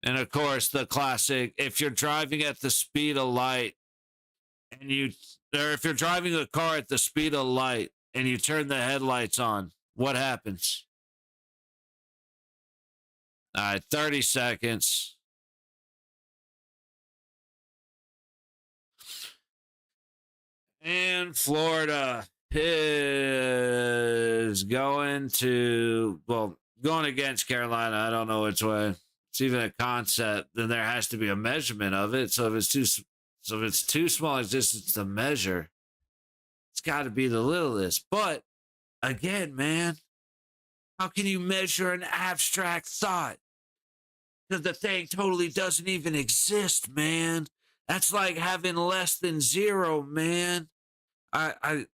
S1: And of course, the classic, if you're driving at the speed of light and or if you're driving a car at the speed of light and you turn the headlights on, what happens? All right, 30 seconds. And Florida is going against Carolina. I don't know which way. It's even a concept. Then there has to be a measurement of it. So if it's too small a distance to measure, it's got to be the littlest. But again, man, how can you measure an abstract thought? Because the thing totally doesn't even exist, man. That's like having less than zero, man. I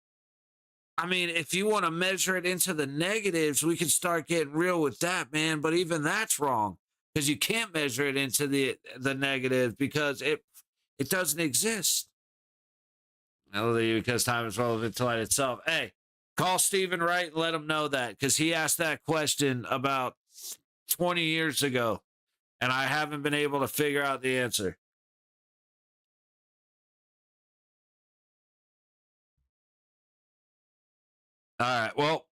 S1: mean, if you want to measure it into the negatives, we can start getting real with that, man. But even that's wrong because you can't measure it into the negative because it doesn't exist. Because time is relevant to light itself. Hey, call Stephen Wright and let him know that because he asked that question about 20 years ago, and I haven't been able to figure out the answer. All right. Well,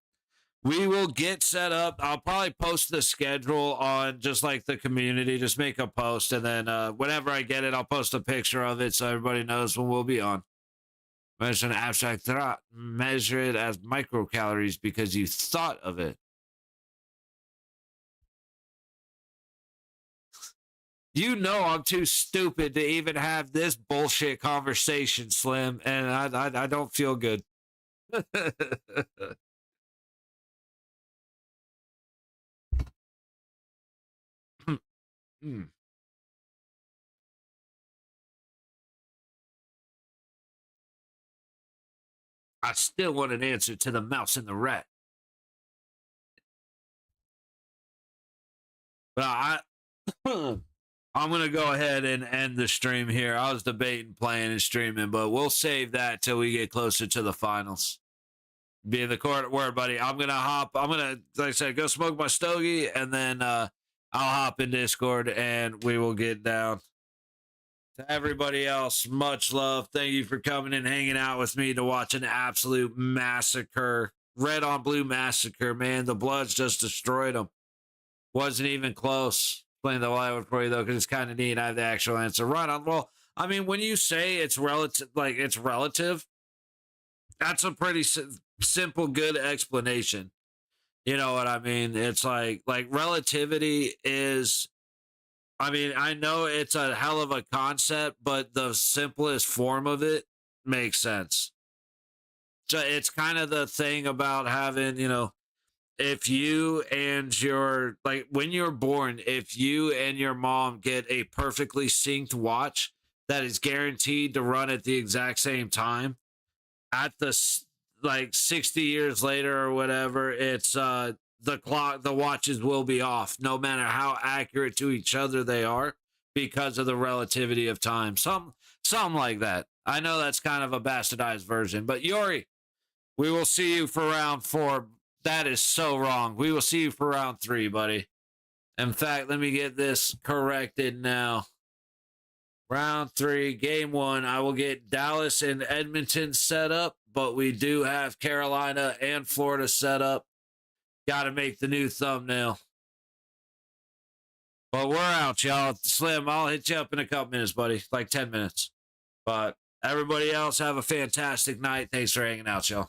S1: we will get set up. I'll probably post the schedule on just like the community. Just make a post, and then whenever I get it, I'll post a picture of it so everybody knows when we'll be on. Measure an abstract thought. Measure it as microcalories because you thought of it. You know I'm too stupid to even have this bullshit conversation, Slim, and I don't feel good. I still want an answer to the mouse and the rat. But I'm going to go ahead and end the stream here. I was debating playing and streaming, but we'll save that till we get closer to the finals. Be in the court word, buddy. I'm going to, like I said, go smoke my stogie, and then I'll hop in Discord, and we will get down. To everybody else, much love. Thank you for coming and hanging out with me to watch an absolute massacre. Red on blue massacre, man. The Bloods just destroyed them. Wasn't even close. Playing the wild one for you, though, because it's kind of neat. I have the actual answer. Right on. Well, I mean, when you say it's relative, that's a pretty simple, good explanation. You know what I mean? It's like relativity is, I mean, I know it's a hell of a concept, but the simplest form of it makes sense. So it's kind of the thing about having, if you and your, when you're born, if you and your mom get a perfectly synced watch that is guaranteed to run at the exact same time, at the 60 years later or whatever, it's the watches will be off no matter how accurate to each other they are because of the relativity of time. Something like that. I know that's kind of a bastardized version, but Yori, we will see you for round 4. That is so wrong. We will see you for round 3, buddy. In fact, let me get this corrected now. Round 3, game 1. I will get Dallas and Edmonton set up, but we do have Carolina and Florida set up. Got to make the new thumbnail. But we're out, y'all. Slim, I'll hit you up in a couple minutes, buddy. 10 minutes. But everybody else, have a fantastic night. Thanks for hanging out, y'all.